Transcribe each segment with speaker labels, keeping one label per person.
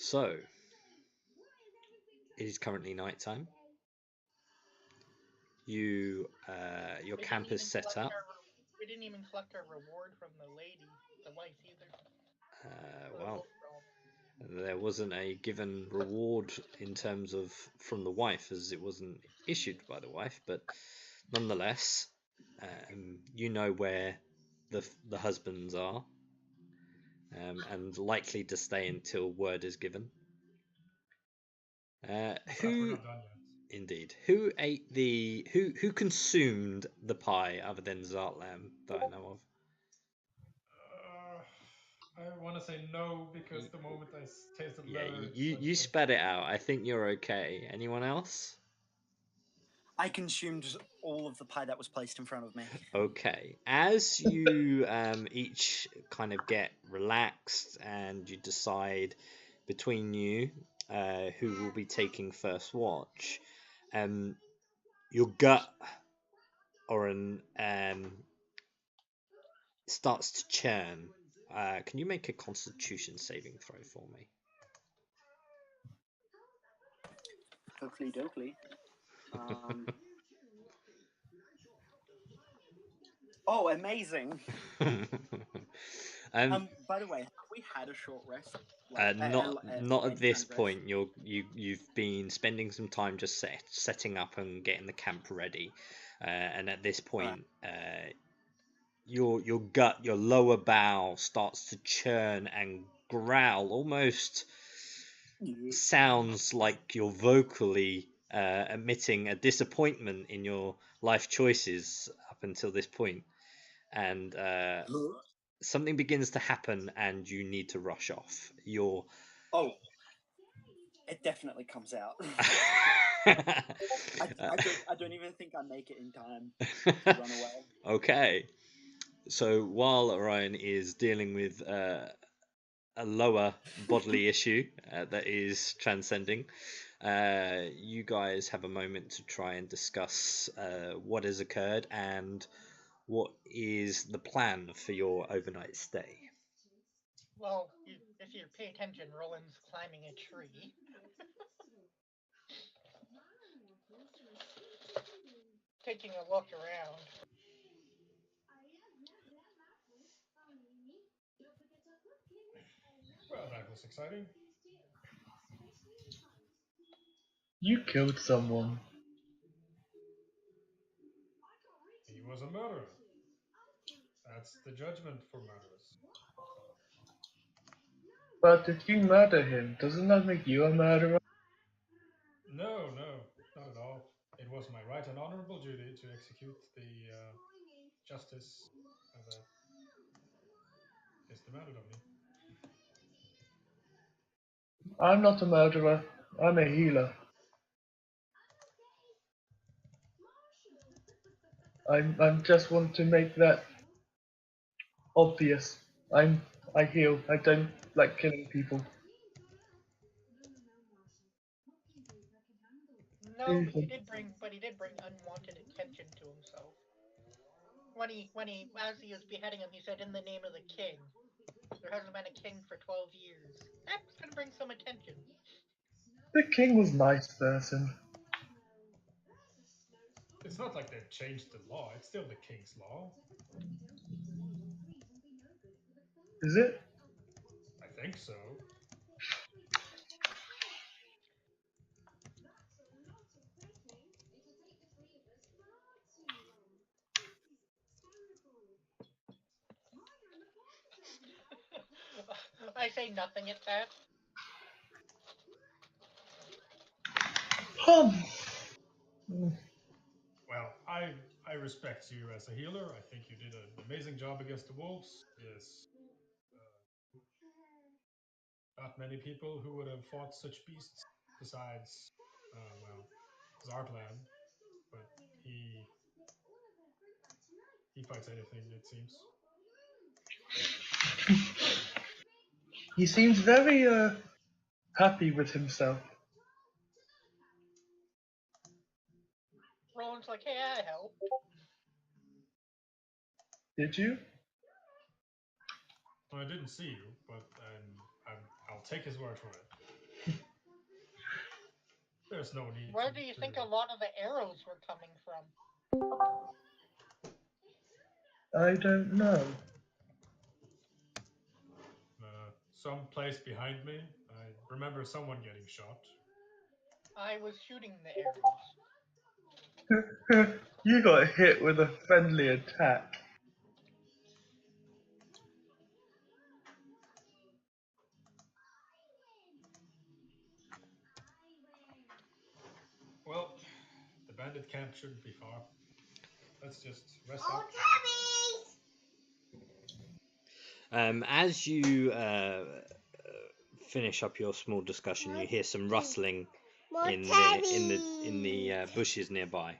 Speaker 1: So, it is currently nighttime. Your camp is set up.
Speaker 2: We didn't even collect our reward from the lady, the wife either.
Speaker 1: Well, there wasn't a given reward in terms of from the wife, as it wasn't issued by the wife, but nonetheless, you know where the husbands are, and likely to stay until word is given.
Speaker 3: We're not done yet.
Speaker 1: Indeed. Who ate the who consumed the pie other than Zartlam that I know of?
Speaker 3: I want to say no because the moment I tasted
Speaker 1: Yeah,
Speaker 3: leather,
Speaker 1: you spat it out. I think you're okay. Anyone else?
Speaker 4: I consumed all of the pie that was placed in front of me.
Speaker 1: Okay. As you each kind of get relaxed and you decide between you who will be taking first watch, your gut, Oren, starts to churn. Can you make a Constitution saving throw for me?
Speaker 4: Oakley dokley. Oh, amazing! By the way, have we had a short rest?
Speaker 1: Not at this point. You've been spending some time just setting up and getting the camp ready, and at this point, your gut, your lower bowel starts to churn and growl, almost sounds like you're vocally emitting a disappointment in your life choices up until this point, and something begins to happen and you need to rush off.
Speaker 4: It definitely comes out. I don't even think I make it in time to run away.
Speaker 1: Okay. So while Orion is dealing with a lower bodily issue that is transcending, you guys have a moment to try and discuss what has occurred and what is the plan for your overnight stay.
Speaker 2: Well, if you pay attention, Roland's climbing a tree. Taking a look around.
Speaker 3: Well, that was exciting.
Speaker 5: You killed someone.
Speaker 3: He was a murderer. That's the judgment for murderers.
Speaker 5: But if you murder him, doesn't that make you a murderer?
Speaker 3: No, not at all. It was my right and honorable duty to execute the justice that is demanded of me.
Speaker 5: I'm not a murderer. I'm a healer. I just want to make that obvious. I heal. I don't like killing people.
Speaker 2: No, but he did bring unwanted attention to himself. When he as he was beheading him, he said, "In the name of the king." There hasn't been a king for 12 years. That's gonna bring some attention.
Speaker 5: The king was a nice person.
Speaker 3: It's not like they've changed the law. It's still the king's law.
Speaker 5: Is it?
Speaker 3: I think so.
Speaker 2: I say nothing at that.
Speaker 3: Well, I respect you as a healer. I think you did an amazing job against the wolves. Yes. Not many people who would have fought such beasts besides, well, Zartlan. But he fights anything, it seems.
Speaker 5: He seems very happy with himself.
Speaker 2: Roland's like, "Hey, I helped."
Speaker 5: Did you?
Speaker 3: Well, I didn't see you, but I'll I'll take his word for it. There's no need.
Speaker 2: Where do you think a lot of the arrows were coming from?
Speaker 5: I don't know.
Speaker 3: Some place behind me. I remember someone getting shot.
Speaker 2: I was shooting the arrows.
Speaker 5: You got hit with a friendly attack.
Speaker 3: Well, the bandit camp shouldn't be far. Let's just rest up.
Speaker 1: As you finish up your small discussion, you hear some rustling in the bushes nearby.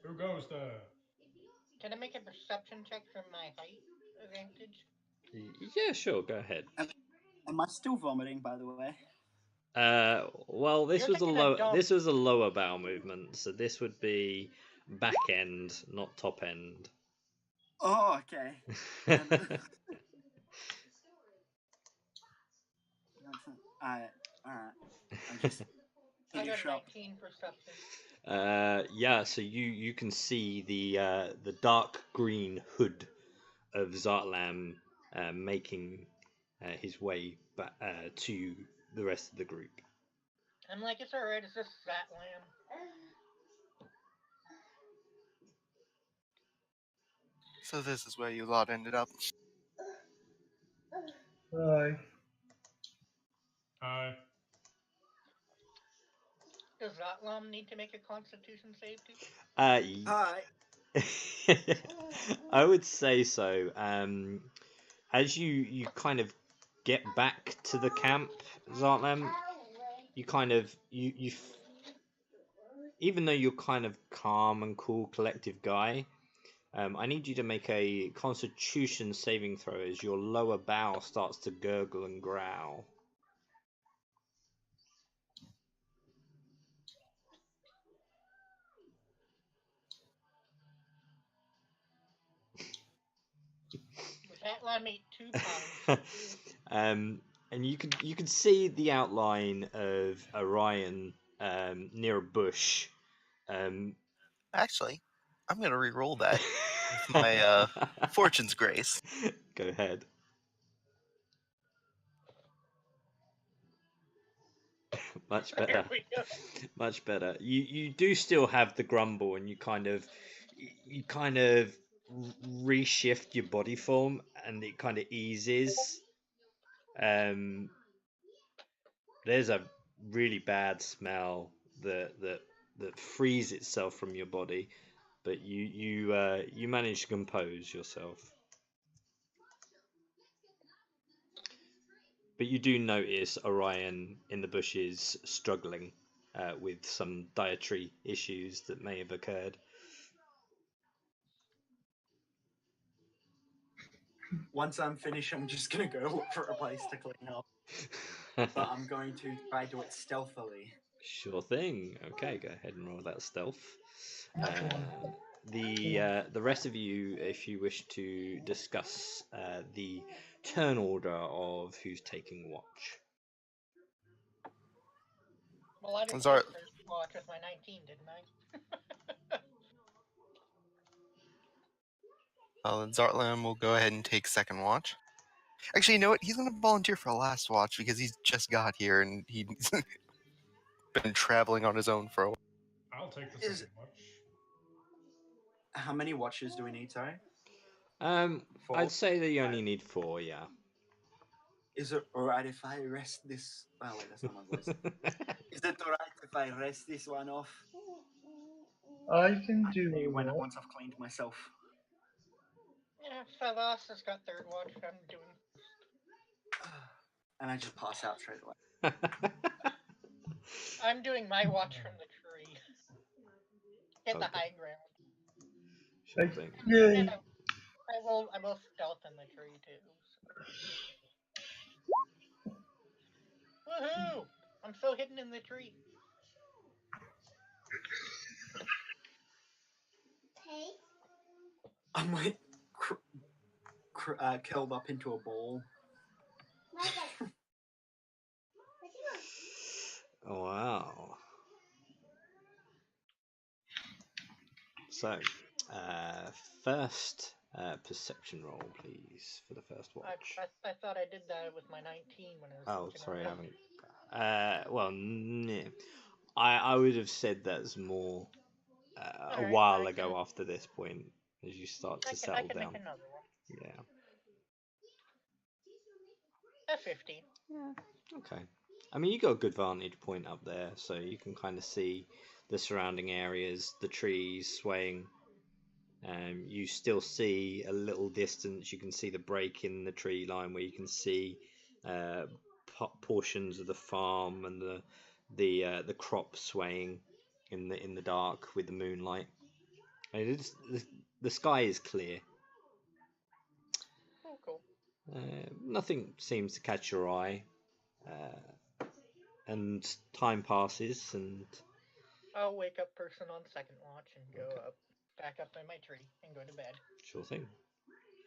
Speaker 3: Who goes there?
Speaker 2: Can I make a perception check from my height advantage?
Speaker 1: Yeah, sure. Go ahead.
Speaker 4: Am I still vomiting, by the way?
Speaker 1: Well, this
Speaker 2: You're
Speaker 1: was a
Speaker 2: thinking of
Speaker 1: low.
Speaker 2: dumb.
Speaker 1: This was a lower bowel movement, so this would be back end, not top end.
Speaker 4: Oh, okay. Alright. I just
Speaker 2: I got
Speaker 4: finish
Speaker 2: a
Speaker 4: up.
Speaker 2: 19 perception.
Speaker 1: Yeah, so you can see the dark green hood of Zartlam making his way back to the rest of the group.
Speaker 2: I'm like, it's alright, it's just that lamb.
Speaker 6: So this is where you lot ended up.
Speaker 5: Aye.
Speaker 3: Hi.
Speaker 2: Does Zatlam need to make a constitution save too?
Speaker 4: Hi.
Speaker 1: I would say so. As you kind of get back to the camp, Zartlam, you kind of even though you're kind of calm and cool, collective guy, I need you to make a Constitution saving throw as your lower bowel starts to gurgle and growl.
Speaker 2: Zatlam ate 2 pounds.
Speaker 1: And you could see the outline of Orion near a bush.
Speaker 6: Actually, I'm gonna re-roll that with my Fortune's Grace.
Speaker 1: Go ahead. Much better.
Speaker 2: There we go.
Speaker 1: Much better. You do still have the grumble, and you kind of reshift your body form, and it kind of eases. There's a really bad smell that frees itself from your body, but you manage to compose yourself. But you do notice Orion in the bushes struggling with some dietary issues that may have occurred.
Speaker 4: Once I'm finished, I'm just gonna go look for a place to clean up. But I'm going to try to do it stealthily.
Speaker 1: Sure thing. Okay, go ahead and roll that stealth.
Speaker 5: Natural one.
Speaker 1: The rest of you, if you wish to discuss the turn order of who's taking watch.
Speaker 2: Well, I didn't
Speaker 6: Zart-
Speaker 2: take first watch with my 19, didn't I?
Speaker 6: Then Zartlam will go ahead and take second watch. Actually, you know what? He's going to volunteer for a last watch because he's just got here and he's been traveling on his own for a while.
Speaker 3: I'll take the second watch.
Speaker 4: How many watches do we need, sorry?
Speaker 1: I'd say that you only need 4, yeah.
Speaker 4: Is it alright if I rest this? Oh wait, that's not my voice. Is it alright if I rest this one off?
Speaker 5: I can do
Speaker 4: When
Speaker 5: that.
Speaker 4: once I've cleaned myself.
Speaker 2: Yeah, Felos has got third watch. I'm doing.
Speaker 4: And I just pass out straight away.
Speaker 2: I'm doing my watch from the tree. Get the
Speaker 1: Okay.
Speaker 2: high ground.
Speaker 1: Sure thing.
Speaker 5: Yay!
Speaker 2: And I will stealth in the tree too. So. Woohoo! I'm so hidden in the tree.
Speaker 4: I'm like curled up into a ball.
Speaker 1: Wow. So, first perception roll, please, for the first watch.
Speaker 2: I thought I did that with my 19 when I was
Speaker 1: Oh,
Speaker 2: looking
Speaker 1: sorry, I
Speaker 2: at
Speaker 1: haven't. Well, I would have said that's more a
Speaker 2: Alright,
Speaker 1: while
Speaker 2: I
Speaker 1: ago
Speaker 2: can-
Speaker 1: after this point, as you start to
Speaker 2: I
Speaker 1: settle
Speaker 2: can
Speaker 1: down.
Speaker 2: make another one.
Speaker 1: Yeah.
Speaker 2: A 15.
Speaker 1: Okay. I mean, you got a good vantage point up there, so you can kind of see the surrounding areas, the trees swaying. You still see a little distance. You can see the break in the tree line where you can see portions of the farm and the crop swaying in the dark with the moonlight. And the sky is clear.
Speaker 2: Oh, cool.
Speaker 1: Nothing seems to catch your eye. And time passes, and
Speaker 2: I'll wake up person on second watch and go
Speaker 1: Okay.
Speaker 2: up, back up in my tree, and go to bed.
Speaker 1: sure thing.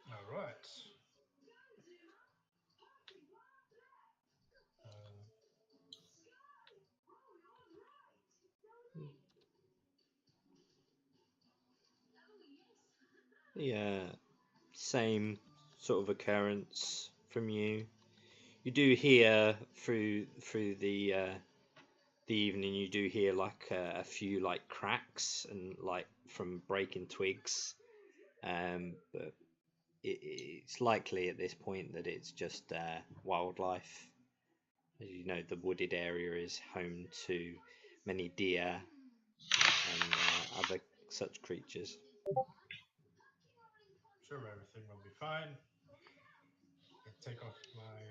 Speaker 3: All right.
Speaker 1: The same sort of occurrence from you. You do hear through the evening. You do hear like a few like cracks and like from breaking twigs, but it's likely at this point that it's just wildlife. As you know, the wooded area is home to many deer and other such creatures.
Speaker 3: Sure, everything will be fine. I take off my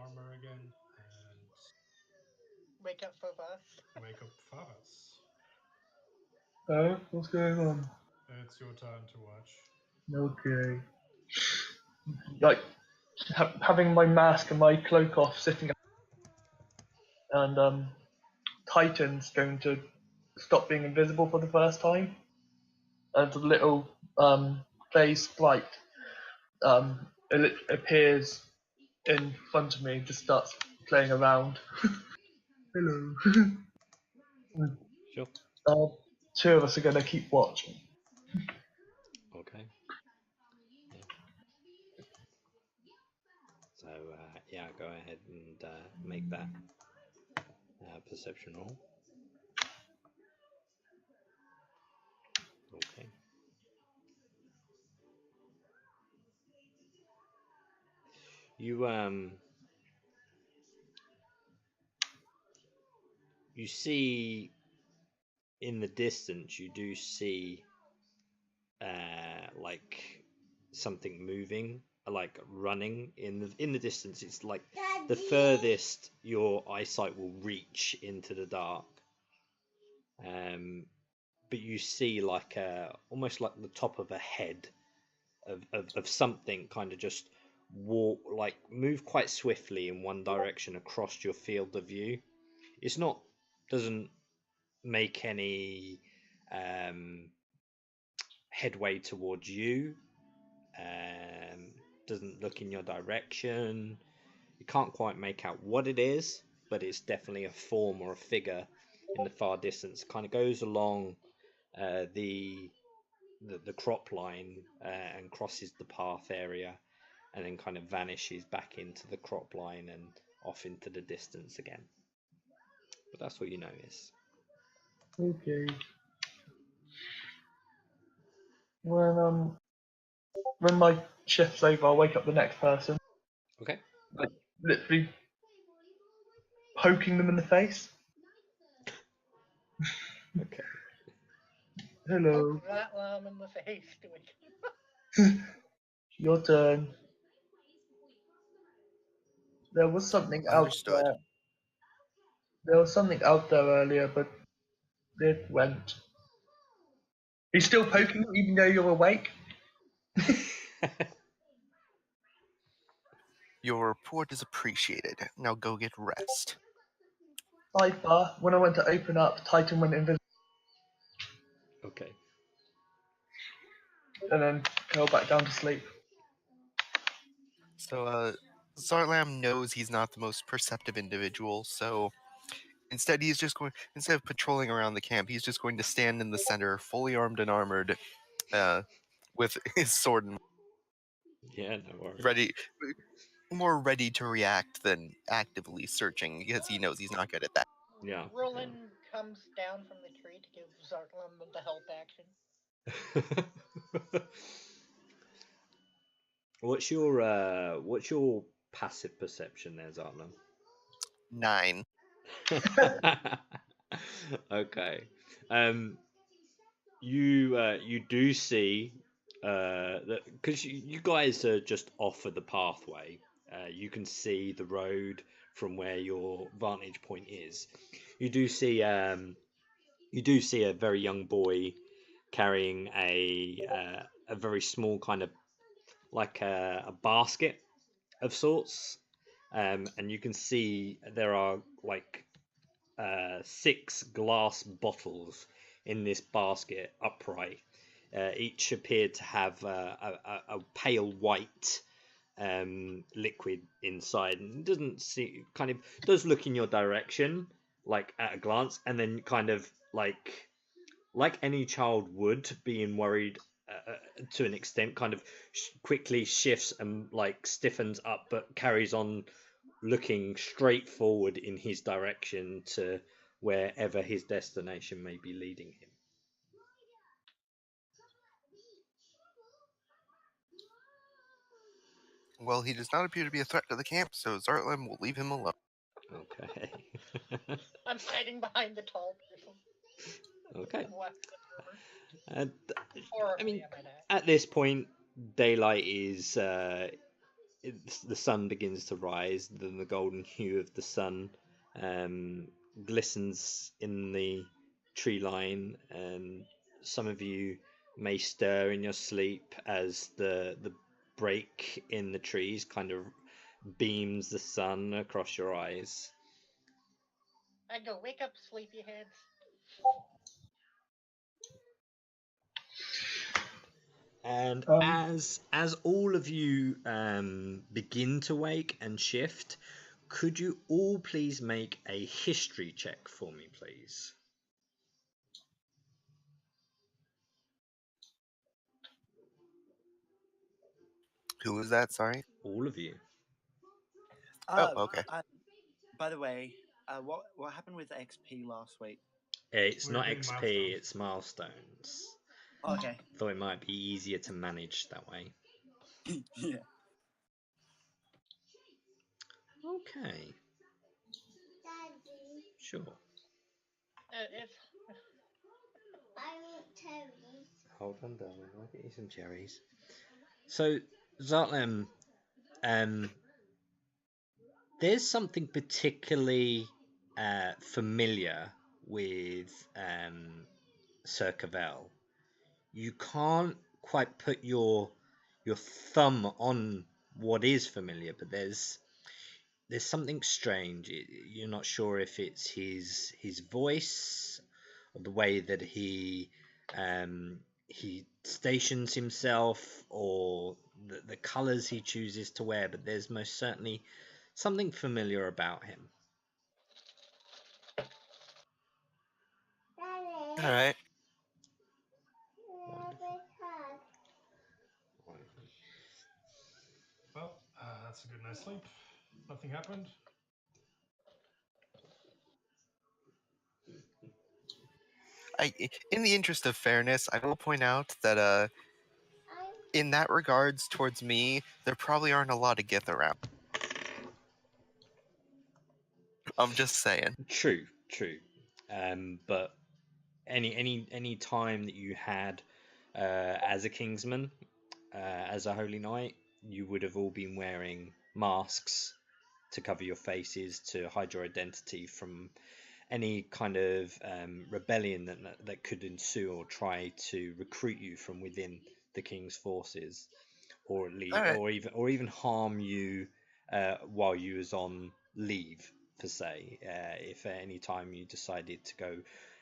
Speaker 3: armor again and
Speaker 2: Wake up for us.
Speaker 3: wake up Favas.
Speaker 5: Oh, what's going on?
Speaker 3: It's your turn to watch.
Speaker 5: Okay. Like, having my mask and my cloak off, sitting, and Titan's going to stop being invisible for the first time. And the little phase sprite it appears in front of me, just starts playing around. Hello.
Speaker 1: Sure.
Speaker 5: Two of us are going to keep watching.
Speaker 1: Okay. Yeah. So yeah, go ahead and make that perception roll. Okay. You see in the distance, you do see like something moving, like running in the distance. It's like the furthest your eyesight will reach into the dark. But you see like almost like the top of a head of something kind of just move quite swiftly in one direction across your field of view. It's not doesn't make any headway towards you, doesn't look in your direction. You can't quite make out what it is, but it's definitely a form or a figure in the far distance. It kind of goes along the crop line and crosses the path area, and then kind of vanishes back into the crop line and off into the distance again. But that's what you notice.
Speaker 5: Okay. When my shift's over, I'll wake up the next person.
Speaker 1: Okay.
Speaker 5: Like, literally poking them in the face.
Speaker 1: Okay.
Speaker 5: Hello.
Speaker 2: Poke that lamb in the face to wake up.
Speaker 5: Your turn. There was something out
Speaker 6: Understood.
Speaker 5: there. There was something out there earlier, but it went. Are you still poking them even though you're awake?
Speaker 6: Your report is appreciated. Now go get rest.
Speaker 5: Sidebar, when I went to open up, Titan went invisible
Speaker 1: Okay.
Speaker 5: and then fell back down to sleep.
Speaker 6: So, Zartlam knows he's not the most perceptive individual, so instead instead of patrolling around the camp, he's just going to stand in the center, fully armed and armored, with his sword and
Speaker 1: Yeah, no worries.
Speaker 6: more ready to react than actively searching because he knows he's not good at that.
Speaker 1: Yeah.
Speaker 2: Roland comes down from the tree to give Zartlam the help action.
Speaker 1: What's your passive perception there, Zartlam?
Speaker 6: 9.
Speaker 1: Okay. You do see that because you guys are just off of the pathway. You can see the road from where your vantage point is. You do see a very young boy carrying a very small kind of like a basket of sorts, and you can see there are like 6 glass bottles in this basket upright. Each appeared to have a pale white liquid inside, and doesn't see kind of does look in your direction like at a glance, and then kind of like any child would, being worried to an extent, kind of quickly shifts and like stiffens up, but carries on looking straight forward in his direction to wherever his destination may be leading him.
Speaker 6: Well, he does not appear to be a threat to the camp, so Zartlam will leave him alone.
Speaker 1: Okay.
Speaker 2: I'm hiding behind the tall person.
Speaker 1: Okay.
Speaker 2: Left the
Speaker 1: And
Speaker 2: Horribly,
Speaker 1: I mean,
Speaker 2: I might add.
Speaker 1: at this point, daylight is the sun begins to rise. Then the golden hue of the sun um, glistens in the tree line, and some of you may stir in your sleep as the break in the trees kind of beams the sun across your eyes.
Speaker 2: I go, wake up, sleepyheads.
Speaker 1: And
Speaker 5: Um,
Speaker 1: as all of you begin to wake and shift, could you all please make a history check for me, please?
Speaker 6: Who was that? Sorry.
Speaker 1: All of you.
Speaker 6: Oh, okay.
Speaker 4: By the way, what happened with XP last week?
Speaker 1: It's
Speaker 3: We're
Speaker 1: not
Speaker 3: doing
Speaker 1: XP,
Speaker 3: milestones.
Speaker 1: it's milestones.
Speaker 4: Okay.
Speaker 1: Thought it might be easier to manage that way.
Speaker 4: Yeah.
Speaker 1: Okay. Sure.
Speaker 2: It's
Speaker 1: Hold on, darling. I'll get you some cherries. So, Zartlem, there's something particularly familiar with Sir Cavell. You can't quite put your thumb on what is familiar, but there's something strange. You're not sure if it's his voice or the way that he stations himself or the colors he chooses to wear, but there's most certainly something familiar about him.
Speaker 6: All right.
Speaker 3: Well, that's a good night's sleep. Nothing happened.
Speaker 6: In the interest of fairness, I will point out that in that regards towards me, there probably aren't a lot of Gith around. I'm just saying.
Speaker 1: True. But any time that you had as a Kingsman, as a Holy Knight, you would have all been wearing masks to cover your faces to hide your identity from any kind of rebellion that could ensue or try to recruit you from within the King's forces, or at least,
Speaker 6: All right.
Speaker 1: or even harm you while you was on leave, per se. If at any time you decided to go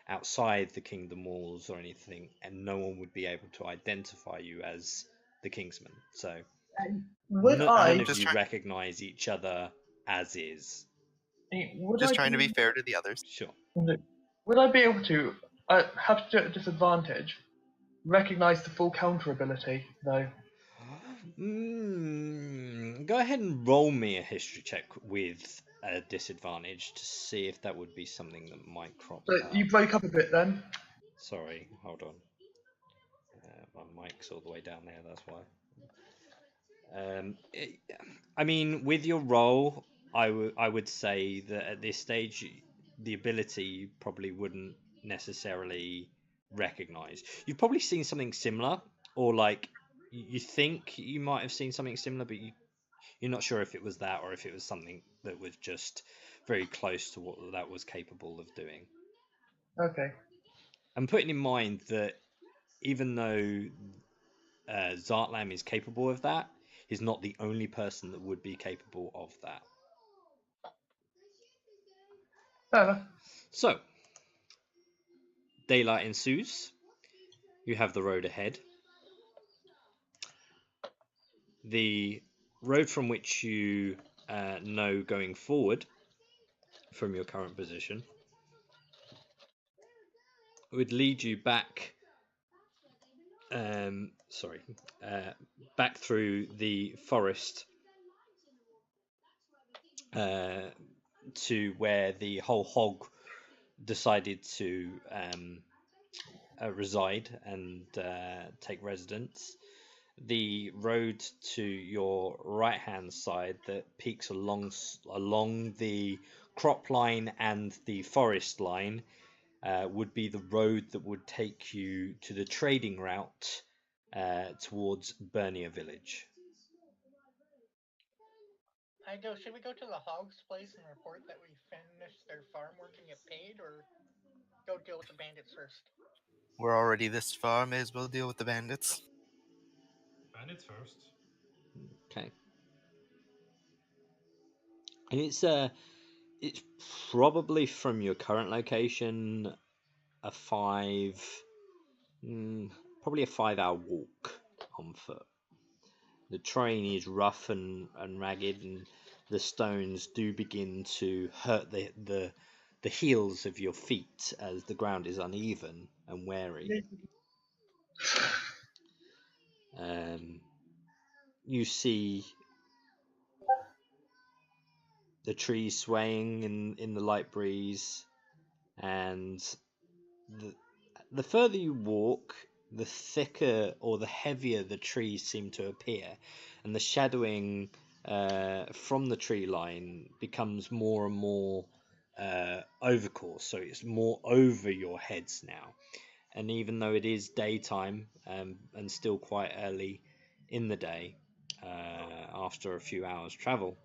Speaker 1: outside the kingdom walls or anything, and no one would be able to identify you as the Kingsman. So
Speaker 5: Would
Speaker 1: None
Speaker 5: I?
Speaker 1: of
Speaker 6: Just
Speaker 1: you
Speaker 6: try-
Speaker 1: recognize each other as is.
Speaker 5: Would
Speaker 6: Just
Speaker 5: I
Speaker 6: trying to be fair to the others.
Speaker 1: Sure.
Speaker 5: Would I be able to have to do it at disadvantage? Recognize the full counter ability, though.
Speaker 1: Go ahead and roll me a history check with a disadvantage to see if that would be something that might crop
Speaker 5: But
Speaker 1: up.
Speaker 5: you break up a bit then.
Speaker 1: Sorry, hold on. My mic's all the way down there, that's why. I mean, with your roll, I would say that at this stage, the ability you probably wouldn't necessarily recognize. You've probably seen something similar, or like you think you might have seen something similar, but you're not sure if it was that or if it was something that was just very close to what that was capable of doing.
Speaker 5: Okay.
Speaker 1: And putting in mind that even though Zartlam is capable of that, he's not the only person that would be capable of that.
Speaker 5: Fair enough.
Speaker 1: So, daylight ensues. You have the road ahead. The road from which you know going forward from your current position would lead you back. Back through the forest to where the whole hog decided to reside and take residence. The road to your right hand side that peaks along the crop line and the forest line would be the road that would take you to the trading route towards Bernier village.
Speaker 2: Should we go to the hog's place and report that we finished their farm work and get paid, or go deal with the bandits first?
Speaker 6: We're already this far, may as well deal with the bandits.
Speaker 3: Bandits first.
Speaker 1: Okay. And it's probably from your current location probably a 5-hour walk on foot. The terrain is rough and ragged, and the stones do begin to hurt the heels of your feet as the ground is uneven and wary. You see the trees swaying in the light breeze, and the further you walk, the thicker or the heavier the trees seem to appear, and the shadowing from the tree line becomes more and more overcourse, so it's more over your heads now. And even though it is daytime and still quite early in the day, after a few hours travel,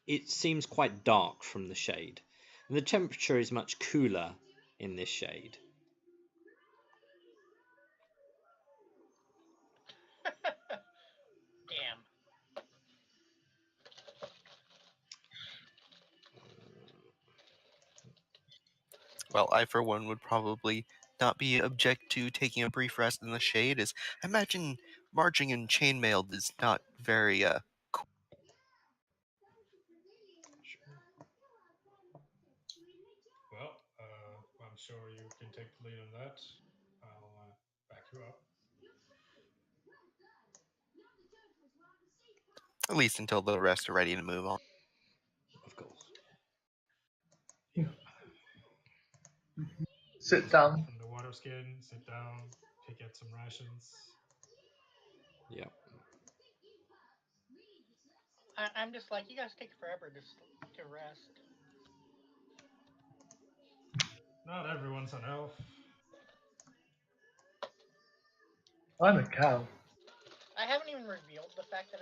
Speaker 1: it seems quite dark from the shade, and the temperature is much cooler in this shade.
Speaker 2: Damn.
Speaker 6: Well, I for one would probably not be object to taking a brief rest in the shade, as I imagine marching in chainmail is not very cool.
Speaker 3: Well, I'm sure you can take the lead on that. I'll back you up.
Speaker 6: At least until the rest are ready to move on.
Speaker 1: Of course.
Speaker 3: Yeah.
Speaker 5: Sit down.
Speaker 3: From the water skin, sit down, pick at some rations.
Speaker 1: Yeah.
Speaker 2: I'm just like, you guys take forever to rest.
Speaker 3: Not everyone's an elf.
Speaker 5: I'm a cow.
Speaker 2: I haven't even revealed the fact that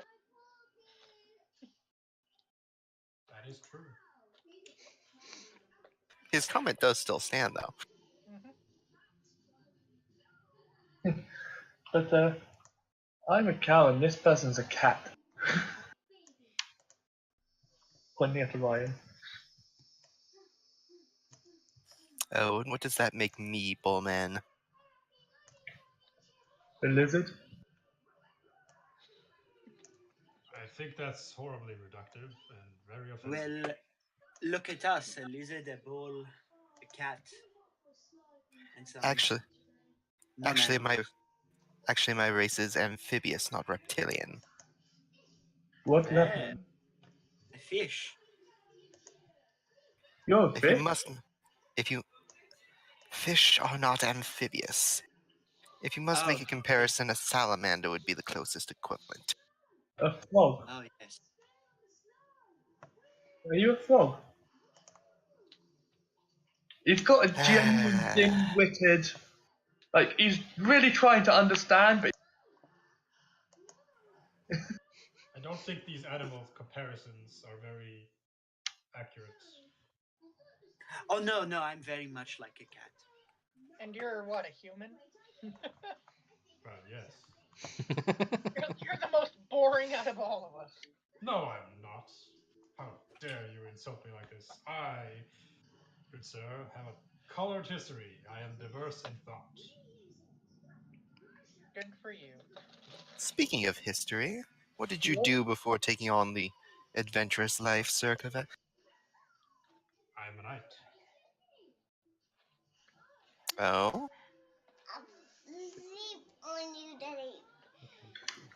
Speaker 3: That is true.
Speaker 6: His comment does still stand, though.
Speaker 5: But I'm a cow and this person's a cat. Pointing at Orion.
Speaker 6: Oh, and what does that make me, Bullman?
Speaker 5: The lizard.
Speaker 3: I think that's horribly reductive and very offensive.
Speaker 4: Well, look at us: a lizard, a bull, a cat, and some
Speaker 6: Actually,
Speaker 4: non-animals.
Speaker 6: my race is amphibious, not reptilian.
Speaker 5: What does that
Speaker 4: Ah,
Speaker 5: mean?
Speaker 4: a fish.
Speaker 5: You're a
Speaker 6: If you
Speaker 5: fish?
Speaker 6: must, if you fish are not amphibious. If you must
Speaker 4: Oh,
Speaker 6: make a comparison, a salamander would be the closest equivalent.
Speaker 5: A frog?
Speaker 4: oh yes.
Speaker 5: Are you a frog? He's got a genuine
Speaker 6: Ah,
Speaker 5: dim-witted, like he's really trying to understand, but
Speaker 3: I don't think these animal comparisons are very accurate.
Speaker 4: Oh no, no, I'm very much like a cat.
Speaker 2: And you're what, a human?
Speaker 3: Well, yes.
Speaker 2: You're the most boring out of all of us.
Speaker 3: No, I'm not. How dare you insult me like this? I, good sir, have a colored history. I am diverse in thought.
Speaker 2: Good for you.
Speaker 6: speaking of history, what did you do before taking on the adventurous life, Sir Cavett?
Speaker 3: I am a knight.
Speaker 6: Oh,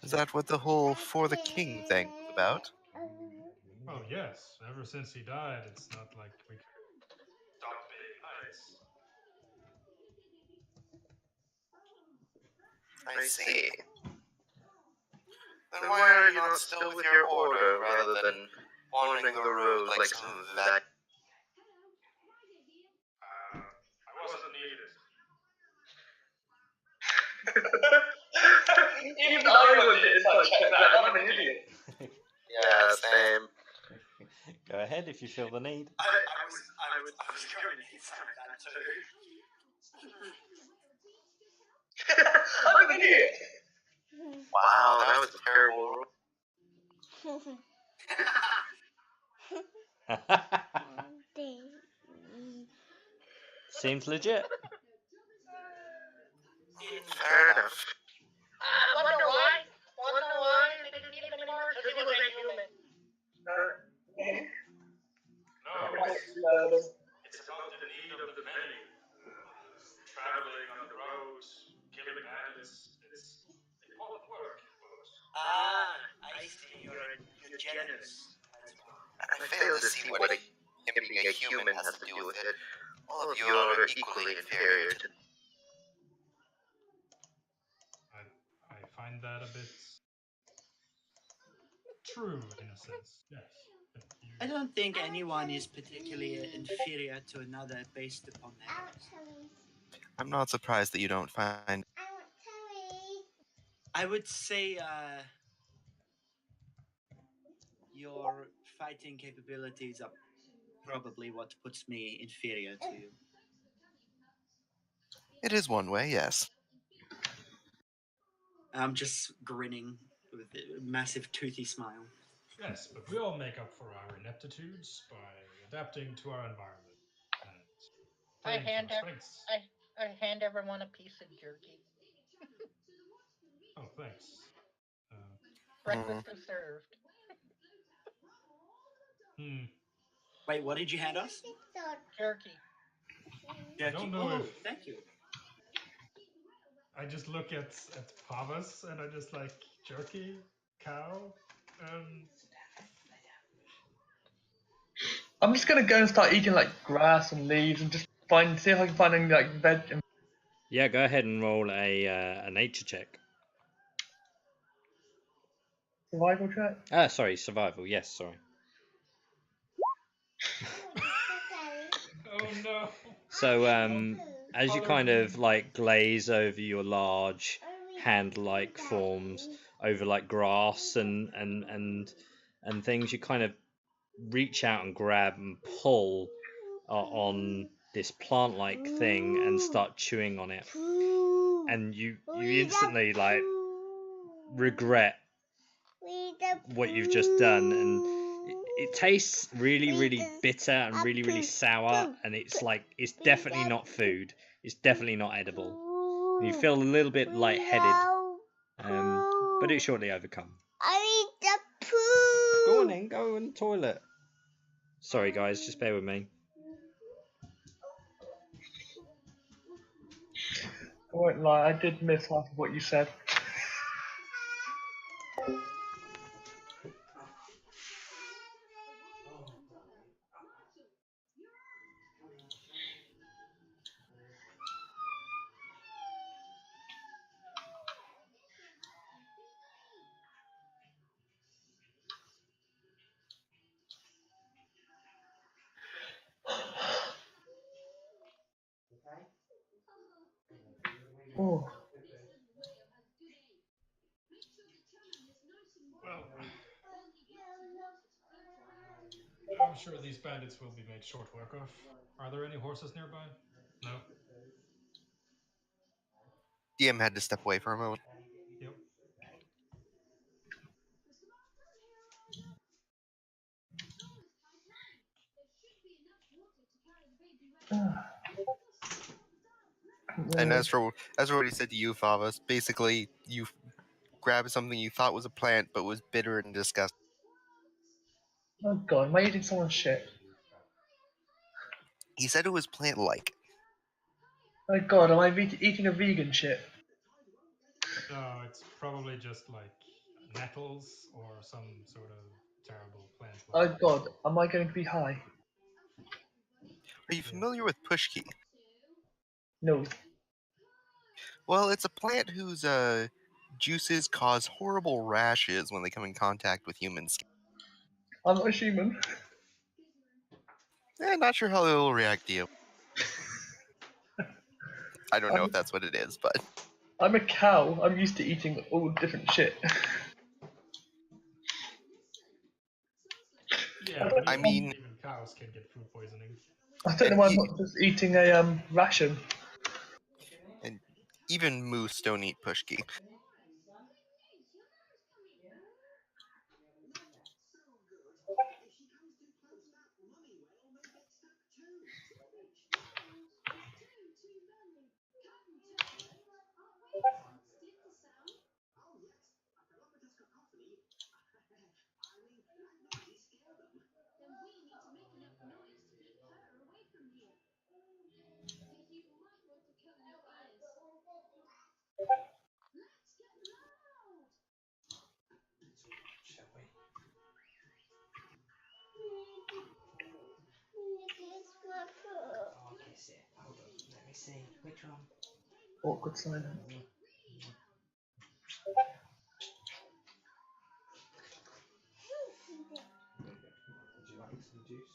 Speaker 6: is that what the whole "for the king" thing was about?
Speaker 3: Well, yes. Ever since he died, it's not like we could stop being knights.
Speaker 6: I see. Then why are you not still with your order rather than wandering the road like some vac?
Speaker 3: I wasn't needed.
Speaker 5: even I was inside check that. I'm an idiot.
Speaker 6: Yeah, same.
Speaker 1: Go ahead if you feel the need.
Speaker 4: I was going to hit some of that too.
Speaker 5: I'm an idiot.
Speaker 6: Wow, that was a terrible.
Speaker 1: Seems legit.
Speaker 6: Fair enough.
Speaker 2: Wonder why? Wonder why they didn't need him anymore? Because he was a human.
Speaker 3: No, it's about the need of the many. Traveling on the road, killing bandits. It's important work, I suppose.
Speaker 4: Ah, I see. You're generous. That's why.
Speaker 6: I fail to see what him being a human has to do with it. All of you are equally inferior to.
Speaker 3: I find that a bit true in a sense. Yes.
Speaker 4: I don't think anyone is particularly inferior to another based upon that.
Speaker 6: I'm not surprised that you don't find.
Speaker 4: I would say your fighting capabilities are probably what puts me inferior to you.
Speaker 6: It is one way, yes.
Speaker 4: I'm just grinning with a massive toothy smile.
Speaker 3: Yes, but we all make up for our ineptitudes by adapting to our environment and
Speaker 2: I
Speaker 3: playing to
Speaker 2: hand
Speaker 3: our strengths.
Speaker 2: I hand everyone a piece of jerky.
Speaker 3: Oh, thanks.
Speaker 2: Breakfast is served.
Speaker 4: Wait, what did you hand us?
Speaker 2: Jerky.
Speaker 3: I don't know
Speaker 4: Oh,
Speaker 3: if
Speaker 4: thank you.
Speaker 3: I just look at Pavas and I just like jerky, cow.
Speaker 5: I'm just gonna go and start eating like grass and leaves and just see if I can find any like veg.
Speaker 1: Yeah, go ahead and roll a nature check.
Speaker 5: Survival check?
Speaker 1: Sorry, survival. Yes, sorry.
Speaker 3: Oh no.
Speaker 1: So, as you kind of like glaze over your large hand-like forms over like grass and things, you kind of reach out and grab and pull on this plant-like thing and start chewing on it, and you instantly like regret what you've just done, and it tastes really bitter and really sour, and it's definitely not food. It's definitely not edible. And you feel a little bit lightheaded, but it's shortly overcome. on then, go in the toilet. Sorry, guys, just bear with me.
Speaker 5: I won't lie, I did miss half of what you said. Oh,
Speaker 3: Well, I'm sure these bandits will be made short work of. Are there any horses nearby? No.
Speaker 6: DM had to step away for a moment.
Speaker 3: Yep.
Speaker 6: And as for what he said to you, Favas, basically you grabbed something you thought was a plant but was bitter and disgusting.
Speaker 5: oh god, am I eating someone's shit?
Speaker 6: He said it was plant-like.
Speaker 5: Oh god, am I eating a vegan shit?
Speaker 3: No, it's probably just like nettles or some sort of terrible plant.
Speaker 5: Oh god, am I going to be high?
Speaker 6: Are you familiar with pushki?
Speaker 5: No.
Speaker 6: Well, it's a plant whose juices cause horrible rashes when they come in contact with human skin.
Speaker 5: I'm not a human.
Speaker 6: Not sure how they'll react to you. I don't know if that's what it is, but
Speaker 5: I'm a cow. I'm used to eating all different shit.
Speaker 3: Yeah, but
Speaker 6: I mean,
Speaker 3: even cows can get food poisoning.
Speaker 5: I don't know
Speaker 6: and,
Speaker 5: why I'm not just eating a ration.
Speaker 6: and even moose don't eat pushki.
Speaker 1: Shall we? Oh, kiss it. Hold on. Let me see. Which one?
Speaker 5: Awkward silence.
Speaker 1: Would you like some juice?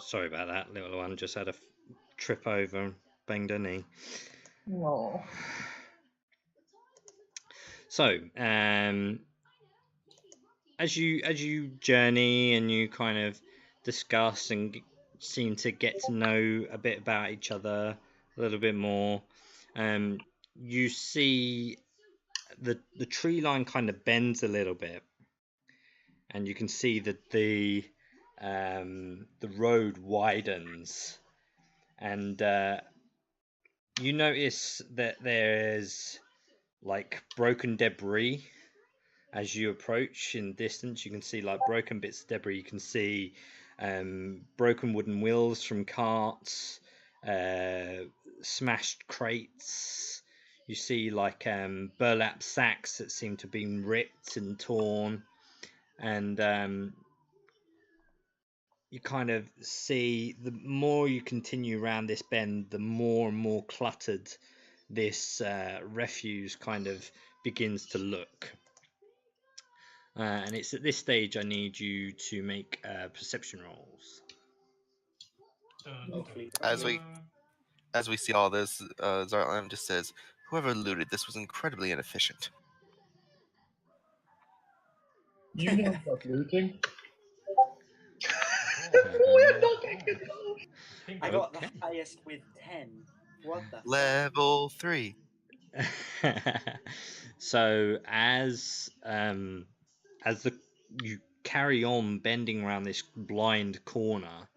Speaker 1: Sorry about that, little one. Just had a trip over and banged her knee.
Speaker 5: No.
Speaker 1: So, as you journey and you kind of discuss and seem to get to know a bit about each other a little bit more, you see the tree line kind of bends a little bit, and you can see that the road widens, and you notice that there's like broken debris as you approach. In distance you can see like broken bits of debris. You can see broken wooden wheels from carts, smashed crates. You see like burlap sacks that seem to have been ripped and torn, and you kind of see, the more you continue around this bend, the more and more cluttered this refuse kind of begins to look. And it's at this stage I need you to make perception rolls.
Speaker 6: As we see all this, Zartlam just says, "Whoever looted this was incredibly inefficient."
Speaker 5: You know about looting.
Speaker 1: Oh,
Speaker 5: We're not getting it off.
Speaker 4: I got
Speaker 1: Okay.
Speaker 4: the highest with 10. What the fuck?
Speaker 6: Level 3.
Speaker 1: So as the you carry on bending around this blind corner,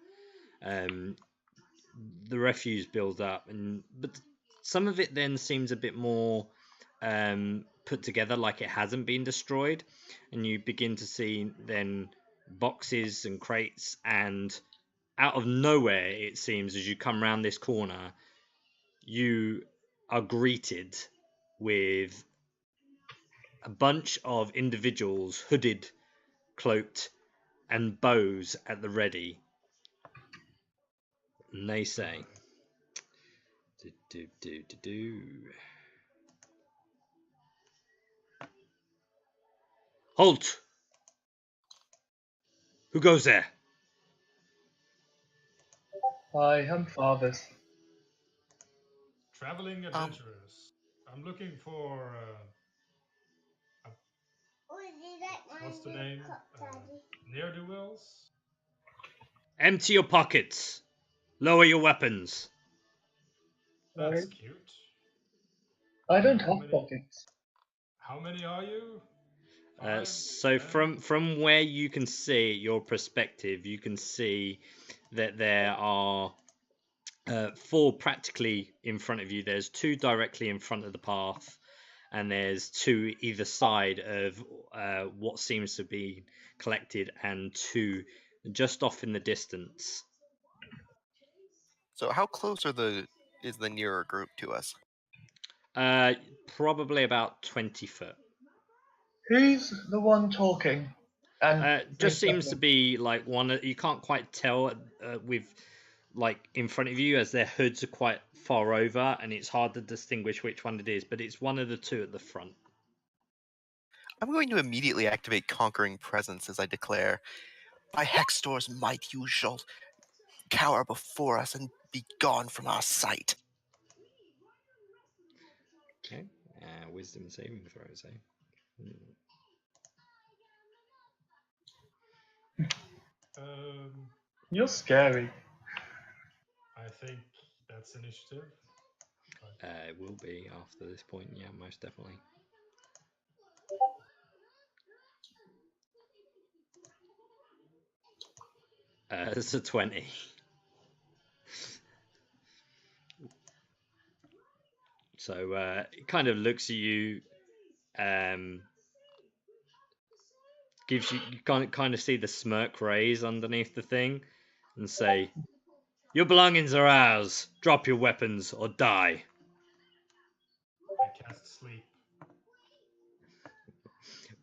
Speaker 1: the refuse builds up, but some of it then seems a bit more put together, like it hasn't been destroyed, and you begin to see then boxes and crates, and out of nowhere, it seems, as you come around this corner, you are greeted with a bunch of individuals, hooded, cloaked, and bows at the ready. And they say, Halt! Who goes there?
Speaker 5: I am fathers.
Speaker 3: Traveling adventurers. I'm looking for. What's the name? Ne'er-do-wells?
Speaker 1: Empty your pockets. Lower your weapons.
Speaker 3: That's cute.
Speaker 5: I don't have pockets.
Speaker 3: How many are you?
Speaker 1: So from where you can see your perspective, you can see that there are 4 practically in front of you. There's 2 directly in front of the path, and there's 2 either side of what seems to be collected, and 2 just off in the distance.
Speaker 6: So how close is the nearer group to us?
Speaker 1: Probably about 20 foot.
Speaker 5: Who's the one talking? And
Speaker 1: just seems to be like one. You can't quite tell with like in front of you, as their hoods are quite far over, and it's hard to distinguish which one it is. But it's one of the 2 at the front.
Speaker 6: I'm going to immediately activate Conquering Presence as I declare, by Hextor's might you shall cower before us and be gone from our sight.
Speaker 1: Okay. Wisdom saving throws, eh?
Speaker 5: You're scary.
Speaker 3: I think that's initiative.
Speaker 1: It will be after this point, yeah, most definitely. It's a 20. So it kind of looks at you, gives you kind of see the smirk raise underneath the thing, and say, "Your belongings are ours. Drop your weapons or die."
Speaker 3: I cast sleep.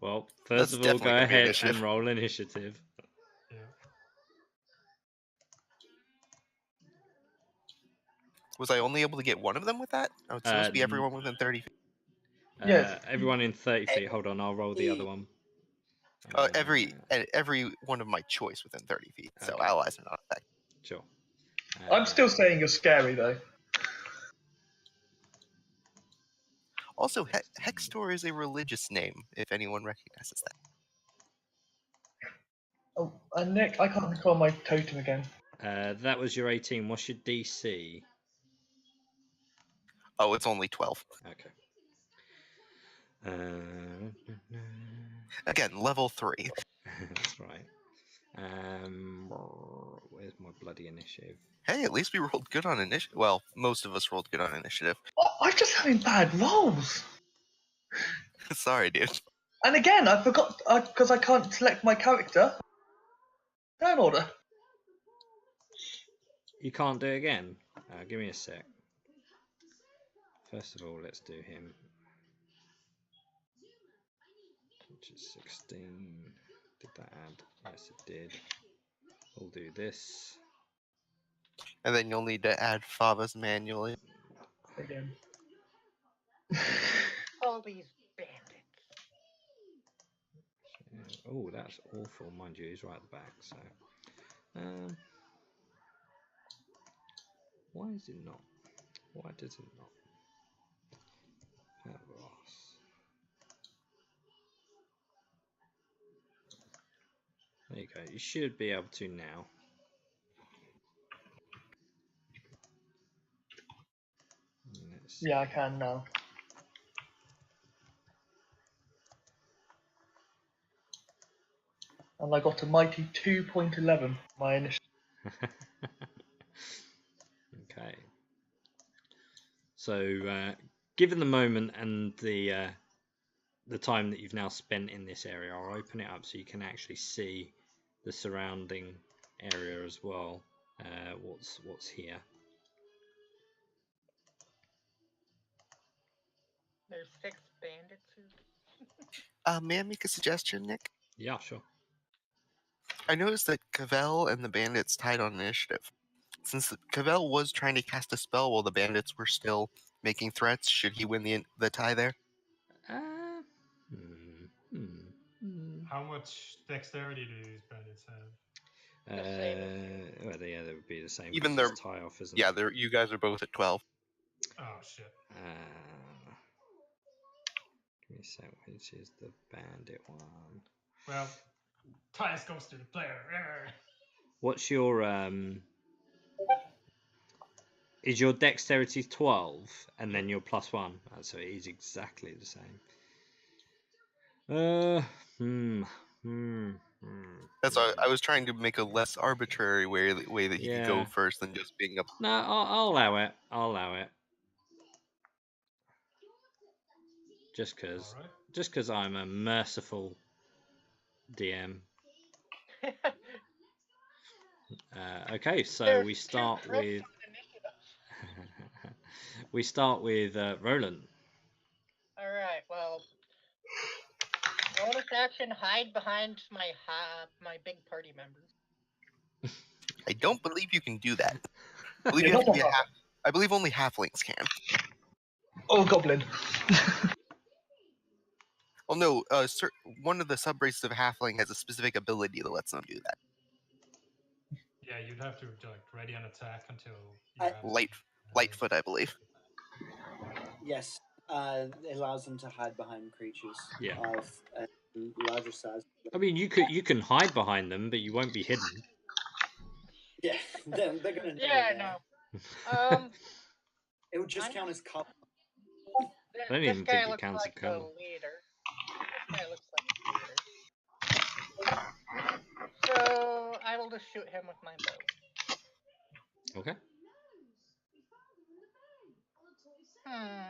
Speaker 1: Well, first of all, go ahead and roll initiative.
Speaker 3: Yeah.
Speaker 6: Was I only able to get one of them with that? Oh, it's supposed to be everyone within 30 feet.
Speaker 5: Yes.
Speaker 1: Everyone in 30 feet. Hold on, I'll roll the other one.
Speaker 6: Every one of my choice within 30 feet. So
Speaker 1: Okay.
Speaker 6: allies are not affected.
Speaker 1: Sure.
Speaker 5: I'm still saying you're scary though.
Speaker 6: Also, Hextor is a religious name, if anyone recognizes that.
Speaker 5: Oh, and Nick, I can't recall my totem again.
Speaker 1: That was your 18. What's your DC?
Speaker 6: Oh, it's only 12.
Speaker 1: Okay.
Speaker 6: Again, level 3.
Speaker 1: That's right. Where's my bloody initiative?
Speaker 6: Hey, at least we rolled good on initiative. Well, most of us rolled good on initiative.
Speaker 5: I'm just having bad rolls.
Speaker 6: Sorry, dude.
Speaker 5: And again, I forgot because I can't select my character. Turn order.
Speaker 1: You can't do it again? Give me a sec. First of all, let's do him. Which is 16. Did that add? Yes, it did. We'll do this.
Speaker 6: And then you'll need to add Favas manually.
Speaker 5: Again.
Speaker 2: All these bandits.
Speaker 1: Oh, that's awful. Mind you, he's right at the back. So, why is it not? Why does it not? There you go. You should be able to now.
Speaker 5: Yeah, I can now. and I got a mighty 2.11. My initiative.
Speaker 1: Okay. So, given the moment and the time that you've now spent in this area, I'll open it up so you can actually see the surrounding area as well. What's here?
Speaker 2: There's 6 bandits.
Speaker 6: May I make a suggestion, Nick?
Speaker 1: Yeah, sure.
Speaker 6: I noticed that Cavell and the bandits tied on initiative. Since Cavell was trying to cast a spell while the bandits were still making threats, should he win the tie there?
Speaker 3: How much dexterity do these bandits have?
Speaker 2: The same as you.
Speaker 1: Well, yeah, they would be the same.
Speaker 6: Even
Speaker 1: 'cause
Speaker 6: their-
Speaker 1: it's tie off, isn't
Speaker 6: Yeah,
Speaker 1: it?
Speaker 6: you guys are both at 12.
Speaker 3: Oh shit.
Speaker 1: Give me a sec. Which is the bandit one?
Speaker 3: Well, ties goes to the player.
Speaker 1: What's your Is your dexterity 12 and then your +1? So it is exactly the same.
Speaker 6: That's why I was trying to make a less arbitrary way that he could go first than just being a.
Speaker 1: No, I'll allow it. I'll allow it. Just because I'm a merciful DM. Okay, so we start with Roland.
Speaker 2: All right. Well, bonus action: hide behind my big party members.
Speaker 6: I don't believe you can do that. I believe, you have to be I believe only halflings can.
Speaker 5: Oh, goblin.
Speaker 6: Well, no. One of the subraces of halfling has a specific ability that lets them do that.
Speaker 3: Yeah, you'd have to like ready an attack until you have
Speaker 6: Lightfoot, I believe.
Speaker 4: Yes, it allows them to hide behind creatures of a larger size.
Speaker 1: I mean, you can hide behind them, but you won't be hidden.
Speaker 4: Yeah, they're gonna.
Speaker 2: Yeah, no.
Speaker 4: It would just count as cover.
Speaker 1: I don't even think it counts as cover.
Speaker 2: The leader. This guy looks like the leader. So I will just shoot him with my bow.
Speaker 1: Okay.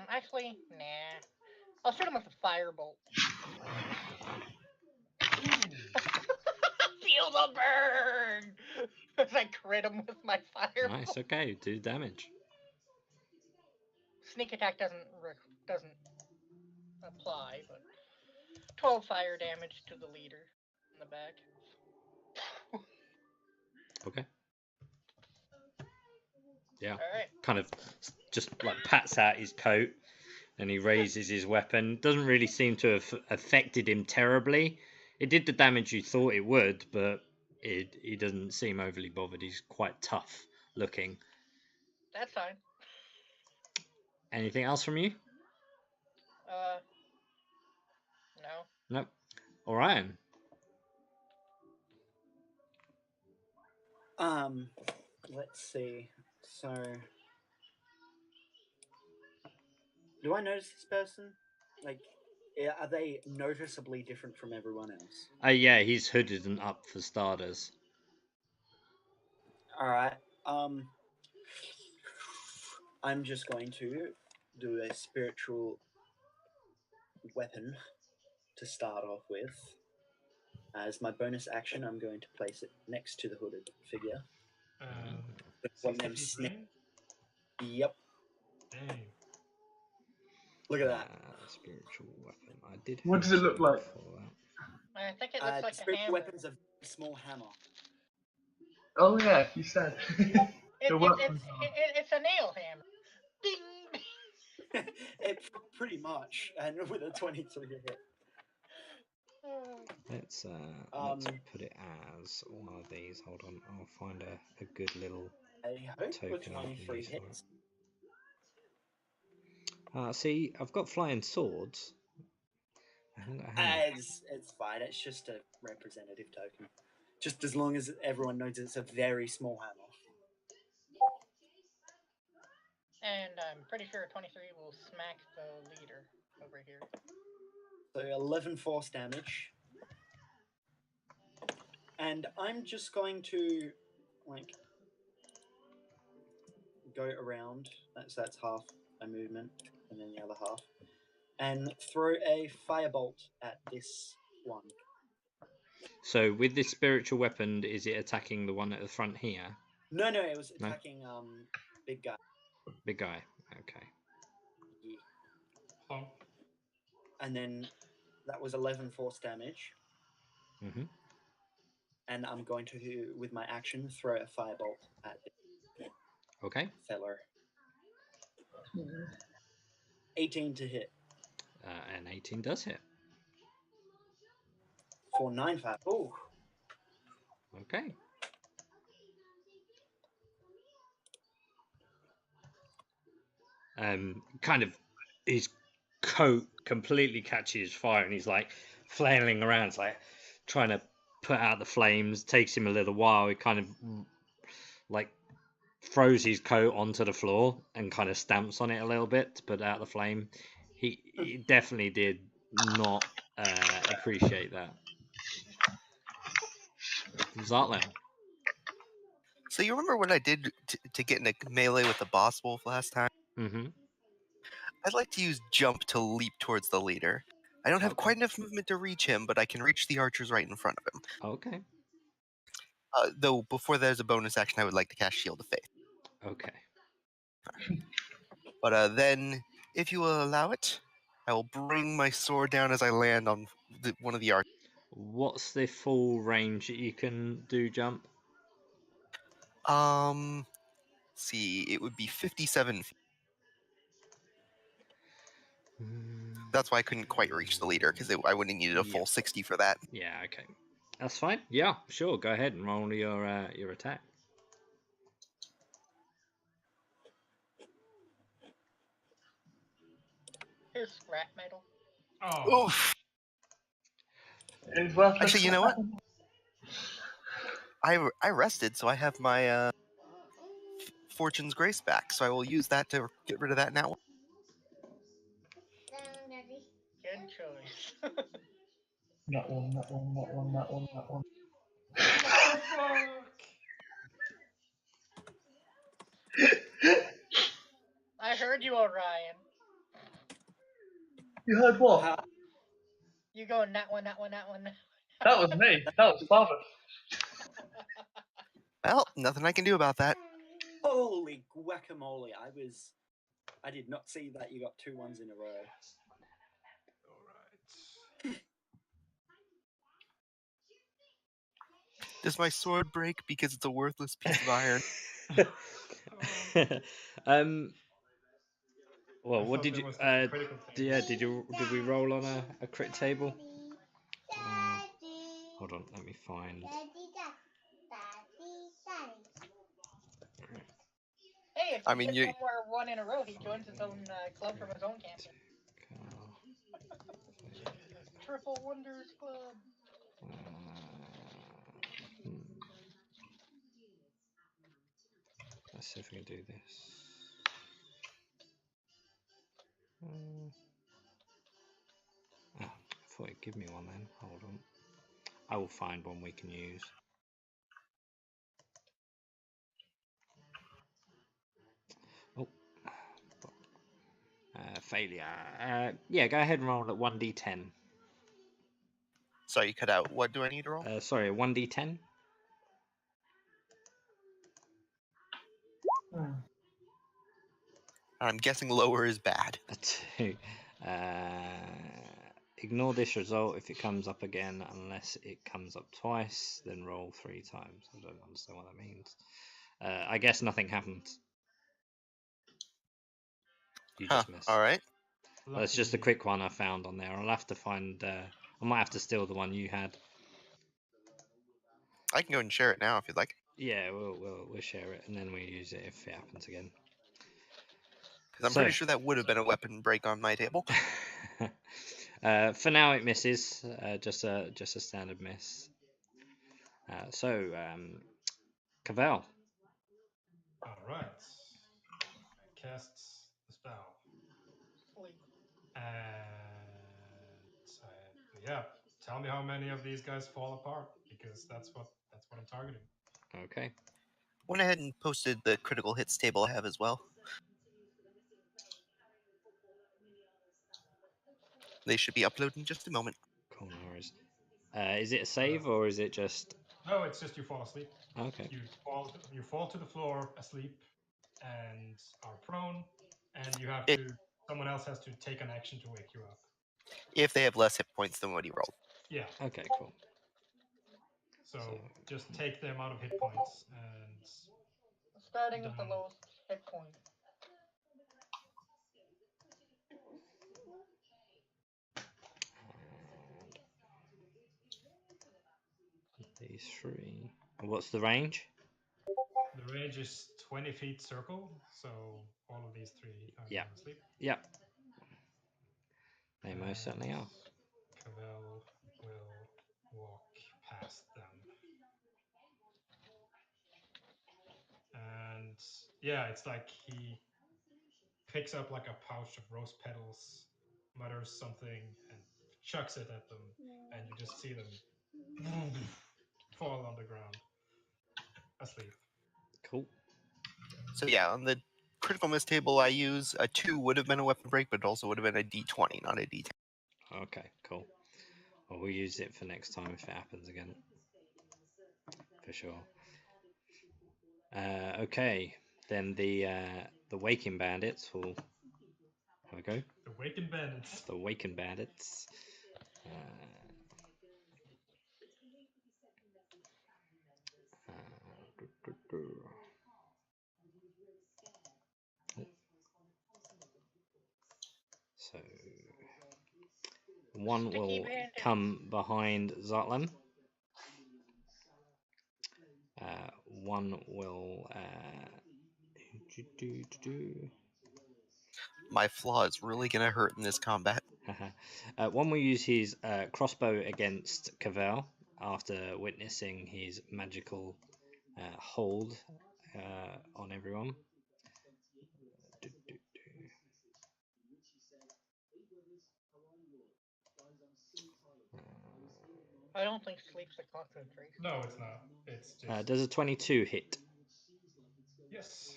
Speaker 2: Actually, nah. I'll shoot him with a firebolt. Feel the burn! As I crit him with my firebolt.
Speaker 1: Nice. Okay, 2 damage.
Speaker 2: Sneak attack doesn't apply, but 12 fire damage to the leader in the back.
Speaker 1: Okay. Yeah.
Speaker 2: All right.
Speaker 1: Kind of just like pats out his coat and he raises his weapon. Doesn't really seem to have affected him terribly. It did the damage you thought it would, but he doesn't seem overly bothered. He's quite tough looking.
Speaker 2: That's fine.
Speaker 1: Anything else from you?
Speaker 2: No.
Speaker 1: Nope. Orion.
Speaker 4: Let's see. So, do I notice this person? Like, are they noticeably different from everyone else?
Speaker 1: Yeah, he's hooded and up for starters.
Speaker 4: All right. I'm just going to do a spiritual weapon to start off with. As my bonus action, I'm going to place it next to the hooded figure. Yep.
Speaker 3: Dang.
Speaker 4: Look at that.
Speaker 1: Spiritual weapon. I did.
Speaker 5: What does it look like?
Speaker 2: I think it looks like a
Speaker 4: spiritual
Speaker 2: hammer.
Speaker 4: weapon's a small hammer.
Speaker 5: Oh yeah, you said.
Speaker 2: It's a nail hammer. Ding!
Speaker 4: Pretty much, and with a 23 hit.
Speaker 1: Let's put it as one of these. Hold on, I'll find a good little token.
Speaker 4: 23 hits.
Speaker 1: See, I've got flying swords.
Speaker 4: It's fine. It's just a representative token. Just as long as everyone knows it's a very small hammer.
Speaker 2: And I'm pretty sure 23 will smack the leader over here.
Speaker 4: So 11 force damage. And I'm just going to like go around. That's half a movement, and then the other half, and throw a firebolt at this one.
Speaker 1: So with this spiritual weapon, is it attacking the one at the front here?
Speaker 4: No, it was
Speaker 1: No?
Speaker 4: attacking big guy.
Speaker 1: Big guy. Okay.
Speaker 4: Yeah.
Speaker 3: Plump.
Speaker 4: And then that was 11 force damage.
Speaker 1: Mm-hmm.
Speaker 4: And I'm going to, with my action, throw a firebolt at the
Speaker 1: Okay.
Speaker 4: fellow. 18 to hit.
Speaker 1: And 18 does hit.
Speaker 4: For 9 fire. Oh,
Speaker 1: Okay. Kind of his coat completely catches fire, and he's like flailing around, it's like trying to put out the flames. Takes him a little while. He kind of like throws his coat onto the floor and kind of stamps on it a little bit to put out the flame. He definitely did not appreciate that. Zartlan.
Speaker 6: So you remember what I did to get in a melee with the boss wolf last time?
Speaker 1: Mm-hmm.
Speaker 6: I'd like to use jump to leap towards the leader. I don't have
Speaker 1: Okay.
Speaker 6: quite enough movement to reach him, but I can reach the archers right in front of him.
Speaker 1: Okay.
Speaker 6: Though before there's a bonus action, I would like to cast Shield of Faith.
Speaker 1: Okay.
Speaker 6: But then, if you will allow it, I will bring my sword down as I land on one of the archers.
Speaker 1: What's the full range that you can do jump?
Speaker 6: See, it would be 57 feet. That's why I couldn't quite reach the leader, because I would have needed a full 60 for that.
Speaker 1: Yeah, okay. That's fine. Yeah, sure. Go ahead and roll your attack.
Speaker 2: Here's scrap metal.
Speaker 3: Oh,
Speaker 6: Oof!
Speaker 5: It's worth
Speaker 6: Actually, you know what? I rested, so I have my Fortune's Grace back, so I will use that to get rid of that now.
Speaker 2: Good choice.
Speaker 5: That one.
Speaker 2: I heard you, Orion.
Speaker 5: You heard what?
Speaker 2: You going that one.
Speaker 5: That was me. That was Father.
Speaker 6: Well, nothing I can do about that.
Speaker 4: holy guacamole. I did not see that you got 2 ones in a row.
Speaker 3: all right.
Speaker 6: Does my sword break because it's a worthless piece of iron?
Speaker 1: Well,
Speaker 3: I
Speaker 1: what
Speaker 3: thought
Speaker 1: did
Speaker 3: there
Speaker 1: you?
Speaker 3: was like a critical thing.
Speaker 1: Yeah, did we roll on a crit table? Hold on, let me find.
Speaker 2: Hey, if
Speaker 6: I
Speaker 2: he
Speaker 6: mean,
Speaker 2: gets
Speaker 6: you.
Speaker 2: one more one in a row, he joins his own club from his own campaign. Triple Wonders Club.
Speaker 1: Let's see if we can do this. I thought it'd give me one then. Hold on. I will find one we can use. Oh. Failure. Yeah, go ahead and roll at 1d10.
Speaker 6: Sorry, you cut out. What do I need to roll?
Speaker 1: Sorry, 1d10.
Speaker 6: I'm guessing lower is bad.
Speaker 1: A 2. Ignore this result if it comes up again, unless it comes up twice, then roll 3 times. I don't understand what that means. I guess nothing happens. You just missed.
Speaker 6: All right.
Speaker 1: Well, it's just a quick one I found on there. I'll have to find. I might have to steal the one you had.
Speaker 6: I can go and share it now if you'd like.
Speaker 1: Yeah, we'll share it and then we use it if it happens again.
Speaker 6: Because I'm pretty sure that would have been a weapon break on my table.
Speaker 1: For now, it misses. Just a standard miss. Cavell.
Speaker 3: All right. Casts the spell.
Speaker 2: Sleep.
Speaker 3: And yeah, tell me how many of these guys fall apart, because that's what I'm targeting.
Speaker 1: Okay.
Speaker 6: Went ahead and posted the critical hits table I have as well. They should be uploaded in just a moment.
Speaker 1: Cool. No worries. Is it a save or is it just?
Speaker 3: No, it's just you fall asleep.
Speaker 1: Okay.
Speaker 3: You fall to the floor asleep, and are prone, and you have to. Someone else has to take an action to wake you up.
Speaker 6: If they have less hit points than what he rolled.
Speaker 3: Yeah.
Speaker 1: Okay. Cool.
Speaker 3: So just take the amount of hit points and.
Speaker 2: Starting with the lowest hit point.
Speaker 1: These three. What's the range?
Speaker 3: The range is 20 feet circle, so all of these three are
Speaker 1: Yeah.
Speaker 3: asleep.
Speaker 1: Yeah. They most certainly are.
Speaker 3: Cavell will walk past them. And yeah, it's like he picks up like a pouch of rose petals, mutters something, and chucks it at them, and you just see them fall on the ground, asleep.
Speaker 1: Cool.
Speaker 6: So yeah, on the critical miss table I use, a 2 would have been a weapon break, but it also would have been a d20, not a d10.
Speaker 1: Okay. Cool. Well, we'll use it for next time if it happens again. For sure. Okay. Then the Waking Bandits will have a go.
Speaker 3: The Waken Bandits.
Speaker 1: The Waken Bandits. So one
Speaker 2: Sticky
Speaker 1: will
Speaker 2: bandits.
Speaker 1: come behind Zartlam. One will.
Speaker 6: My flaw is really gonna hurt in this combat.
Speaker 1: One will use his crossbow against Cavell after witnessing his magical hold on everyone.
Speaker 2: I don't think sleep's a concentration.
Speaker 3: No, it's not. It's just.
Speaker 1: Does a 22 hit?
Speaker 3: Yes.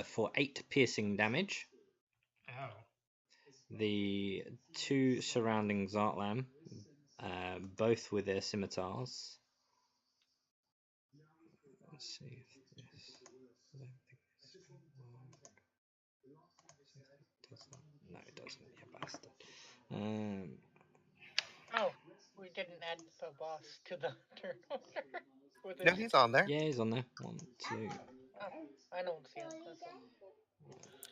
Speaker 1: For 8 piercing damage.
Speaker 3: Ow.
Speaker 1: The two surrounding Zartlam, both with their scimitars. Let's see if this. I don't think this is going to work. Does not. No, it doesn't. You bastard.
Speaker 2: Oh, we didn't add the boss to the turn order.
Speaker 6: No, he's on there.
Speaker 1: Yeah, he's on there. 1, 2.
Speaker 2: Oh, I don't see him.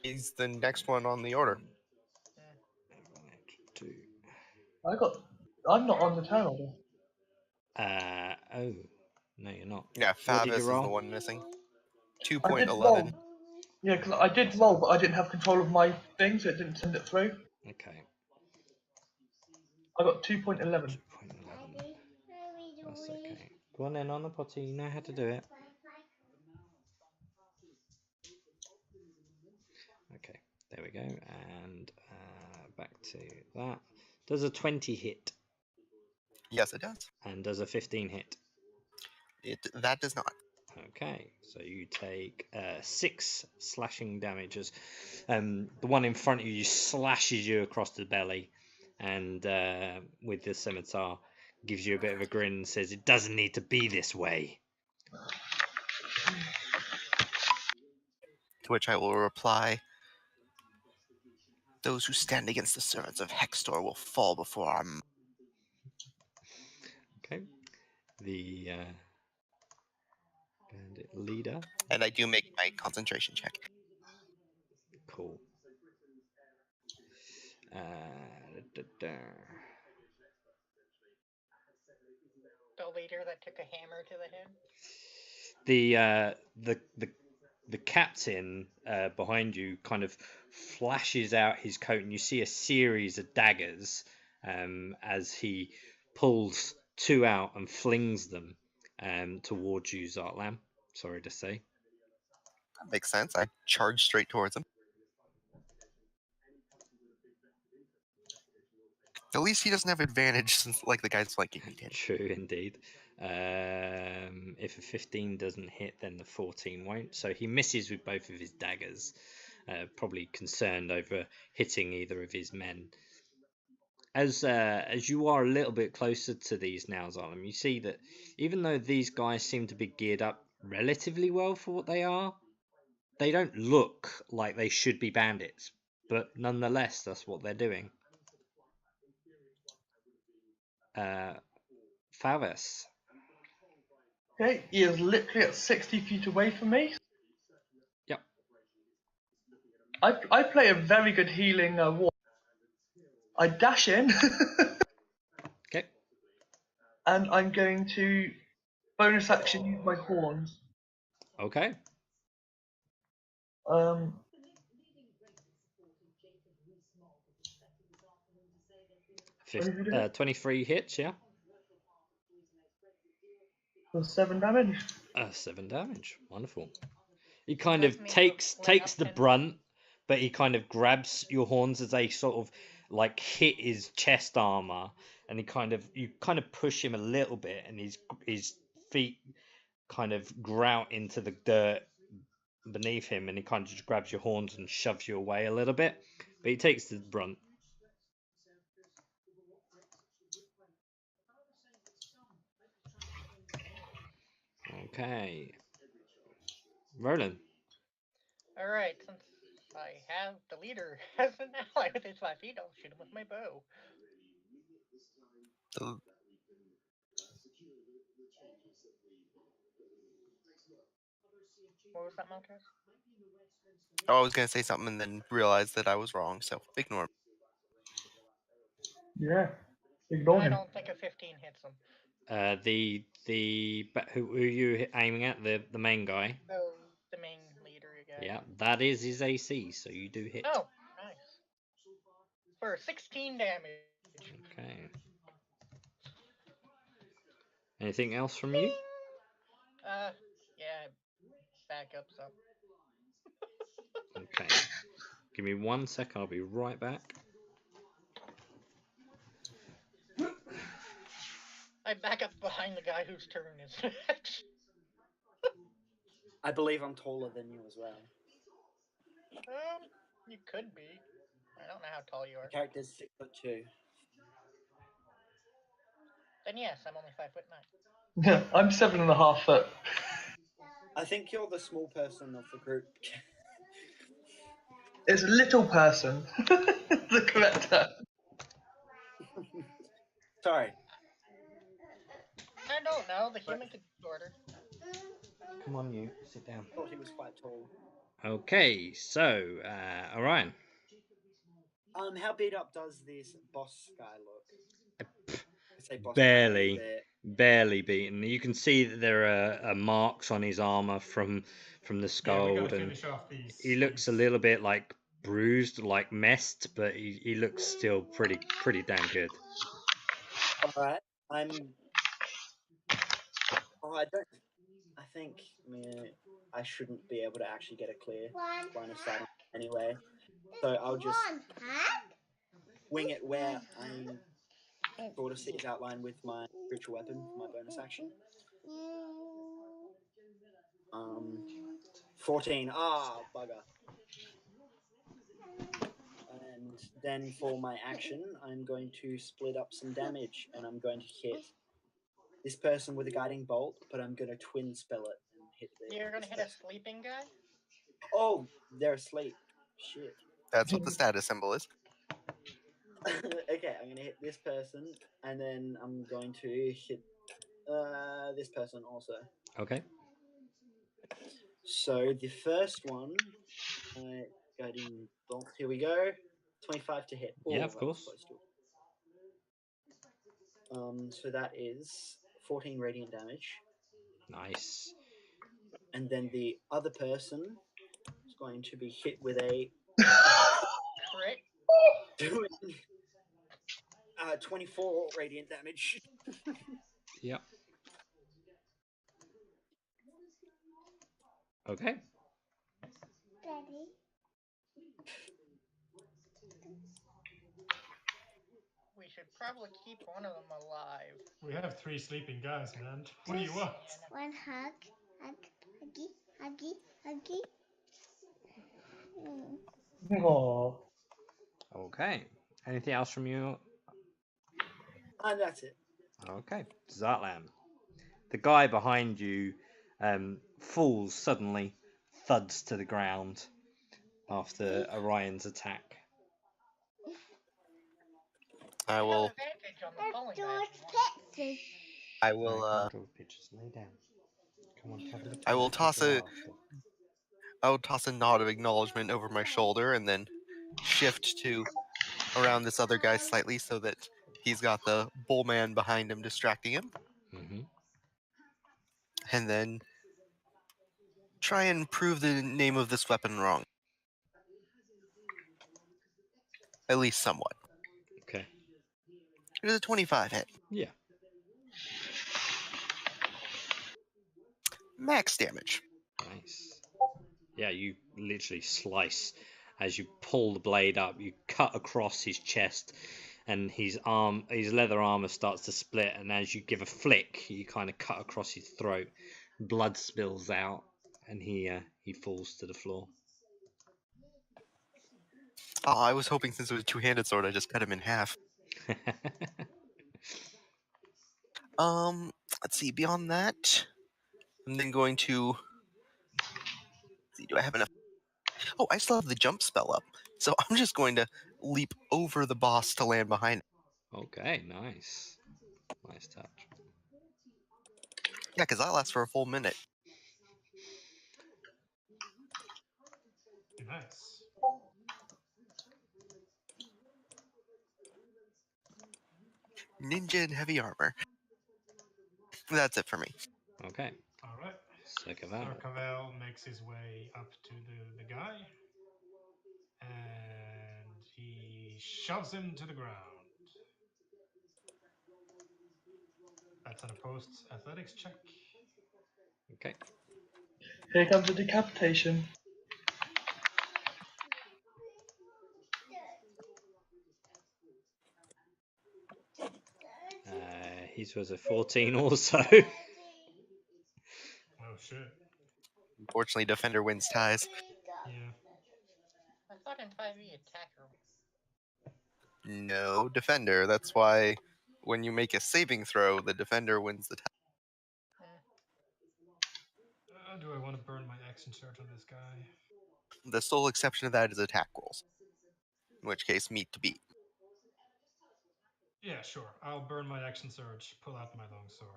Speaker 6: He's the next one on the order.
Speaker 1: 2.
Speaker 5: I'm not on the turn order.
Speaker 1: Oh. No, you're not.
Speaker 6: Yeah,
Speaker 1: What did
Speaker 6: Favis
Speaker 1: you
Speaker 6: is
Speaker 1: roll?
Speaker 6: the one missing.
Speaker 5: I did
Speaker 6: 2.11.
Speaker 5: roll. Yeah, because I did roll, but I didn't have control of my thing, so it didn't send it through.
Speaker 1: Okay.
Speaker 5: I got 2.11.
Speaker 1: 2.11. That's okay. Go on then, on the potty. You know how to do it. Okay, there we go. And back to that. Does a 20 hit?
Speaker 6: Yes, it does.
Speaker 1: And does a 15 hit?
Speaker 6: That does not.
Speaker 1: Okay, so you take 6 slashing damages. The one in front of you slashes you across the belly, and with the scimitar, gives you a bit of a grin and says, "It doesn't need to be this way."
Speaker 6: To which I will reply, "Those who stand against the servants of Hextor will fall before our..."
Speaker 1: Okay, the bandit leader.
Speaker 6: And I do make my concentration check.
Speaker 1: Cool.
Speaker 2: The leader that took a hammer to the head.
Speaker 1: The captain behind you kind of flashes out his coat, and you see a series of daggers as he pulls 2 out and flings them towards you, Zartlam. Sorry to say.
Speaker 6: That makes sense. I charge straight towards him. At least he doesn't have advantage since like the guy's flanking me did.
Speaker 1: True indeed. If a 15 doesn't hit, then the 14 won't. So he misses with both of his daggers, probably concerned over hitting either of his men. As you are a little bit closer to these now, Zalem, you see that even though these guys seem to be geared up relatively well for what they are, they don't look like they should be bandits. But nonetheless, that's what they're doing. Favis.
Speaker 5: Okay, he is literally at 60 feet away from me.
Speaker 1: Yep.
Speaker 5: I play a very good healing war. I dash in,
Speaker 1: Okay.
Speaker 5: and I'm going to bonus action use my horns.
Speaker 1: Okay.
Speaker 5: Um,
Speaker 1: 23 hits, yeah.
Speaker 5: for 7 damage.
Speaker 1: 7 damage. Wonderful. He kind
Speaker 2: Does
Speaker 1: of
Speaker 2: mean
Speaker 1: takes
Speaker 2: we're up
Speaker 1: the
Speaker 2: 10.
Speaker 1: brunt, but he kind of grabs your horns as they sort of like hit his chest armor, and you kind of push him a little bit, and his feet kind of grout into the dirt beneath him, and he kind of just grabs your horns and shoves you away a little bit, but he takes the brunt. Okay. Roland.
Speaker 2: Alright, since I have the leader as an ally with his 5 feet, I'll shoot him with my bow.
Speaker 6: The-
Speaker 2: What was that, Montrez?
Speaker 6: Oh, I was gonna say something and then realized that I was wrong, so ignore.
Speaker 5: Yeah, ignore
Speaker 2: I
Speaker 5: him.
Speaker 2: don't think a 15 hits him.
Speaker 1: Who are you aiming at? The main guy.
Speaker 2: Oh, the main leader guy.
Speaker 1: Yeah, that is his AC, so you do hit.
Speaker 2: Oh, nice. For 16 damage.
Speaker 1: Okay. Anything else from you?
Speaker 2: Yeah, back up some.
Speaker 1: Okay. Give me 1 second, I'll be right back.
Speaker 2: I back up behind the guy whose turn is next.
Speaker 4: I believe I'm taller than you as well.
Speaker 2: You could be. I don't know how tall you
Speaker 4: The
Speaker 2: are.
Speaker 4: character's 6'2".
Speaker 2: Then yes, I'm only 5'9".
Speaker 5: Yeah, I'm 7.5 foot.
Speaker 4: I think you're the small person of the group.
Speaker 5: It's a little person. The correct term.
Speaker 4: Sorry.
Speaker 2: I don't know. The human could be shorter.
Speaker 1: Come on, you. Sit down.
Speaker 4: I thought he was quite tall.
Speaker 1: Okay, so, Orion.
Speaker 4: How beat up does this boss guy look? I say boss
Speaker 1: Barely.
Speaker 4: guy,
Speaker 1: Barely beaten. You can see that there are marks on his armor from the
Speaker 3: Yeah, we
Speaker 1: skull,
Speaker 3: gotta
Speaker 1: and
Speaker 3: finish off these.
Speaker 1: he looks a little bit like bruised, like messed, but he looks still pretty damn good.
Speaker 4: Alright. I think I shouldn't be able to actually get a clear line of sight on it anyway. So I'll just wing it where I sort of see his outline with my spiritual weapon for my bonus action. 14. Bugger. And then for my action, I'm going to split up some damage, and I'm going to hit this person with a guiding bolt, but I'm going to twin spell it and hit the.
Speaker 2: You're gonna hit a sleeping guy?
Speaker 4: Oh, they're asleep. Shit.
Speaker 6: That's what the status symbol is.
Speaker 4: Okay, I'm going to hit this person, and then I'm going to hit this person also.
Speaker 1: Okay.
Speaker 4: So the first one, guiding bolt. Here we go. 25 to hit.
Speaker 1: Yeah, of course.
Speaker 4: So that is 14 radiant damage.
Speaker 1: Nice.
Speaker 4: And then the other person is going to be hit with a
Speaker 2: Crit.
Speaker 4: doing 24 radiant damage.
Speaker 1: Yep. Okay.
Speaker 2: We should probably keep one of them alive.
Speaker 3: We have 3 sleeping guys, man. What do you want?
Speaker 7: One hug, huggy, huggy, huggy.
Speaker 5: Aww.
Speaker 1: Okay. Anything else from you?
Speaker 4: And that's it.
Speaker 1: Okay. Zartlam. The guy behind you falls suddenly, thuds to the ground after Orion's attack.
Speaker 6: I
Speaker 2: You have
Speaker 6: will.
Speaker 2: advantage on the falling guy if you want.
Speaker 6: I will.
Speaker 1: Come on, pictures. Lay down. Come on, have a look.
Speaker 6: I will
Speaker 1: at the
Speaker 6: toss a.
Speaker 1: after.
Speaker 6: I will toss a nod of acknowledgement over my shoulder and then shift to around this other guy slightly so that he's got the bull man behind him distracting him,
Speaker 1: Mm-hmm.
Speaker 6: and then try and prove the name of this weapon wrong. At least somewhat.
Speaker 1: Okay.
Speaker 6: It is a 25 hit.
Speaker 1: Yeah.
Speaker 6: Max damage.
Speaker 1: Nice. Yeah, you literally slice as you pull the blade up. You cut across his chest, and his leather armor starts to split. And as you give a flick, you kind of cut across his throat. Blood spills out, and he falls to the floor.
Speaker 6: Oh, I was hoping since it was a two-handed sword, I just cut him in half. Let's see. Beyond that, I'm then going to. Let's see, do I have enough? Oh, I still have the jump spell up, so I'm just going to leap over the boss to land behind him.
Speaker 1: Okay, nice. Nice touch.
Speaker 6: Yeah, because that lasts for a full minute.
Speaker 3: Nice.
Speaker 6: Ninja and heavy armor. That's it for me.
Speaker 1: Okay.
Speaker 3: All right.
Speaker 1: Sarkaval.
Speaker 3: Sarkavel makes his way up to the guy, and he shoves him to the ground. That's an opposed athletics check.
Speaker 1: Okay.
Speaker 5: Here comes the decapitation.
Speaker 1: His was a 14 also.
Speaker 3: Oh shit.
Speaker 6: Unfortunately, defender wins ties.
Speaker 3: Yeah.
Speaker 2: I thought in 5e attacker.
Speaker 6: No defender. That's why when you make a saving throw, the defender wins the tie.
Speaker 3: Do I want to burn my action surge on this guy?
Speaker 6: The sole exception to that is attack rolls. In which case, meet to beat.
Speaker 3: Yeah, sure. I'll burn my action surge, pull out my long sword,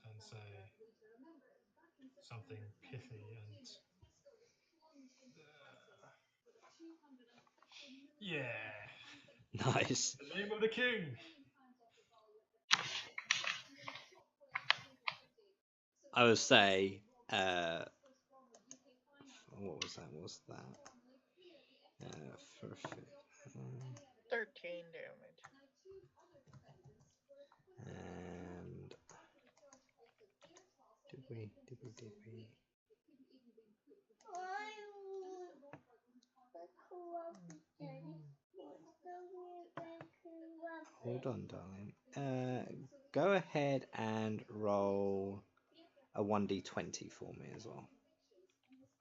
Speaker 3: and say something pithy and. Yeah.
Speaker 1: Nice.
Speaker 3: The name of the king.
Speaker 1: I would say, what was that? What's that? For
Speaker 2: 13 damage.
Speaker 1: and did we? Hold on, darling. Go ahead and roll a 1d20 for me as well.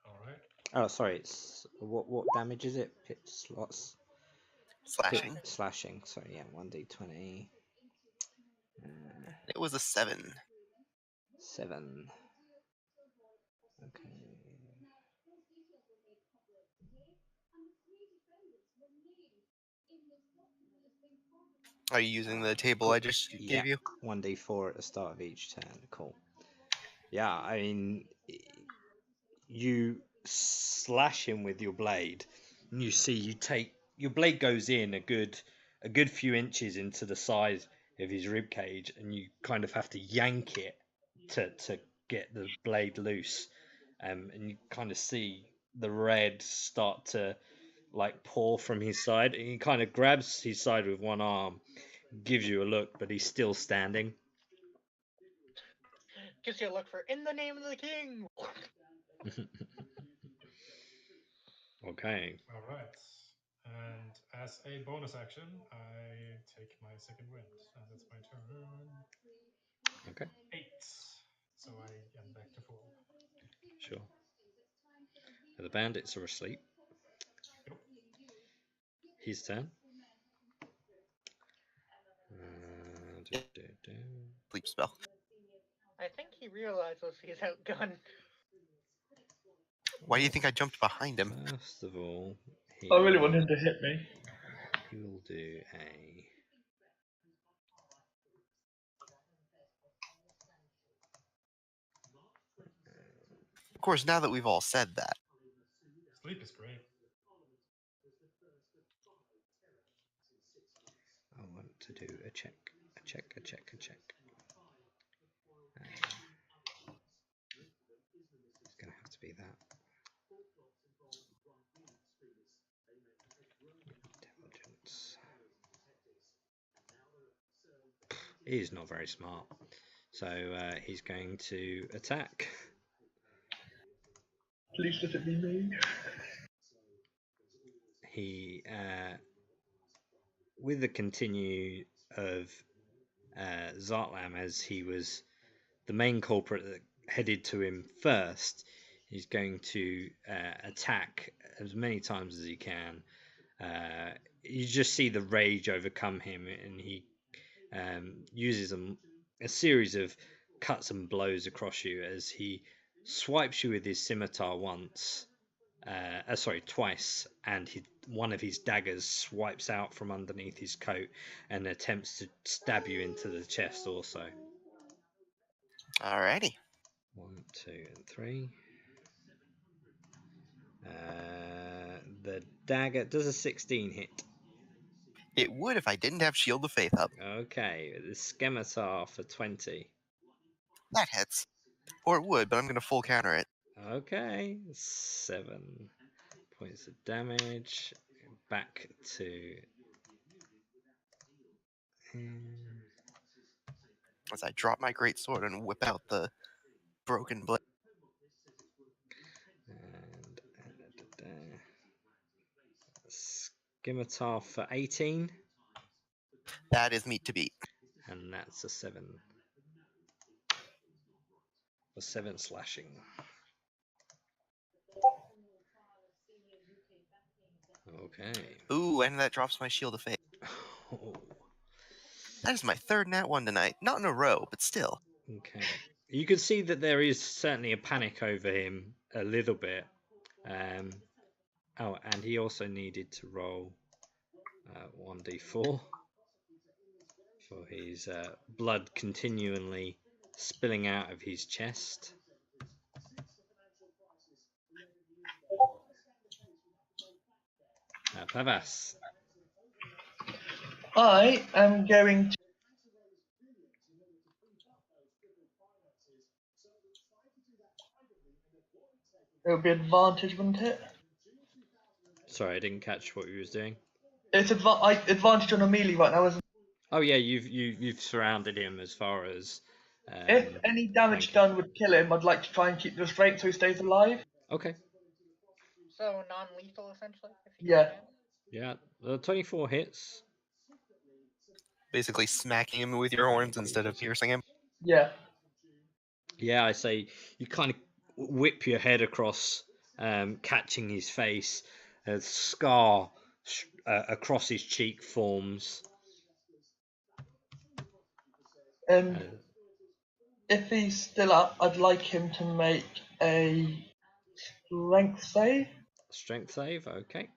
Speaker 3: All right.
Speaker 1: Oh, sorry. It's what damage is it? Pit slots.
Speaker 6: Slashing.
Speaker 1: Pit slashing. Sorry, yeah, 1d20.
Speaker 6: It was a 7.
Speaker 1: 7. Okay.
Speaker 6: Are you using the table
Speaker 1: Cool.
Speaker 6: I just
Speaker 1: Yeah.
Speaker 6: gave you?
Speaker 1: 1d4 at the start of each turn. Cool. Yeah, I mean, you slash him with your blade, and you see your blade goes in a good few inches into the side of his rib cage, and you kind of have to yank it to get the blade loose, and you kind of see the red start to like pour from his side, and he kind of grabs his side with one arm, gives you a look, but he's still standing.
Speaker 2: Gives you a look for in the name of the king.
Speaker 1: Okay.
Speaker 3: All right. And as a bonus action, I take my second wind, and that's my turn.
Speaker 1: Okay,
Speaker 3: 8. So I am back to full.
Speaker 1: sure. The bandits are asleep.
Speaker 3: Yep.
Speaker 1: His turn.
Speaker 6: Sleep spell.
Speaker 2: I think he realizes he's outgunned.
Speaker 6: Why do you think I jumped behind him?
Speaker 1: First of all,
Speaker 5: I really want him to hit me.
Speaker 1: he will do a.
Speaker 6: Of course, now that we've all said that,
Speaker 3: Sleep is great.
Speaker 1: I want to do a check. It's going to have to be that. Intelligence. He's not very smart. So he's going to attack.
Speaker 5: Please let it be me.
Speaker 1: He, with the continue of Zartlam, as he was the main culprit that headed to him first, he's going to attack as many times as he can. You just see the rage overcome him, and he uses a series of cuts and blows across you as he swipes you with his scimitar twice, and one of his daggers swipes out from underneath his coat and attempts to stab you into the chest also.
Speaker 6: alrighty.
Speaker 1: 1, 2, and 3. The dagger does a 16 hit.
Speaker 6: It would if I didn't have Shield of Faith up.
Speaker 1: Okay, the scimitar for 20.
Speaker 6: That hits. Or it would, but I'm going to full counter it.
Speaker 1: Okay, 7 points of damage. Back to.
Speaker 6: As I drop my great sword and whip out the broken blade.
Speaker 1: And scimitar for 18.
Speaker 6: That is meat to beat.
Speaker 1: And that's a 7. A 7 slashing. Okay.
Speaker 6: Ooh, and that drops my Shield of Faith.
Speaker 1: Oh,
Speaker 6: That is my third nat 1 tonight. Not in a row, but still.
Speaker 1: okay. You can see that there is certainly a panic over him a little bit. Oh, and he also needed to roll 1d4 for his blood continually spilling out of his chest. Pavas.
Speaker 5: I am going to. It would be advantage, wouldn't it?
Speaker 1: Sorry, I didn't catch what you was doing.
Speaker 5: It's advantage on a melee right now, isn't it?
Speaker 1: Oh yeah, you've surrounded him as far as.
Speaker 5: If any damage done would kill him, I'd like to try and keep the strength so he stays alive.
Speaker 1: Okay.
Speaker 2: So non-lethal, essentially. If you
Speaker 5: Yeah.
Speaker 2: can.
Speaker 1: Yeah, the 24 hits.
Speaker 6: Basically smacking him with your horns instead of piercing him.
Speaker 5: Yeah.
Speaker 1: Yeah, I say you kind of whip your head across, catching his face. A scar across his cheek forms.
Speaker 5: And if he's still up, I'd like him to make a strength save.
Speaker 1: Strength save, okay.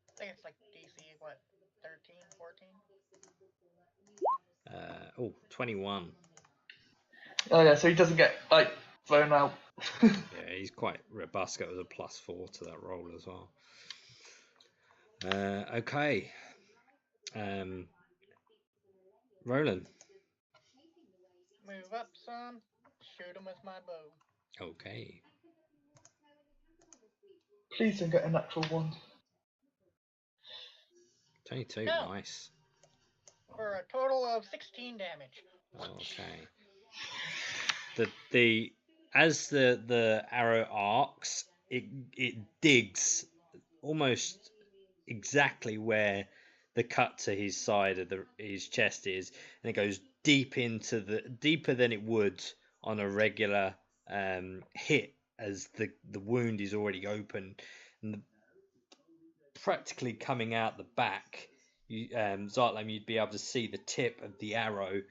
Speaker 2: I think it's like DC, what, 13, 14?
Speaker 1: 21.
Speaker 5: Oh yeah, so he doesn't get like thrown out.
Speaker 1: Yeah, he's quite robust. Got a +4 to that roll as well. Okay. Roland.
Speaker 2: Move up some. Shoot him with my bow.
Speaker 1: Okay.
Speaker 5: Please don't get a natural one.
Speaker 1: 22,
Speaker 2: No.
Speaker 1: nice.
Speaker 2: For a total of 16 damage.
Speaker 1: Okay. As the arrow arcs, it digs almost exactly where the cut to his side of his chest is, and it goes deeper than it would on a regular hit, as the wound is already open, and practically coming out the back. Zartlam, you'd be able to see the tip of the arrow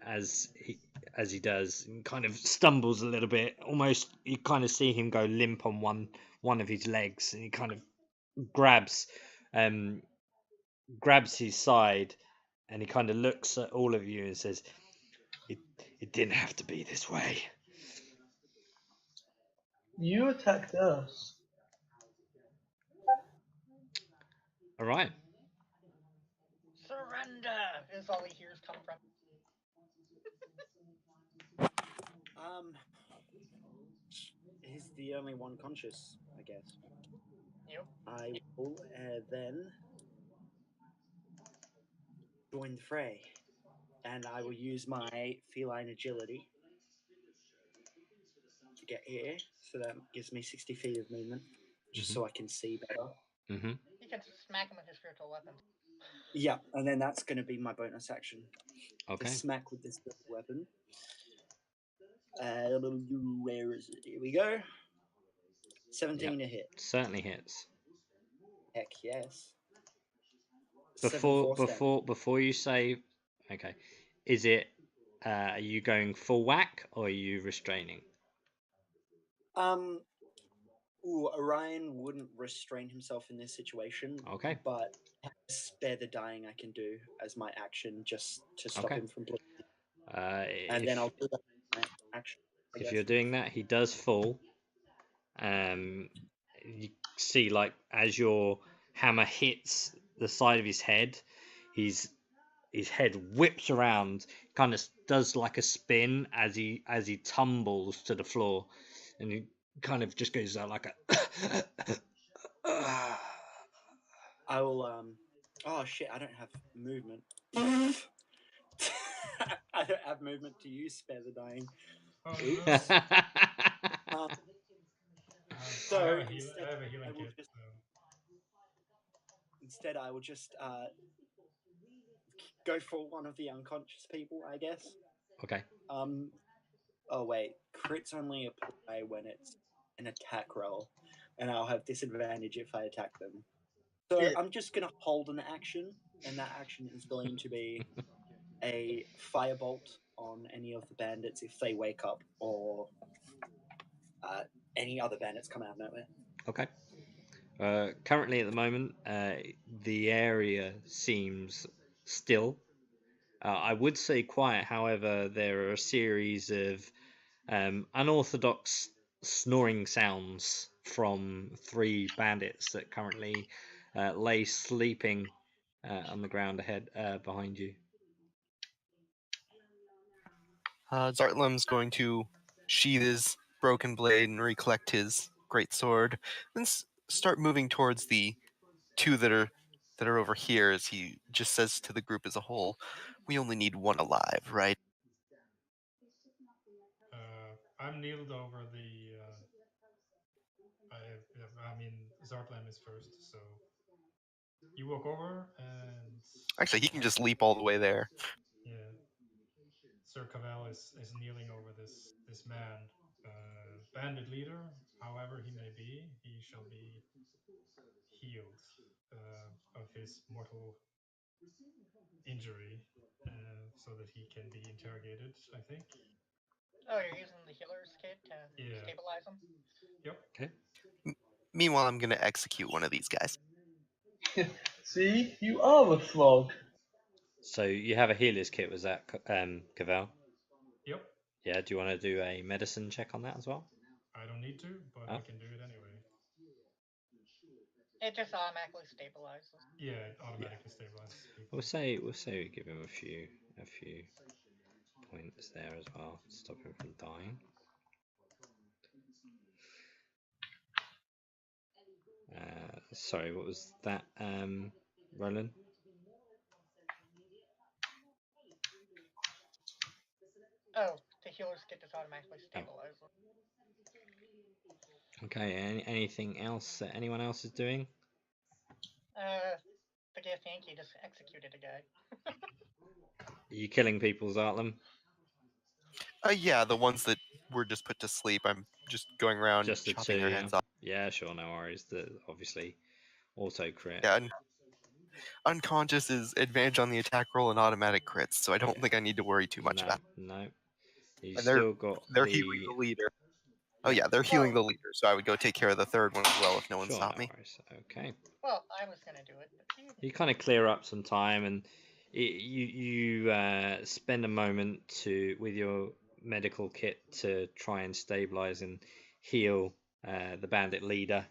Speaker 1: as he does, and kind of stumbles a little bit. Almost, you kind of see him go limp on one of his legs, and he kind of grabs his side, and he kind of looks at all of you and says, "It didn't have to be this way."
Speaker 5: You attacked us.
Speaker 1: All right.
Speaker 2: Surrender is all he hears come from.
Speaker 4: He's the only one conscious, I guess.
Speaker 2: Yep.
Speaker 4: I will then join the fray, and I will use my feline agility to get here, so that gives me 60 feet of movement, just so I can see better.
Speaker 1: Mm-hmm.
Speaker 2: You can smack him with his spiritual weapons.
Speaker 4: Yeah, and then that's going to be my bonus action.
Speaker 1: Okay.
Speaker 4: To smack with this weapon. Where is it? Here we go. 17 a hit.
Speaker 1: Certainly hits.
Speaker 4: Heck yes. 7 force damage.
Speaker 1: Before you say, okay, is it? Are you going full whack, or are you restraining?
Speaker 4: Orion wouldn't restrain himself in this situation.
Speaker 1: Okay.
Speaker 4: But spare the dying I can do as my action, just to stop him from bleeding. And then I'll do that my action.
Speaker 1: If you're doing that, he does fall. You see, like, as your hammer hits the side of his head, his head whips around, kind of does like a spin as he tumbles to the floor, and he kind of just goes out like a.
Speaker 4: I will. Oh shit! I don't have movement. I don't have movement to use spare the dying.
Speaker 3: Oh,
Speaker 4: Oops.
Speaker 3: no.
Speaker 4: So
Speaker 3: I have a healing kit.
Speaker 4: Instead, I will just go for one of the unconscious people, I guess.
Speaker 1: Okay.
Speaker 4: Oh wait, crits only apply when it's an attack roll, and I'll have disadvantage if I attack them. So I'm just gonna hold an action, and that action is going to be a firebolt on any of the bandits if they wake up, or any other bandits come out of nowhere.
Speaker 1: Okay. Currently, at the moment, the area seems still. I would say quiet. However, there are a series of unorthodox snoring sounds from 3 bandits that currently lay sleeping on the ground ahead behind you.
Speaker 6: Zartlem's going to sheathe his broken blade and recollect his great sword, and start moving towards the 2 that are over here. As he just says to the group as a whole, "We only need 1 alive, right?"
Speaker 3: I'm kneeled over the. I mean, Zartlam is first, so you walk over and.
Speaker 6: Actually, he can just leap all the way there.
Speaker 3: Yeah. Sir Cavell is kneeling over this man. Bandit leader, however he may be, he shall be healed of his mortal injury, so that he can be interrogated, I think.
Speaker 2: Oh, you're using the healer's kit to stabilize him?
Speaker 3: Yep.
Speaker 1: Okay.
Speaker 6: Meanwhile, I'm going to execute one of these guys.
Speaker 5: See, you are a frog.
Speaker 1: So you have a healer's kit, was that, Cavell?
Speaker 3: Yep.
Speaker 1: Yeah, do you want to do a medicine check on that as well?
Speaker 3: I don't need to, but I can do it anyway.
Speaker 2: It just automatically stabilizes.
Speaker 3: Yeah, it automatically stabilizes people.
Speaker 1: We'll say we give him a few points there as well, to stop him from dying. Sorry, what was that, Roland?
Speaker 2: Oh, the healer's kit just automatically stabilizes.
Speaker 1: Okay. Anything else that anyone else is doing?
Speaker 2: The gas Yankee just executed a guy.
Speaker 1: Are you killing people, Zartlam?
Speaker 6: Yeah, the ones that were just put to sleep. I'm just going around
Speaker 1: Just the
Speaker 6: chopping
Speaker 1: two,
Speaker 6: their
Speaker 1: yeah.
Speaker 6: heads off.
Speaker 1: Yeah, sure, no worries. The obviously auto crit.
Speaker 6: Yeah, and unconscious is advantage on the attack roll and automatic crits, so I don't
Speaker 1: Yeah.
Speaker 6: think I need to worry too much
Speaker 1: No,
Speaker 6: about.
Speaker 1: no. You
Speaker 6: And
Speaker 1: still got
Speaker 6: they're healing
Speaker 1: the.
Speaker 6: the leader. Oh
Speaker 1: Yeah,
Speaker 6: yeah, they're healing
Speaker 2: Well,
Speaker 6: the leader, so I would go take care of the third one as well if no one
Speaker 1: sure,
Speaker 6: stopped
Speaker 1: no
Speaker 6: me.
Speaker 1: worries. Okay.
Speaker 2: well, I was gonna do it, but
Speaker 1: You kind of clear up some time, and you spend a moment to with your medical kit to try and stabilize and heal the bandit leader.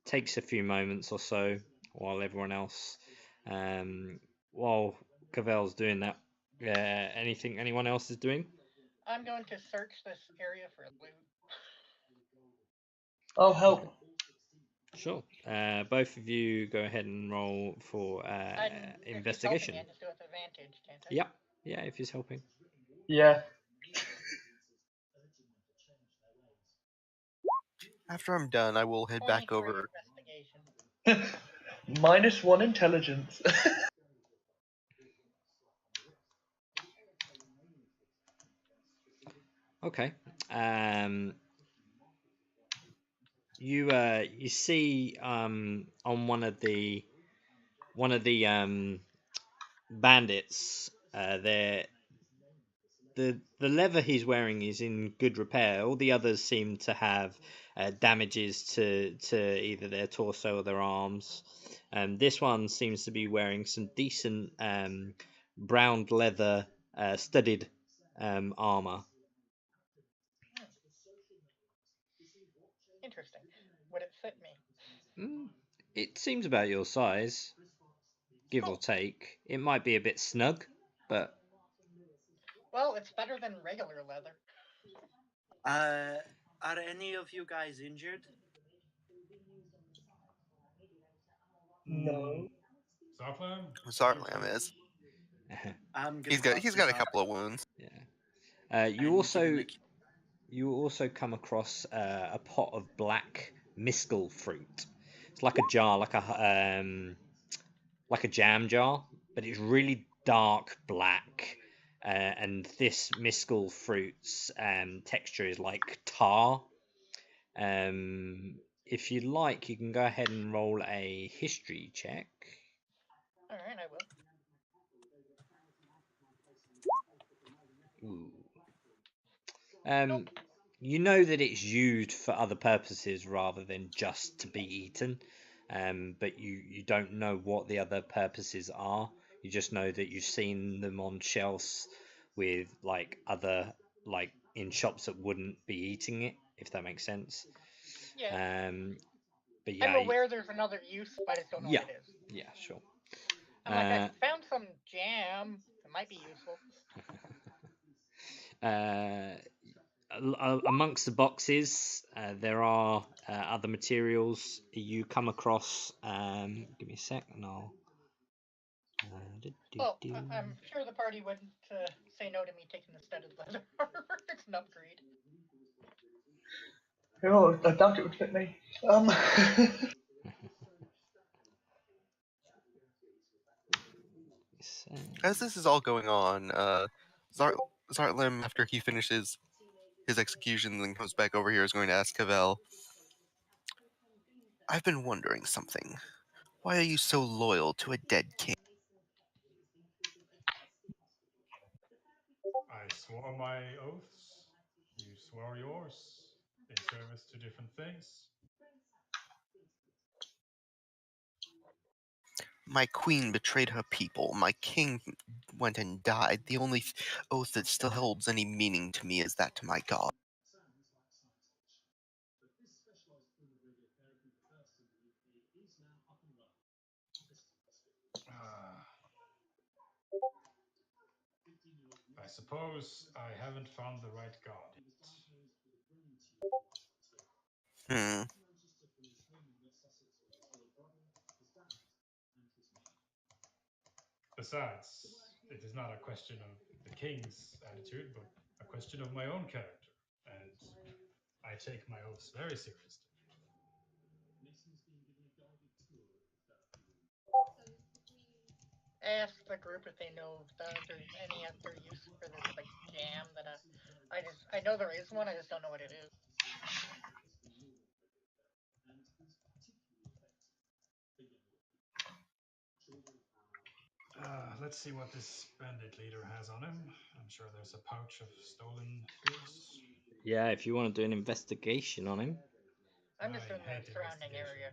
Speaker 1: Takes a few moments or so while everyone else, while Cavell's doing that. Anyone else is doing?
Speaker 2: I'm going to search this area for loot.
Speaker 5: I'll help.
Speaker 1: Sure. Both of you go ahead and roll for
Speaker 2: And if he's helping
Speaker 1: investigation.
Speaker 2: me, I just do it with advantage, can't I?
Speaker 1: Yep. Yeah, if he's helping.
Speaker 5: Yeah.
Speaker 6: After I'm done, I will head back
Speaker 2: 23
Speaker 6: over.
Speaker 2: investigation.
Speaker 5: -1 intelligence.
Speaker 1: Okay. You see on one of the bandits there the leather he's wearing is in good repair. All the others seem to have damages to either their torso or their arms. This one seems to be wearing some decent brown leather studded armor.
Speaker 2: Interesting. Would it fit me?
Speaker 1: It seems about your size, give or
Speaker 2: Cool.
Speaker 1: take. It might be a bit snug, but
Speaker 2: Well, it's better than regular leather.
Speaker 4: Are any of you guys injured?
Speaker 5: No.
Speaker 3: Zartlam?
Speaker 6: Zartlam is.
Speaker 4: I'm gonna
Speaker 6: He's
Speaker 4: go
Speaker 6: got
Speaker 4: up
Speaker 6: he's
Speaker 4: to
Speaker 6: got a
Speaker 4: Zar
Speaker 6: couple of wounds.
Speaker 1: yeah. You
Speaker 4: and give him
Speaker 1: also
Speaker 4: a.
Speaker 1: you also come across a pot of black miscal fruit. It's like a jar, like a jam jar, but it's really dark black. And this miscal fruit's texture is like tar. If you like, you can go ahead and roll a history check.
Speaker 2: Alright, I will.
Speaker 1: Ooh.
Speaker 2: Nope.
Speaker 1: You know that it's used for other purposes rather than just to be eaten, but you don't know what the other purposes are. You just know that you've seen them on shelves with like other like in shops that wouldn't be eating it, if that makes sense.
Speaker 2: Yeah.
Speaker 1: But
Speaker 2: I'm
Speaker 1: yeah,
Speaker 2: aware there's another use, but I just don't know what
Speaker 1: yeah,
Speaker 2: it is.
Speaker 1: yeah, sure.
Speaker 2: I'm like, I found some jam. It might be useful.
Speaker 1: Uh, amongst the boxes, there are other materials you come across. Give me a sec, and I'll.
Speaker 2: Well, I'm sure the party wouldn't say no to me taking the studded leather armor. It's an upgrade.
Speaker 5: Oh, I doubt it would fit me.
Speaker 6: As this is all going on, Zartlim, after he finishes his execution and comes back over here, is going to ask Cavell, I've been wondering something. Why are you so loyal to a dead king?
Speaker 3: I swore my oaths. You swore yours. In service to different things.
Speaker 6: My queen betrayed her people. My king went and died. The only oath that still holds any meaning to me is that to my god.
Speaker 3: I suppose I haven't found the right god yet.
Speaker 6: Hmm.
Speaker 3: Besides, it is not a question of the king's attitude, but a question of my own character. And I take my oaths very seriously.
Speaker 2: Ask the group if they know if there's any other use for this like jam that I know there is one. I just don't know what it is.
Speaker 3: Let's see what this bandit leader has on him. I'm sure there's a pouch of stolen goods.
Speaker 1: Yeah, if you want to do an investigation on him.
Speaker 2: I'm just
Speaker 3: I
Speaker 2: doing the
Speaker 3: hate
Speaker 2: surrounding
Speaker 3: investigation.
Speaker 2: area.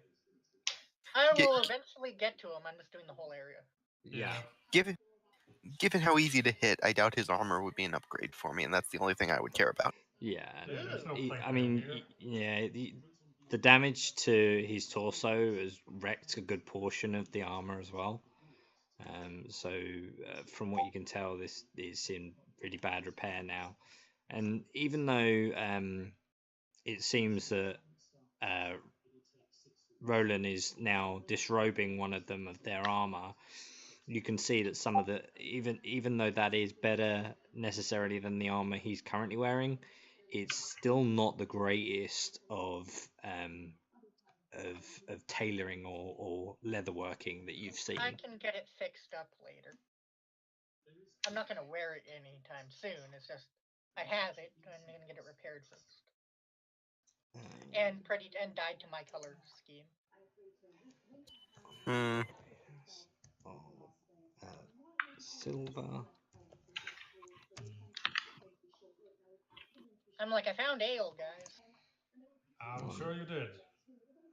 Speaker 2: I
Speaker 6: Gi-
Speaker 2: will eventually get to him. I'm just doing the whole area.
Speaker 1: Yeah.
Speaker 6: Given how easy to hit, I doubt his armor would be an upgrade for me, and that's the only thing I would care about.
Speaker 1: Yeah.
Speaker 3: Yeah, there's no
Speaker 2: Ooh.
Speaker 3: plate
Speaker 1: I
Speaker 3: mail
Speaker 1: mean,
Speaker 3: here.
Speaker 1: yeah, the damage to his torso has wrecked a good portion of the armor as well. So from what you can tell, this is in really bad repair now. And even though it seems that Roland is now disrobing one of them of their armor, you can see that some of the even though that is better necessarily than the armor he's currently wearing, it's still not the greatest of tailoring or leatherworking that you've seen.
Speaker 2: I can get it fixed up later. I'm not gonna wear it anytime soon. It's just I have it. I'm gonna get it repaired first. And dyed to my color scheme.
Speaker 6: Hmm.
Speaker 1: Silver.
Speaker 2: I'm like, I found ale, guys.
Speaker 3: I'm sure you did.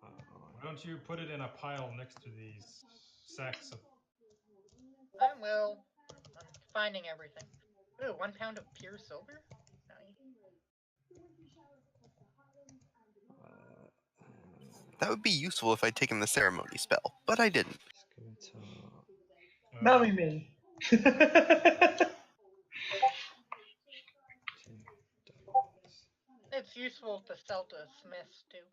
Speaker 3: Why don't you put it in a pile next to these sacks of...
Speaker 2: I will. I'm finding everything. Ooh, 1 pound of pure silver? Nice.
Speaker 6: That would be useful if I'd taken the ceremony spell, but I didn't.
Speaker 5: Marry me.
Speaker 2: It's useful to sell to smiths too.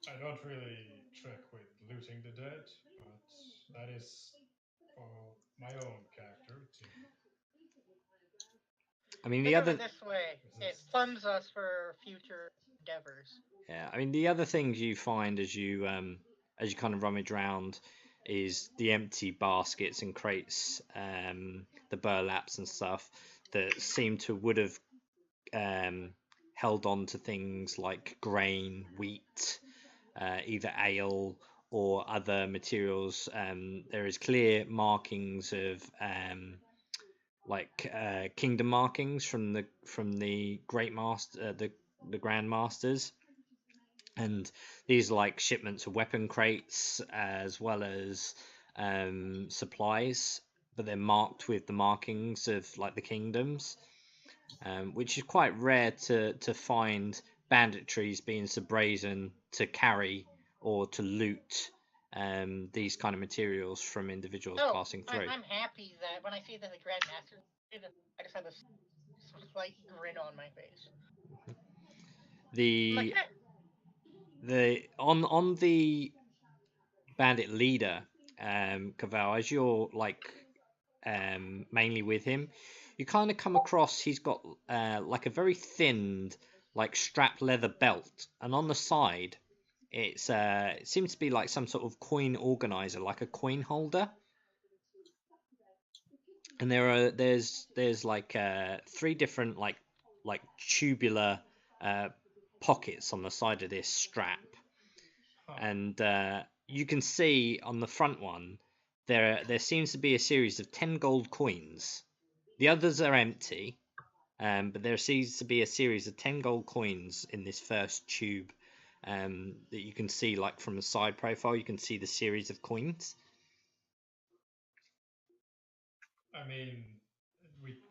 Speaker 3: I don't really trick with looting the dead, but that is for my own character to
Speaker 1: I mean, the
Speaker 2: Think of
Speaker 1: other
Speaker 2: it this way: it
Speaker 3: resist.
Speaker 2: funds us for future endeavors.
Speaker 1: Yeah, I mean the other things you find as you kind of rummage around is the empty baskets and crates, the burlaps and stuff that seem to would have held on to things like grain, wheat, either ale or other materials. There is clear markings of kingdom markings from the great master, the grand masters, and these are like shipments of weapon crates as well as supplies, but they're marked with the markings of like the kingdoms, which is quite rare to find banditries being so brazen to carry or to loot these kind of materials from individuals
Speaker 2: No,
Speaker 1: passing through.
Speaker 2: I'm happy that when I see that the Grandmaster did it, I just have a slight grin on my face. I'm like,
Speaker 1: The on the bandit leader, Cavell, as you're like mainly with him, you kind of come across he's got like a very thinned, like strapped leather belt, and on the side, it seems to be like some sort of coin organizer, like a coin holder. And there's like 3 different like tubular pockets on the side of this strap, and you can see on the front one there seems to be a series of 10 gold coins. The others are empty, but there seems to be a series of 10 gold coins in this first tube, that you can see like from the side profile. You can see the series of coins.
Speaker 3: I mean,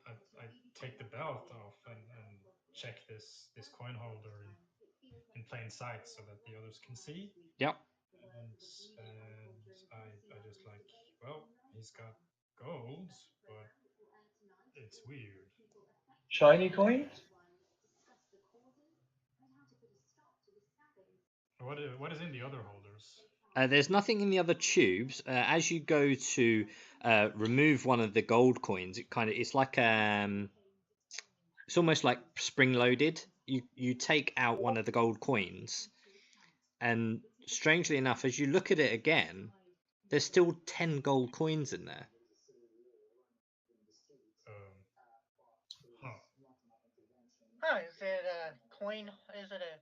Speaker 3: I take the belt off and check this coin holder in plain sight so that the others can see.
Speaker 1: Yep.
Speaker 3: And I just like, well, he's got gold, but it's weird.
Speaker 5: Shiny coins?
Speaker 3: What is in the other holders?
Speaker 1: There's nothing in the other tubes. As you go to remove one of the gold coins, it's like it's almost like spring loaded. You take out one of the gold coins, and strangely enough, as you look at it again, there's still 10 gold coins in there.
Speaker 3: Huh.
Speaker 2: Huh, is it a coin? Is it a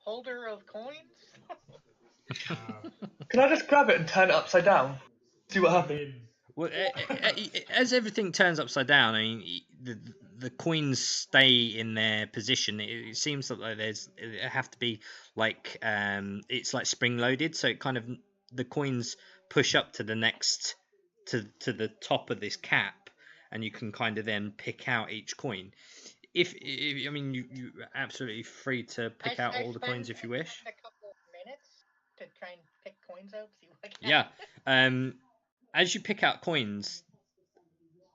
Speaker 2: holder of coins?
Speaker 5: Can I just grab it and turn it upside down? See what
Speaker 3: I
Speaker 5: happens.
Speaker 3: mean,
Speaker 1: Well, as everything turns upside down, I mean, the coins stay in their position. It seems like it have to be like it's like spring loaded, so it kind of the coins push up to the next to the top of this cap, and you can kind of then pick out each coin. If I mean you're absolutely free to pick out all the coins if you wish.
Speaker 2: I spend a couple of minutes to try and pick coins out, see what I can.
Speaker 1: Yeah. As you pick out coins,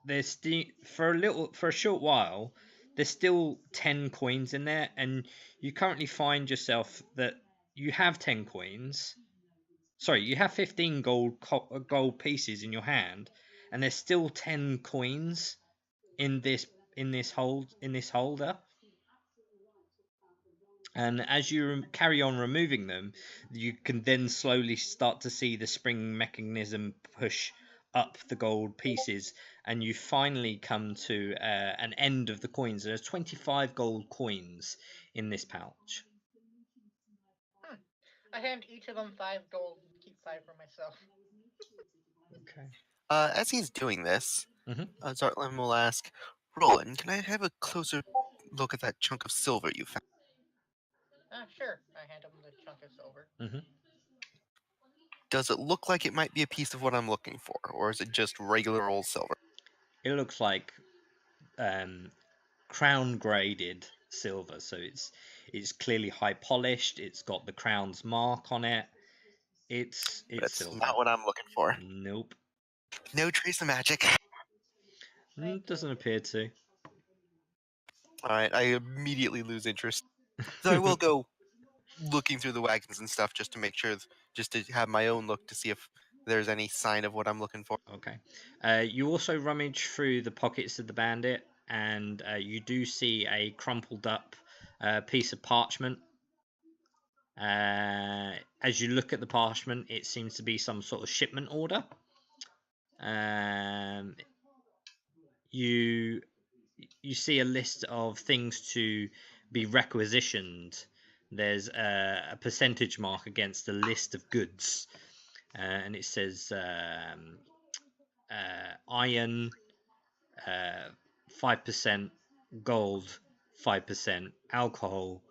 Speaker 1: there's for a short while, there's still 10 coins in there, and you currently find yourself that you have 10 coins. Sorry, you have 15 gold pieces in your hand, and there's still 10 coins in this holder. And as you carry on removing them, you can then slowly start to see the spring mechanism push up the gold pieces, and you finally come to an end of the coins. There's 25 gold coins in this pouch.
Speaker 2: I hand each of them 5 gold and keep 5 for myself.
Speaker 1: Okay.
Speaker 6: As he's doing this,
Speaker 1: Mhm.
Speaker 6: Zartlam will ask, Roland, can I have a closer look at that chunk of silver you found?
Speaker 2: Sure. I hand him the chunk of silver.
Speaker 1: Mhm.
Speaker 6: Does it look like it might be a piece of what I'm looking for, or is it just regular old silver?
Speaker 1: It looks like crown graded silver, so it's clearly high polished. It's got the crown's mark on it. It's
Speaker 6: That's
Speaker 1: silver.
Speaker 6: not what I'm looking for.
Speaker 1: Nope.
Speaker 6: No trace of magic.
Speaker 1: Doesn't appear to.
Speaker 6: Alright, I immediately lose interest. So I will go looking through the wagons and stuff just to make sure, just to have my own look to see if there's any sign of what I'm looking for.
Speaker 1: Okay. You also rummage through the pockets of the bandit, and you do see a crumpled up piece of parchment. As you look at the parchment, it seems to be some sort of shipment order. You see a list of things to be requisitioned. There's a percentage mark against the list of goods, and it says iron 5%, gold 5%, alcohol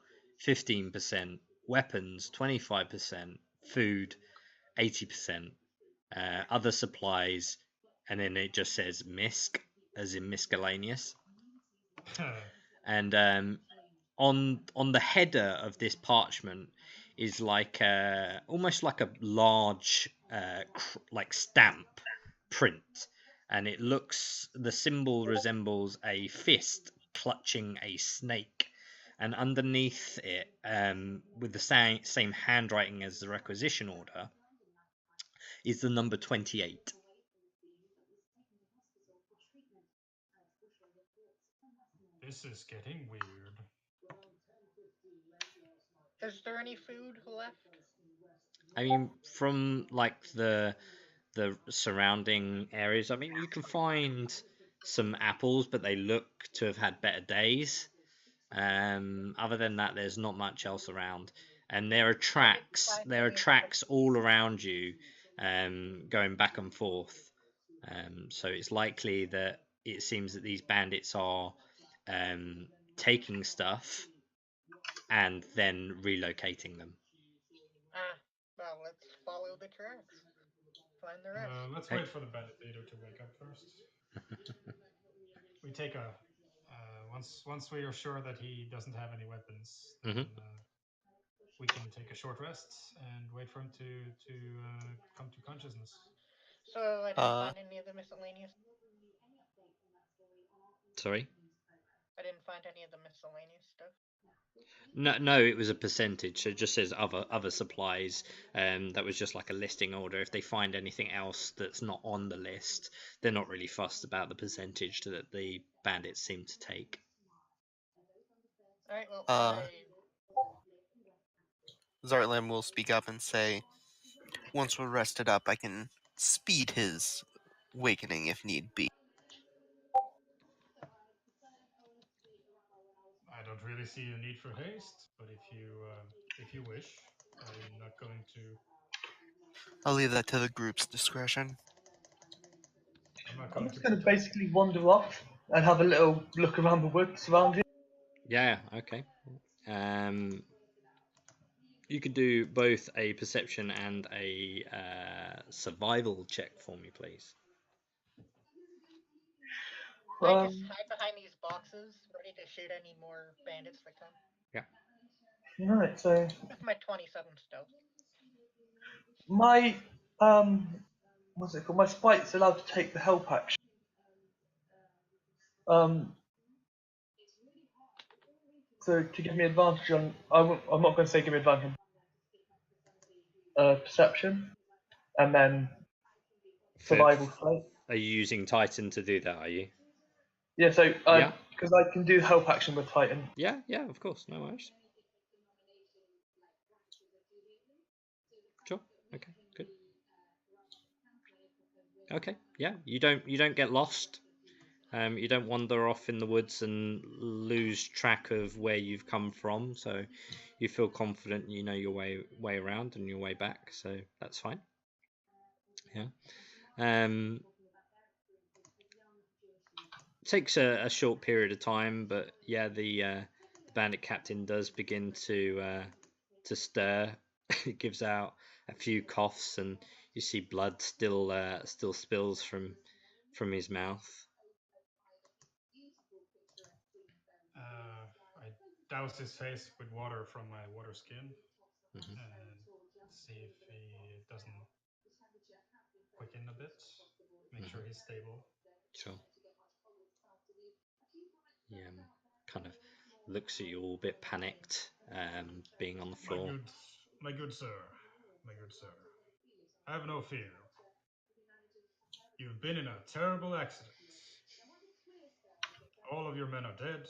Speaker 1: 15%, weapons 25%, food 80%, other supplies, and then it just says misc, as in miscellaneous. And on the header of this parchment is like almost like a large like stamp print, and the symbol resembles a fist clutching a snake, and underneath it, with the same handwriting as the requisition order, is the number 28.
Speaker 3: This is getting weird.
Speaker 2: Is there any food left?
Speaker 1: I mean, from like the surrounding areas, I mean, you can find some apples, but they look to have had better days. Other than that, there's not much else around, and there are tracks. There are tracks all around you, going back and forth. So it's likely that it seems that these bandits are taking stuff and then relocating them.
Speaker 2: Well, let's follow the tracks. Find the rest.
Speaker 3: Let's wait for the bandit leader to wake up first. We take a once we are sure that he doesn't have any weapons, then we can take a short rest and wait for him to come to consciousness.
Speaker 2: So I didn't find any of the miscellaneous.
Speaker 1: Sorry?
Speaker 2: I didn't find any of the miscellaneous stuff.
Speaker 1: No, it was a percentage. So it just says other supplies. That was just like a listing order. If they find anything else that's not on the list, they're not really fussed about the percentage that the bandits seem to take.
Speaker 2: Alright, well,
Speaker 6: Uh, Zartlam will speak up and say, once we're rested up, I can speed his awakening if need be.
Speaker 3: I don't really see a need for haste, but if you wish, I'm not going to.
Speaker 6: I'll leave that to the group's discretion.
Speaker 3: I'm not
Speaker 5: I'm
Speaker 3: going
Speaker 5: just
Speaker 3: to
Speaker 5: going to
Speaker 3: put.
Speaker 5: basically wander off and have a little look around the woods around here.
Speaker 1: Yeah. Okay. You could do both a perception and a survival check for me, please.
Speaker 2: I just hide behind these boxes, ready to shoot any more bandits that come.
Speaker 5: Right, so
Speaker 2: With my 27 stealth.
Speaker 5: my what's it called? My spite's allowed to take the help action. So to give me advantage on, I'm not going to say give me advantage on perception, and then survival trait.
Speaker 1: Are you using Titan to do that? Are you?
Speaker 5: Yeah, so
Speaker 1: Yeah.
Speaker 5: because I can do help action with Titan.
Speaker 1: Yeah. Yeah. Of course. No worries. Sure. Okay. Good. Okay. Yeah. You don't get lost. You don't wander off in the woods and lose track of where you've come from. So you feel confident. You know your way around and your way back. So that's fine. Yeah. Takes a short period of time, but yeah, the bandit captain does begin to stir. It gives out a few coughs, and you see blood still spills from his mouth.
Speaker 3: I douse his face with water from my water skin
Speaker 1: Mhm.
Speaker 3: and see if he doesn't quicken a bit. Make sure he's stable.
Speaker 1: Sure. Yeah, kind of looks at you all a bit panicked, being on the floor.
Speaker 3: My good sir, have no fear. You've been in a terrible accident. All of your men are dead,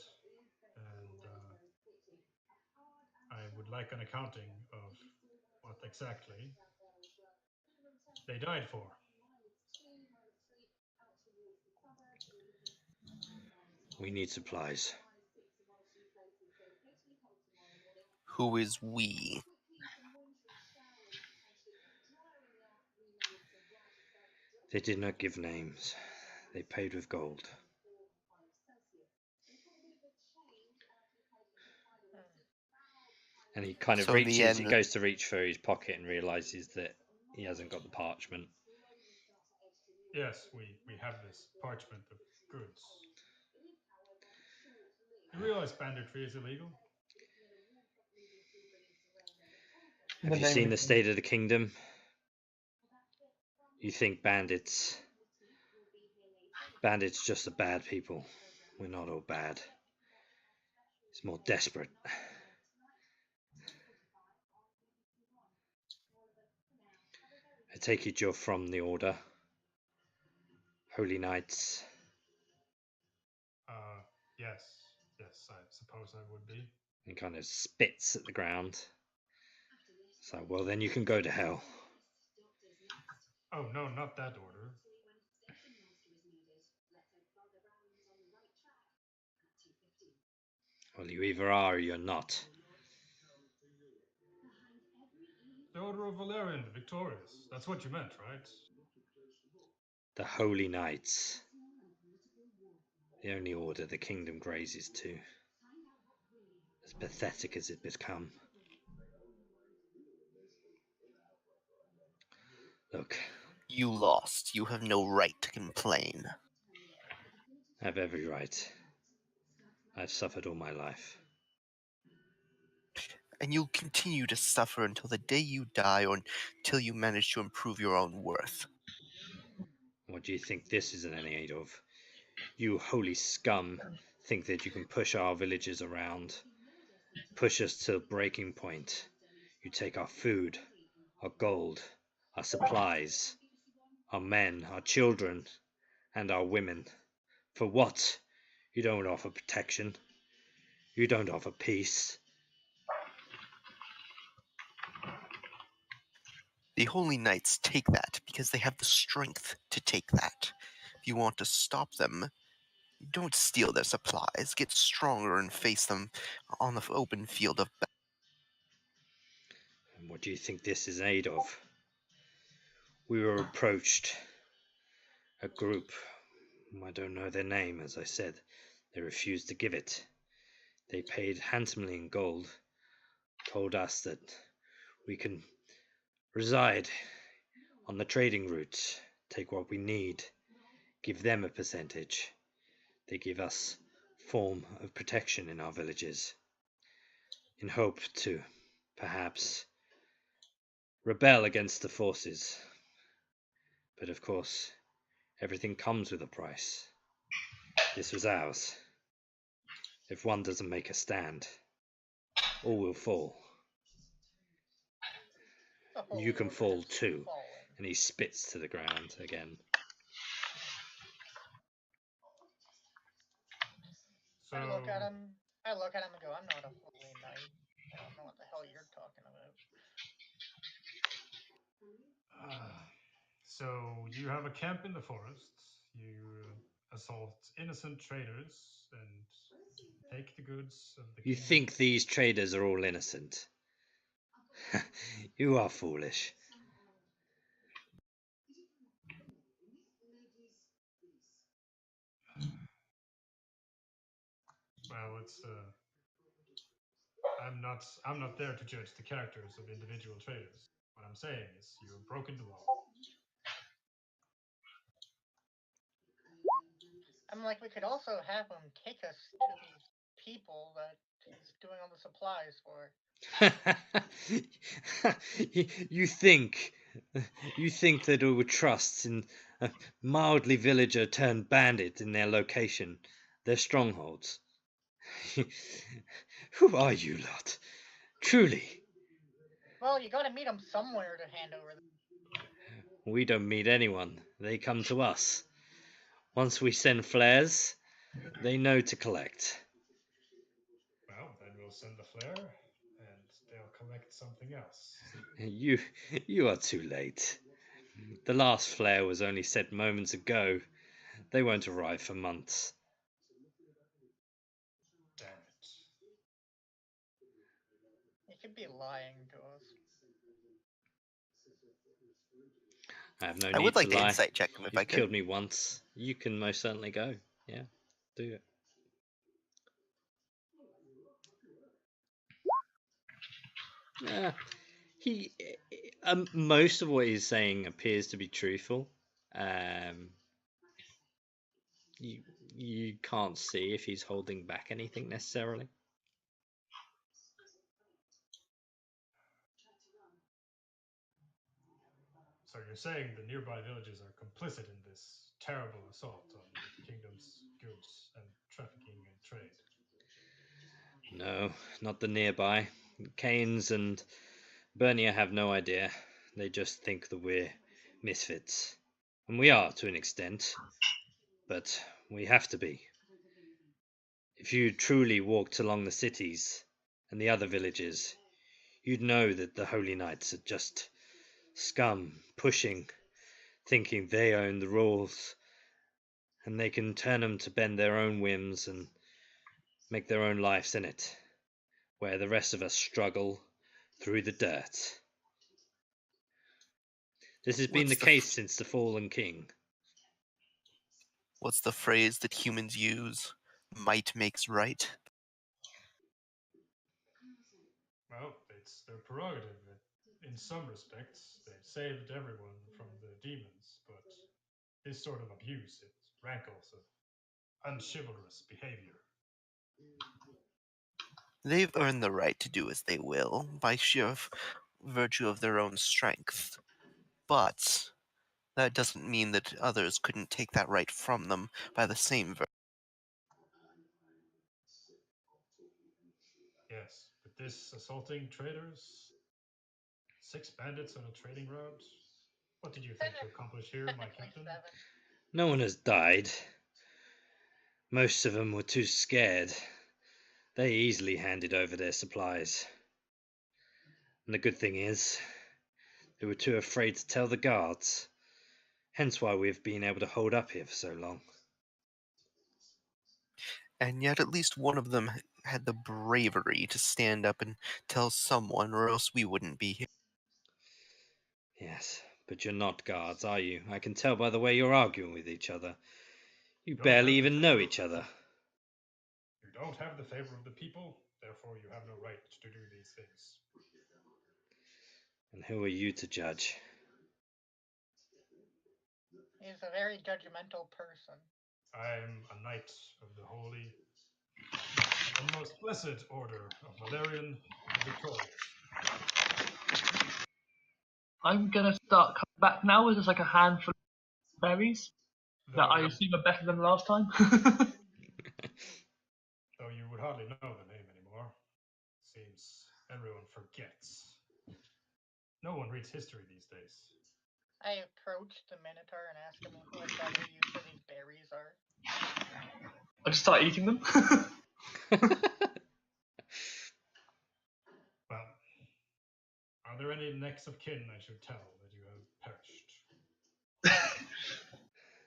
Speaker 3: and I would like an accounting of what exactly they died for.
Speaker 1: We need supplies.
Speaker 6: Who is we?
Speaker 1: They did not give names. They paid with gold. And he kind of
Speaker 6: So in the
Speaker 1: reaches, he
Speaker 6: end,
Speaker 1: goes to reach for his pocket and realizes that he hasn't got the parchment.
Speaker 3: Yes, we have this parchment of goods. You realize banditry is illegal?
Speaker 1: Have you seen the state of the kingdom? You think bandits just are bad people. We're not all bad. It's more desperate. I take it you're from the Order. Holy Knights.
Speaker 3: Yes, I suppose I would be.
Speaker 1: And kind of spits at the ground. So, well, then you can go to hell.
Speaker 3: Oh, no, not that order.
Speaker 1: Well, you either are or you're not.
Speaker 3: The Order of Valerian, the Victorious. That's what you meant, right?
Speaker 1: The Holy Knights. The only order the kingdom grazes to. As pathetic as it become. Look.
Speaker 6: you lost. You have no right to complain.
Speaker 1: I have every right. I've suffered all my life.
Speaker 6: And you'll continue to suffer until the day you die or until you manage to improve your own worth.
Speaker 1: What do you think this is in any aid of? You holy scum think that you can push our villages around, push us to breaking point. You take our food, our gold, our supplies, our men, our children, and our women. For what? You don't offer protection. You don't offer peace.
Speaker 6: The Holy Knights take that because they have the strength to take that. If you want to stop them, don't steal their supplies. Get stronger and face them on the open field of battle.
Speaker 1: And what do you think this is aid of? We were approached. A group. I don't know their name, as I said. They refused to give it. They paid handsomely in gold. Told us that we can reside on the trading routes, take what we need, give them a percentage. They give us form of protection in our villages, in hope to, perhaps, rebel against the forces. But of course, everything comes with a price. This was ours. If one doesn't make a stand, all will fall.
Speaker 2: The whole
Speaker 1: You can
Speaker 2: order
Speaker 1: fall
Speaker 2: has
Speaker 1: too.
Speaker 2: fallen.
Speaker 1: And he spits to the ground again.
Speaker 3: So
Speaker 2: I look at him and go, I'm not a holy knight. I don't know what the hell you're talking about.
Speaker 3: so you have a camp in the forest. You assault innocent traders and take the goods of the
Speaker 1: You
Speaker 3: kingdom.
Speaker 1: think these traders are all innocent? You are foolish.
Speaker 3: Well, it's I'm not there to judge the characters of individual traders. What I'm saying is you have broken the law.
Speaker 2: I'm like, we could also have him take us to these people that he's doing all the supplies for.
Speaker 1: you think that we would trust in a mildly villager turned bandit in their location, their strongholds? Who are you lot? Truly,
Speaker 2: Well, you gotta meet him somewhere to hand over the...
Speaker 1: we don't meet anyone. They come to us. Once we send flares, they know to collect.
Speaker 3: Well, then we'll send the flare, and they'll collect something else.
Speaker 1: You are too late. The last flare was only sent moments ago. They won't arrive for months.
Speaker 3: Damn it.
Speaker 2: He could be lying to us.
Speaker 1: I have no
Speaker 6: I
Speaker 1: need
Speaker 6: would like
Speaker 1: to
Speaker 6: to
Speaker 1: lie.
Speaker 6: insight check him if I
Speaker 1: You've
Speaker 6: could.
Speaker 1: killed me once. You can most certainly go. Yeah, do it. He, most of what he's saying appears to be truthful. You you can't see if he's holding back anything necessarily.
Speaker 3: So you're saying the nearby villages are complicit in this terrible assault on the kingdom's goods and trafficking and trade?
Speaker 1: No, not the nearby. Canes and Bernia have no idea. They just think that we're misfits. And we are to an extent. But we have to be. If you truly walked along the cities and the other villages, you'd know that the Holy Knights are just scum pushing, thinking they own the rules, and they can turn them to bend their own whims and make their own lives in it, where the rest of us struggle through the dirt. This has been the case since the fallen king.
Speaker 6: What's the phrase that humans use? Might makes right.
Speaker 3: Well, it's their prerogative. In some respects, they saved everyone from the demons, but this sort of abuse, it rankles of unchivalrous behavior.
Speaker 6: They've earned the right to do as they will by sheer virtue of their own strength. But that doesn't mean that others couldn't take that right from them by the same virtue.
Speaker 3: Yes, but this assaulting traders, 6 bandits on a trading route. What did you think to accomplish here, my
Speaker 2: Technically
Speaker 3: captain?
Speaker 2: 7.
Speaker 1: No one has died. Most of them were too scared. They easily handed over their supplies. And the good thing is, they were too afraid to tell the guards. Hence why we've been able to hold up here for so long.
Speaker 6: And yet, at least one of them had the bravery to stand up and tell someone, or else we wouldn't be here.
Speaker 1: Yes, but you're not guards, are you? I can tell by the way you're arguing with each other. You
Speaker 3: Don't
Speaker 1: barely
Speaker 3: have the
Speaker 1: even know
Speaker 3: favor-
Speaker 1: each other.
Speaker 3: You don't have the favor of the people, therefore you have no right to do these things.
Speaker 1: And who are you to judge?
Speaker 2: He's a very judgmental person.
Speaker 3: I am a knight of the holy and most blessed order of Valerian the Victorious.
Speaker 5: I'm gonna start coming back now with just like a handful of berries that I
Speaker 3: Though,
Speaker 5: assume are better than last time.
Speaker 3: though you would hardly know the name anymore. Seems everyone forgets. No one reads history these days.
Speaker 2: I approach the Minotaur and ask him what better use of these berries are.
Speaker 5: I just start eating them.
Speaker 3: Well, are there any next of kin I should tell that you have perished?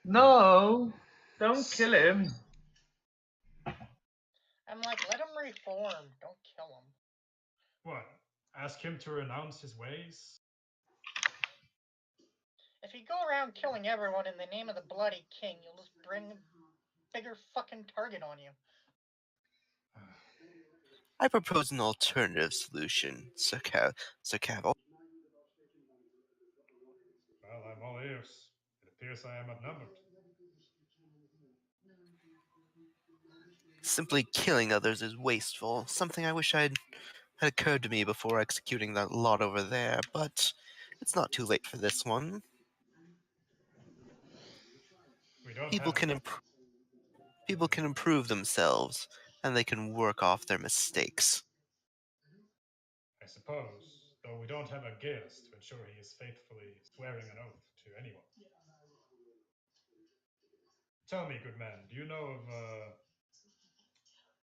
Speaker 5: No, don't kill him.
Speaker 2: I'm like, let him reform. Don't kill him.
Speaker 3: What? Ask him to renounce his ways?
Speaker 2: If you go around killing everyone in the name of the bloody king, you'll just bring a bigger fucking target on you.
Speaker 6: I propose an alternative solution, Sir Cavill.
Speaker 3: Well, I'm all ears. It appears I am outnumbered.
Speaker 6: Simply killing others is wasteful, something I wish had occurred to me before executing that lot over there, but it's not too late for this one.
Speaker 3: We don't
Speaker 6: People
Speaker 3: have
Speaker 6: can people can improve themselves, and they can work off their mistakes.
Speaker 3: I suppose, though we don't have a Gaius to ensure he is faithfully swearing an oath to anyone. Tell me, good man, do you know of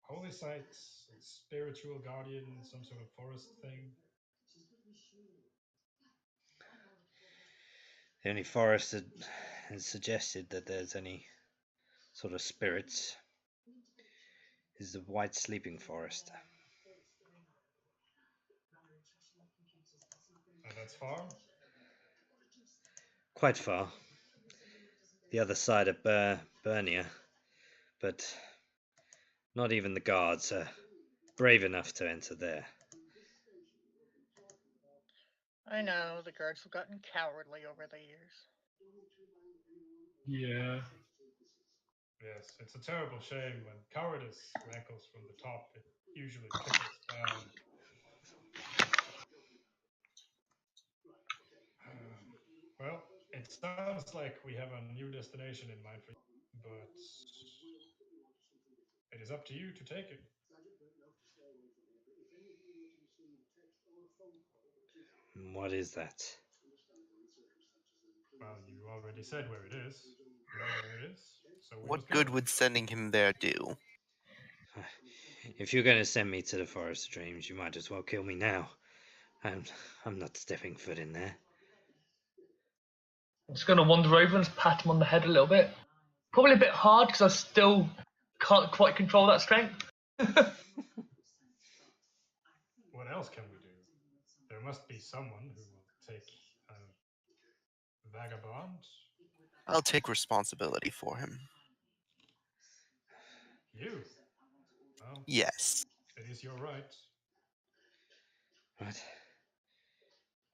Speaker 3: holy sites, a spiritual guardian, some sort of forest thing?
Speaker 1: The only forest that has suggested that there's any sort of spirits is the White Sleeping Forest.
Speaker 3: And that's far?
Speaker 1: Quite far. The other side of Burnia. But not even the guards are brave enough to enter there.
Speaker 2: I know, the guards have gotten cowardly over the years.
Speaker 5: Yeah.
Speaker 3: Yes, it's a terrible shame when cowardice rankles from the top. It usually trickles down. Well, it sounds like we have a new destination in mind for you, but it is up to you to take it.
Speaker 1: What is that?
Speaker 3: Well, you already said where it is. You know where it is, so we
Speaker 6: What
Speaker 3: must go.
Speaker 6: good would sending him there do?
Speaker 1: If you're going to send me to the Forest of Dreams, you might as well kill me now. I'm not stepping foot in there.
Speaker 5: I'm just gonna wander over and just pat him on the head a little bit. Probably a bit hard because I still can't quite control that strength.
Speaker 3: What else can we do? There must be someone who will take a vagabond.
Speaker 6: I'll take responsibility for him.
Speaker 3: You? Well,
Speaker 6: Yes.
Speaker 3: it is your right.
Speaker 1: What?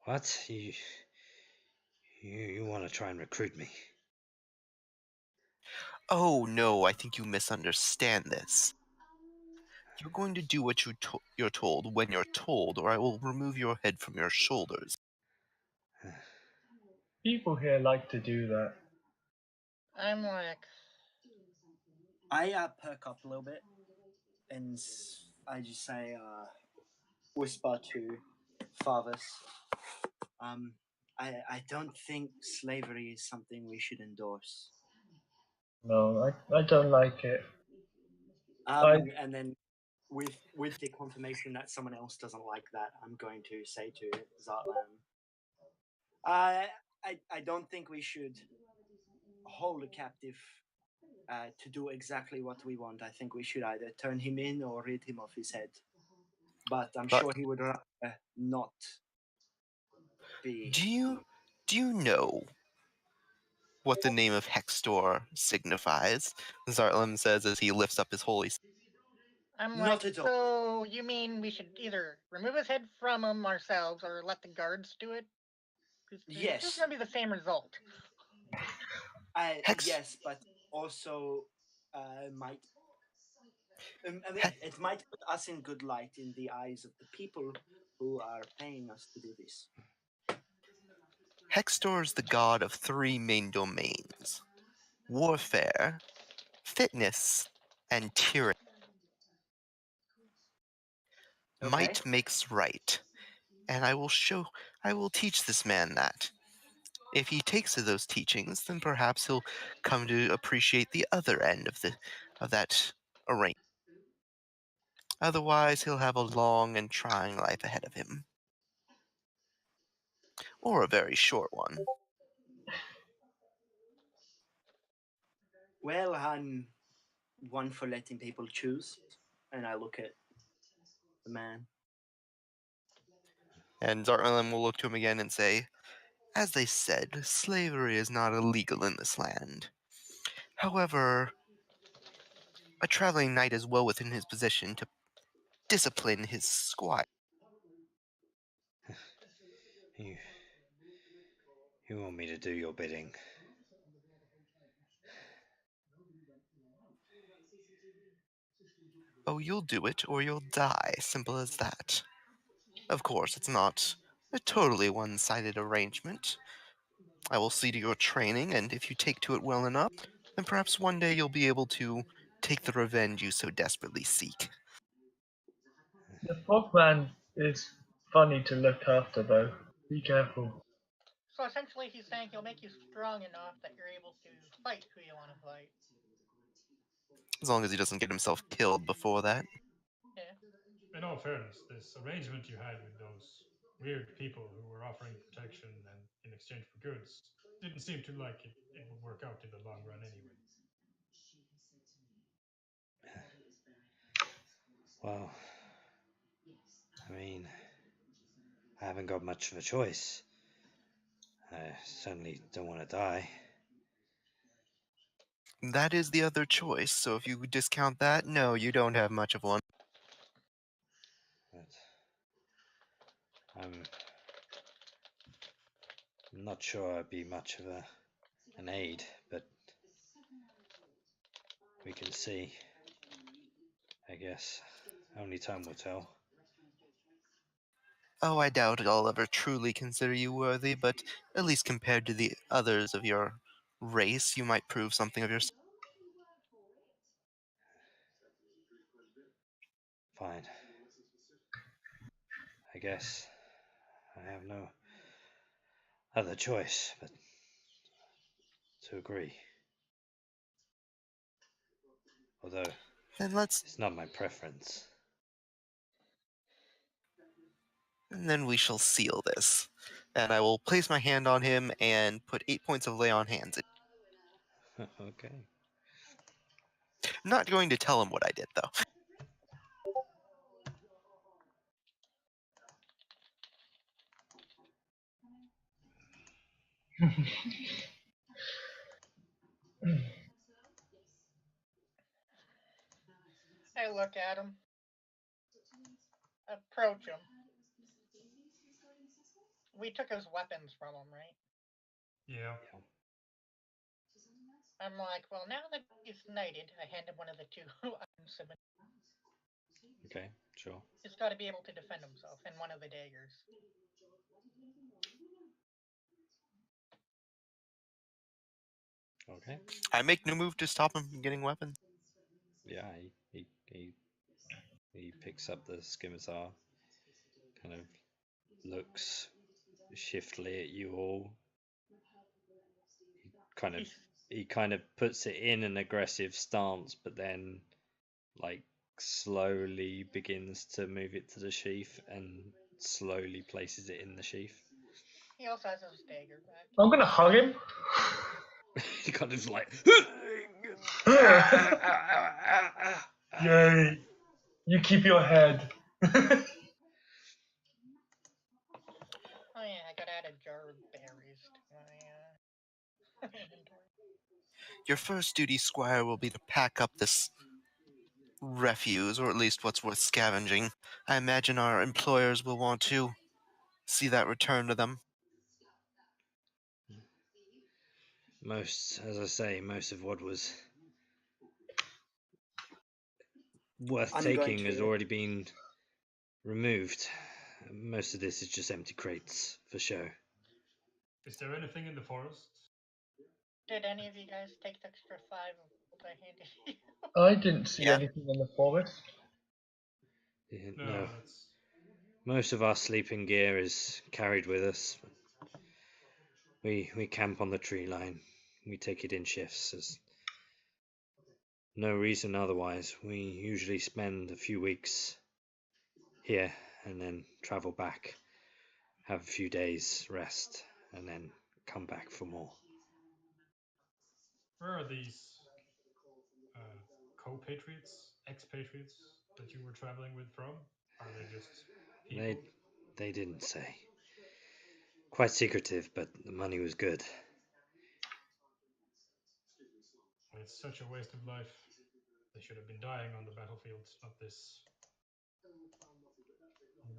Speaker 1: What? You want to try and recruit me?
Speaker 6: Oh no, I think you misunderstand this. You're going to do what you're told when you're told, or I will remove your head from your shoulders.
Speaker 5: People here like to do that.
Speaker 2: I'm like,
Speaker 4: I perk up a little bit, and I just say, whisper to Farvis, I don't think slavery is something we should endorse.
Speaker 5: No, I don't like it.
Speaker 4: And then with the confirmation that someone else doesn't like that, I'm going to say to Zartlam, I don't think we should hold a captive to do exactly what we want. I think we should either turn him in or rid him of his head. But I'm
Speaker 6: But-
Speaker 4: sure he would not be.
Speaker 6: Do you know what the name of Hextor signifies? Zartlam says as he lifts up his holy.
Speaker 2: I'm
Speaker 4: Not
Speaker 2: like,
Speaker 4: at all.
Speaker 2: so you mean we should either remove his head from him ourselves or let the guards do it? Because it's
Speaker 4: Yes.
Speaker 2: just going to be the same result.
Speaker 6: Hex-
Speaker 4: Yes, but also might. I mean,
Speaker 6: Hex-
Speaker 4: it might put us in good light in the eyes of the people who are paying us to do this.
Speaker 6: Hextor is the god of three main domains: warfare, fitness, and tyranny.
Speaker 4: Okay.
Speaker 6: Might makes right, and I will teach this man that. If he takes to those teachings, then perhaps he'll come to appreciate the other end of that arrangement. Otherwise, he'll have a long and trying life ahead of him. Or a very short one.
Speaker 4: Well, I'm one for letting people choose, and I look at the man.
Speaker 6: And Zartlan will look to him again and say, as they said, slavery is not illegal in this land. However, a traveling knight is well within his position to discipline his squire.
Speaker 1: You, you want me to do your bidding?
Speaker 6: Oh, you'll do it or you'll die. Simple as that. Of course, it's not a totally one-sided arrangement. I will see to your training, and if you take to it well enough, then perhaps one day you'll be able to take the revenge you so desperately seek.
Speaker 5: The Frogman is funny to look after, though. Be careful.
Speaker 2: So essentially, he's saying he'll make you strong enough that you're able to fight who you want to fight.
Speaker 6: As long as he doesn't get himself killed before that.
Speaker 2: Yeah.
Speaker 3: In all fairness, this arrangement you had with those weird people who were offering protection and in exchange for goods didn't seem to like it would work out in the long run anyway.
Speaker 1: Well, I mean, I haven't got much of a choice. I certainly don't want to die.
Speaker 6: That is the other choice, so if you discount that, no, you don't have much of one.
Speaker 1: But I'm not sure I'd be much of an aid, but we can see. I guess only time will tell.
Speaker 6: Oh, I doubt I'll ever truly consider you worthy, but at least compared to the others of your race, you might prove something of yourself.
Speaker 1: Fine. I guess I have no other choice but to agree. Although
Speaker 6: And
Speaker 1: it's not my preference.
Speaker 6: then we shall seal this. And I will place my hand on him and put 8 points of lay on hands.
Speaker 1: Okay.
Speaker 6: I'm not going to tell him what I did, though.
Speaker 2: I look at him, approach him. We took his weapons from him, right?
Speaker 3: Yeah.
Speaker 2: I'm like, well, now that he's knighted, I hand him one of the two items.
Speaker 1: Okay, sure.
Speaker 2: He's got to be able to defend himself, and one of the daggers.
Speaker 1: Okay.
Speaker 6: I make no move to stop him from getting weapons.
Speaker 1: Yeah, he picks up the scimitar, kind of looks shiftily at you all. He kind of puts it in an aggressive stance, but then like slowly begins to move it to the sheath and slowly places it in the sheath.
Speaker 2: He also has his dagger back.
Speaker 5: I'm gonna hug him.
Speaker 1: He kind of like.
Speaker 5: Yay! You keep your head.
Speaker 2: Oh yeah, I gotta add a jar of berries to my inventory.
Speaker 6: Your first duty, Squire, will be to pack up this refuse, or at least what's worth scavenging. I imagine our employers will want to see that return to them.
Speaker 1: As I say, most of what was worth
Speaker 4: I'm going
Speaker 1: taking has
Speaker 4: to-
Speaker 1: already been removed. Most of this is just empty crates for show.
Speaker 3: Is there anything in the forest?
Speaker 2: Did any of you guys take the extra 5 of what I handed you?
Speaker 5: I didn't see
Speaker 6: Yeah.
Speaker 5: anything in the forest.
Speaker 1: No,
Speaker 3: That's
Speaker 1: most of our sleeping gear is carried with us. We camp on the tree line. We take it in shifts. There's no reason otherwise. We usually spend a few weeks here and then travel back, have a few days rest, and then come back for more.
Speaker 3: where are these co-patriots, expatriates that you were traveling with from? Are they just people?
Speaker 1: They didn't say. Quite secretive, but the money was good.
Speaker 3: It's such a waste of life. They should have been dying on the battlefield, not this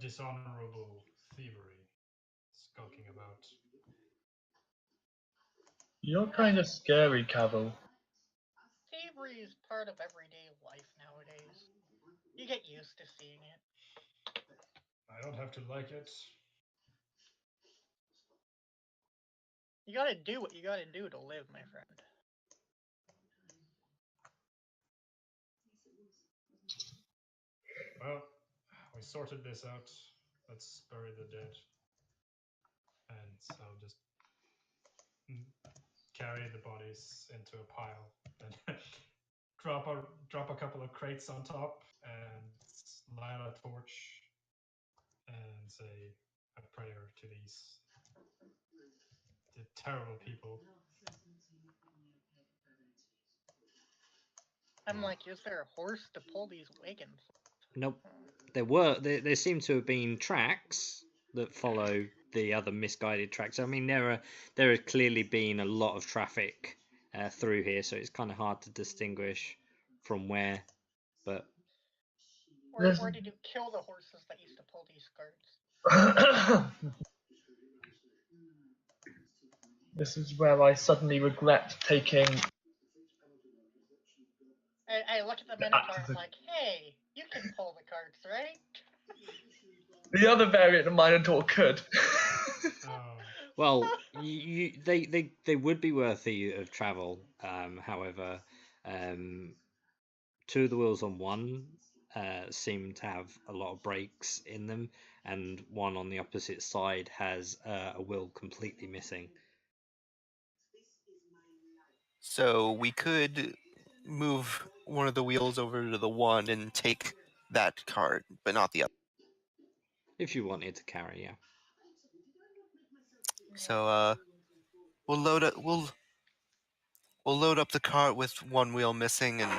Speaker 3: dishonorable thievery, skulking about.
Speaker 5: You're kind of scary, Cavill.
Speaker 2: Thievery is part of everyday life nowadays. You get used to seeing it.
Speaker 3: I don't have to like it.
Speaker 2: You gotta do what you gotta do to live, my friend.
Speaker 3: Well, we sorted this out. Let's bury the dead. And I'll just carry the bodies into a pile and drop a couple of crates on top and light a torch and say a prayer to these terrible people.
Speaker 2: I'm like, is there a horse to pull these wagons?
Speaker 1: Nope. There seem to have been tracks that follow the other misguided tracks. I mean, there have clearly been a lot of traffic through here, so it's kind of hard to distinguish from where. But
Speaker 2: Or did you kill the horses that used to pull these carts?
Speaker 5: This is where I suddenly regret taking.
Speaker 2: I look at the Minotaur, I'm like, hey, you can pull the carts, right?
Speaker 5: The other variant of Minotaur could.
Speaker 1: well, they would be worthy of travel. However, two of the wheels on one seem to have a lot of breaks in them, and one on the opposite side has a wheel completely missing.
Speaker 6: So we could move one of the wheels over to the one and take that cart, but not the other.
Speaker 1: If you wanted to carry, yeah.
Speaker 6: So we'll load up the cart with one wheel missing and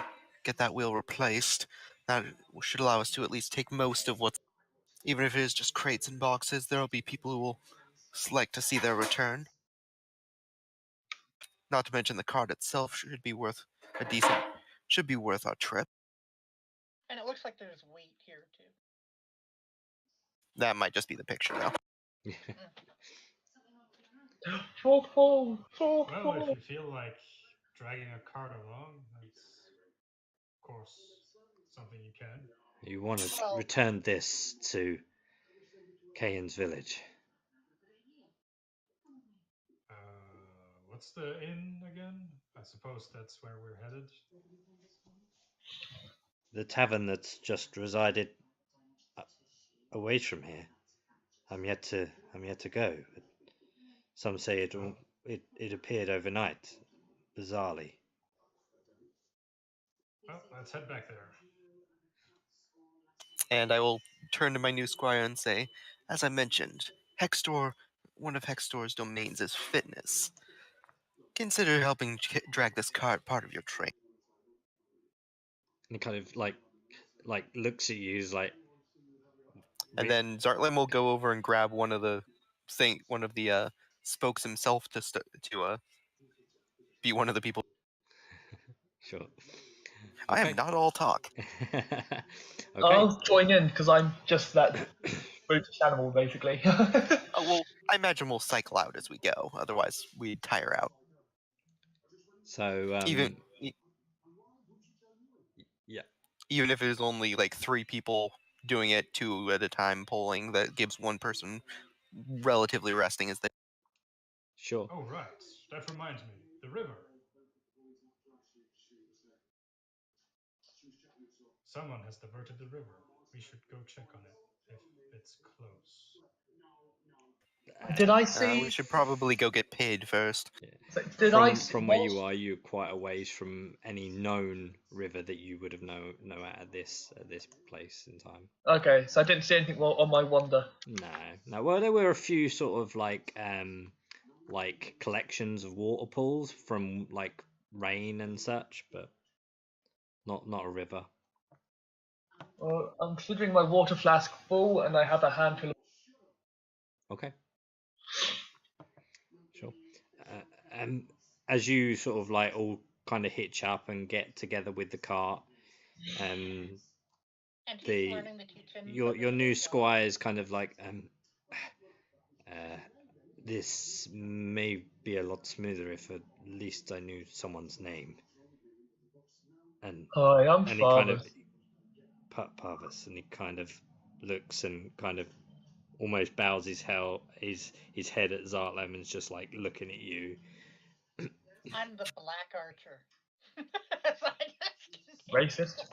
Speaker 6: get that wheel replaced. That should allow us to at least take most of what's, even if it is just crates and boxes. There will be people who will like to see their return. Not to mention the cart itself should be worth our trip.
Speaker 2: And it looks like there's wheat here too.
Speaker 6: That might just be the picture though.
Speaker 5: Well,
Speaker 3: if you feel like dragging a cart along, that's of course something you can.
Speaker 1: You want to return this to Kayan's village.
Speaker 3: What's the inn again? I suppose that's where we're headed.
Speaker 1: The tavern that's just resided away from here. I'm yet to go. But some say it appeared overnight, bizarrely.
Speaker 3: Well, let's head back there.
Speaker 6: And I will turn to my new squire and say, as I mentioned, one of Hextor's domains is fitness. Consider helping drag this cart part of your trade.
Speaker 1: And he kind of like looks at you. He's like,
Speaker 6: And then Zartlim will go over and grab one of the spokes himself to be one of the people.
Speaker 1: sure.
Speaker 6: I am not all talk.
Speaker 1: Okay.
Speaker 5: I'll join in because I'm just that brutish animal, basically.
Speaker 6: Oh, well, I imagine we'll cycle out as we go. Otherwise, we'd tire out.
Speaker 1: So
Speaker 6: Even
Speaker 1: yeah,
Speaker 6: even if there's only like 3 people doing it 2 at a time pulling, that gives one person relatively resting as they.
Speaker 1: sure.
Speaker 3: Oh, right. That reminds me. The river. Someone has diverted the river. We should go check on it if it's close.
Speaker 5: Did I see?
Speaker 6: We should probably go get paid first.
Speaker 5: Did I see
Speaker 1: From where you are, you're quite a ways from any known river that you would have know at this place in time.
Speaker 5: Okay, so I didn't see anything on my wander.
Speaker 1: No. Well, there were a few sort of like collections of water pools from like rain and such, but not a river.
Speaker 5: Well, I'm considering my water flask full, and I have a handful of.
Speaker 1: Okay. Sure. And as you sort of like all kind of hitch up and get together with the cart,
Speaker 2: And he's learning the teachings of
Speaker 1: your
Speaker 2: his
Speaker 1: new
Speaker 2: old
Speaker 1: squire is kind of like this may be a lot smoother if at least I knew someone's name. And
Speaker 5: Hi, I'm
Speaker 1: he
Speaker 5: Father.
Speaker 1: kind of Parvis, and he kind of looks and kind of almost bows his head at Zartlem and is just like looking at you.
Speaker 2: I'm the Black Archer.
Speaker 5: Racist.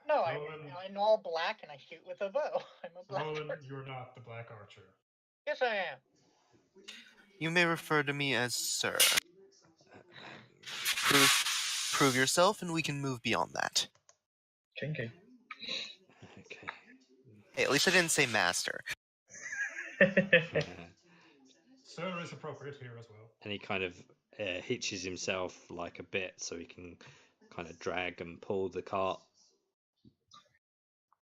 Speaker 2: No,
Speaker 3: Roland,
Speaker 2: I'm all black and I shoot with a bow. I'm a black
Speaker 3: Roland,
Speaker 2: archer.
Speaker 3: you're not the Black Archer.
Speaker 2: Yes, I am.
Speaker 6: You may refer to me as Sir. Prove yourself, and we can move beyond that.
Speaker 5: Kinky.
Speaker 1: Okay.
Speaker 6: Hey, at least I didn't say master.
Speaker 3: Sir is appropriate here as well.
Speaker 1: And he kind of hitches himself like a bit so he can kind of drag and pull the cart.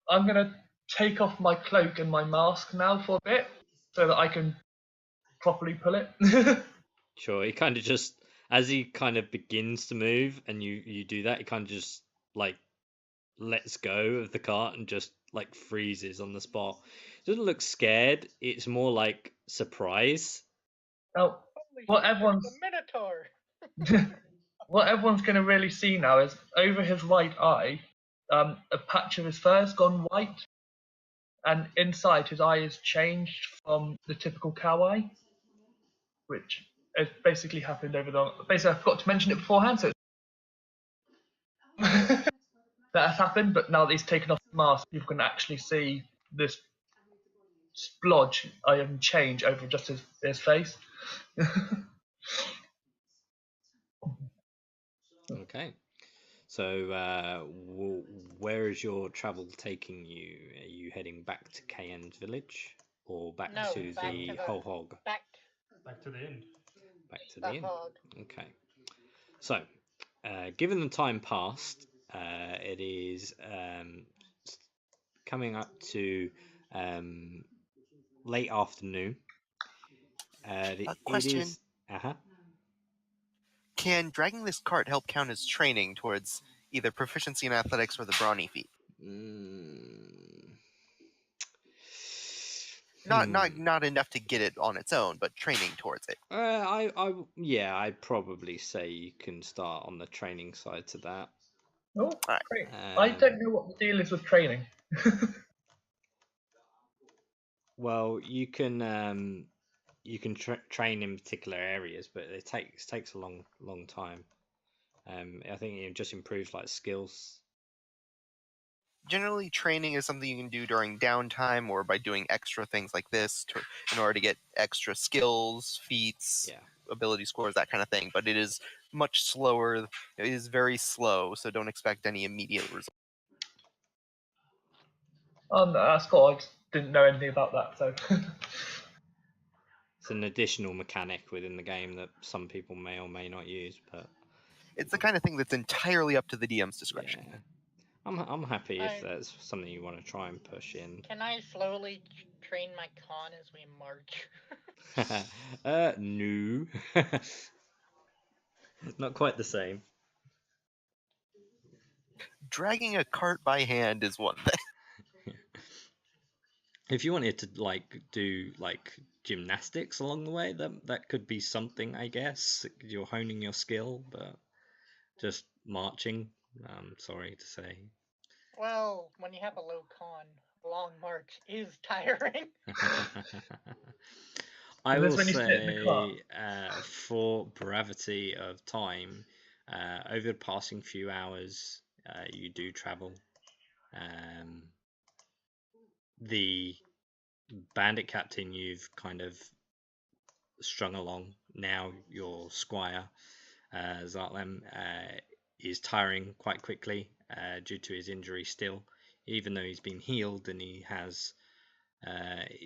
Speaker 5: I'm gonna take off my cloak and my mask now for a bit, so that I can properly pull it.
Speaker 1: Sure, he kind of just, as he kind of begins to move and you do that, he kind of just like lets go of the cart and just like freezes on the spot. Doesn't look scared, it's more like surprise.
Speaker 5: Now, what everyone's
Speaker 2: The Minotaur.
Speaker 5: what everyone's gonna really see now is over his right eye, a patch of his fur has gone white, and inside his eye is changed from the typical cow eye, which has basically happened over the. Basically, I forgot to mention it beforehand, so that has happened. But now that he's taken off the mask, people can actually see this splodge change over just his face.
Speaker 1: Okay. So, where is your travel taking you? Are you heading back to Cayenne's village or back
Speaker 2: No,
Speaker 1: to
Speaker 2: back
Speaker 1: the
Speaker 2: to the
Speaker 1: Whole Hog?
Speaker 2: back
Speaker 3: Back to the inn.
Speaker 1: Back to
Speaker 2: the
Speaker 1: the inn.
Speaker 2: hog.
Speaker 1: Okay. So, given the time past, it is coming up to late afternoon.
Speaker 6: Question.
Speaker 1: It is.
Speaker 6: Can dragging this cart help count as training towards either proficiency in athletics or the brawny feat? Not enough to get it on its own, but training towards it.
Speaker 1: I'd probably say you can start on the training side to that.
Speaker 5: Oh, great. I don't know what the deal is with training.
Speaker 1: Well, you can train in particular areas, but it takes a long time. I think it just improves like skills.
Speaker 6: Generally, training is something you can do during downtime or by doing extra things like this in order to get extra skills, feats, ability scores, that kind of thing. But it is much slower. It is very slow, so don't expect any immediate results.
Speaker 5: No, that's cool. I just didn't know anything about that, so.
Speaker 1: It's an additional mechanic within the game that some people may or may not use, but
Speaker 6: It's the kind of thing that's entirely up to the DM's discretion.
Speaker 1: yeah. I'm happy if
Speaker 2: I-
Speaker 1: that's something you want to try and push in.
Speaker 2: Can I slowly train my con as we march?
Speaker 1: No. Not quite the same.
Speaker 6: Dragging a cart by hand is one thing.
Speaker 1: If you wanted to do gymnastics along the way, that could be something, I guess. You're honing your skill, but just marching, sorry to say.
Speaker 2: Well, when you have a low con, a long march is tiring.
Speaker 1: I
Speaker 5: Is this
Speaker 1: will
Speaker 5: when you sit in the car?
Speaker 1: say, for brevity of time, over the passing few hours, you do travel. The bandit captain you've kind of strung along. Now your squire, Zartlem, is tiring quite quickly due to his injury still. Even though he's been healed and he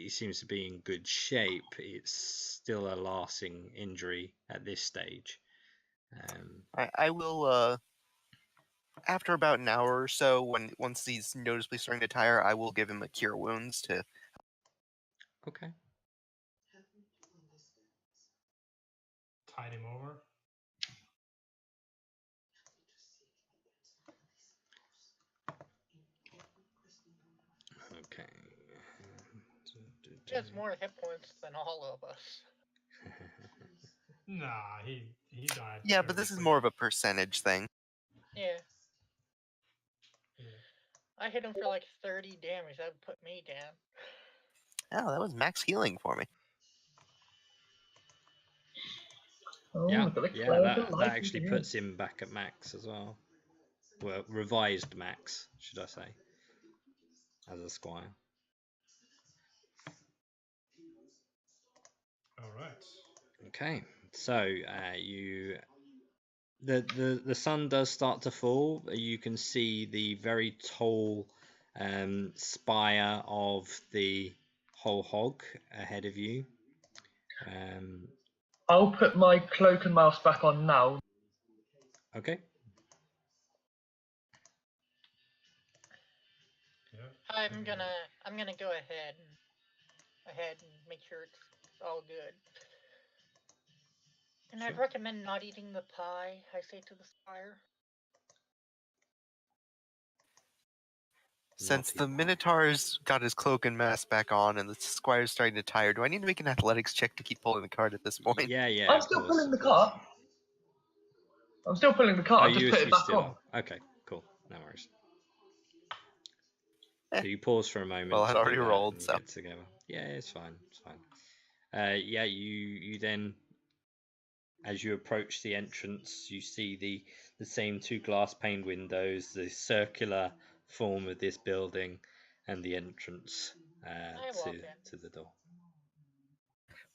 Speaker 1: seems to be in good shape, it's still a lasting injury at this stage.
Speaker 6: I will, after about an hour or so, once he's noticeably starting to tire, I will give him a cure wounds to.
Speaker 1: Okay.
Speaker 3: Tide him over.
Speaker 1: Okay.
Speaker 2: He has more hit points than all of us.
Speaker 3: Nah, he died.
Speaker 6: Yeah, but this is
Speaker 3: fairly
Speaker 6: more of a percentage thing.
Speaker 2: Yeah.
Speaker 3: quick.
Speaker 2: I hit him for like 30 damage. That would put me down.
Speaker 6: Oh, that was max healing for me.
Speaker 5: Oh,
Speaker 1: Yeah,
Speaker 5: look at the
Speaker 1: yeah,
Speaker 5: clover
Speaker 1: that
Speaker 5: light
Speaker 1: actually
Speaker 5: again.
Speaker 1: puts him back at max as well. Well, revised max, should I say, as a squire.
Speaker 3: All right.
Speaker 1: Okay, so the sun does start to fall. You can see the very tall spire of the whole hog ahead of you.
Speaker 5: I'll put my cloak and mouse back on now.
Speaker 1: Okay.
Speaker 3: Yeah.
Speaker 2: I'm gonna go ahead and make sure it's all good. And I'd
Speaker 3: Sure.
Speaker 2: recommend not eating the pie, I say to the squire.
Speaker 6: Since the
Speaker 1: Naughty boy.
Speaker 6: Minotaur's got his cloak and mask back on and the Squire's starting to tire, do I need to make an athletics check to keep pulling the cart at this point?
Speaker 1: Yeah, yeah.
Speaker 5: I'm
Speaker 1: of
Speaker 5: still
Speaker 1: course,
Speaker 5: pulling the
Speaker 1: of course.
Speaker 5: cart. I'm still pulling the cart.
Speaker 1: Oh,
Speaker 5: I've just put it back
Speaker 1: still
Speaker 5: on.
Speaker 1: are. Okay, cool. No worries.
Speaker 6: Eh.
Speaker 1: So you pause for a moment.
Speaker 6: Well, I'd
Speaker 1: to
Speaker 6: already
Speaker 1: do that
Speaker 6: rolled,
Speaker 1: and
Speaker 6: so.
Speaker 1: get together. Yeah, it's fine. It's fine. Yeah, you then, as you approach the entrance, you see the same two glass paned windows, the circular form of this building, and the entrance
Speaker 2: I walk in.
Speaker 1: to the door.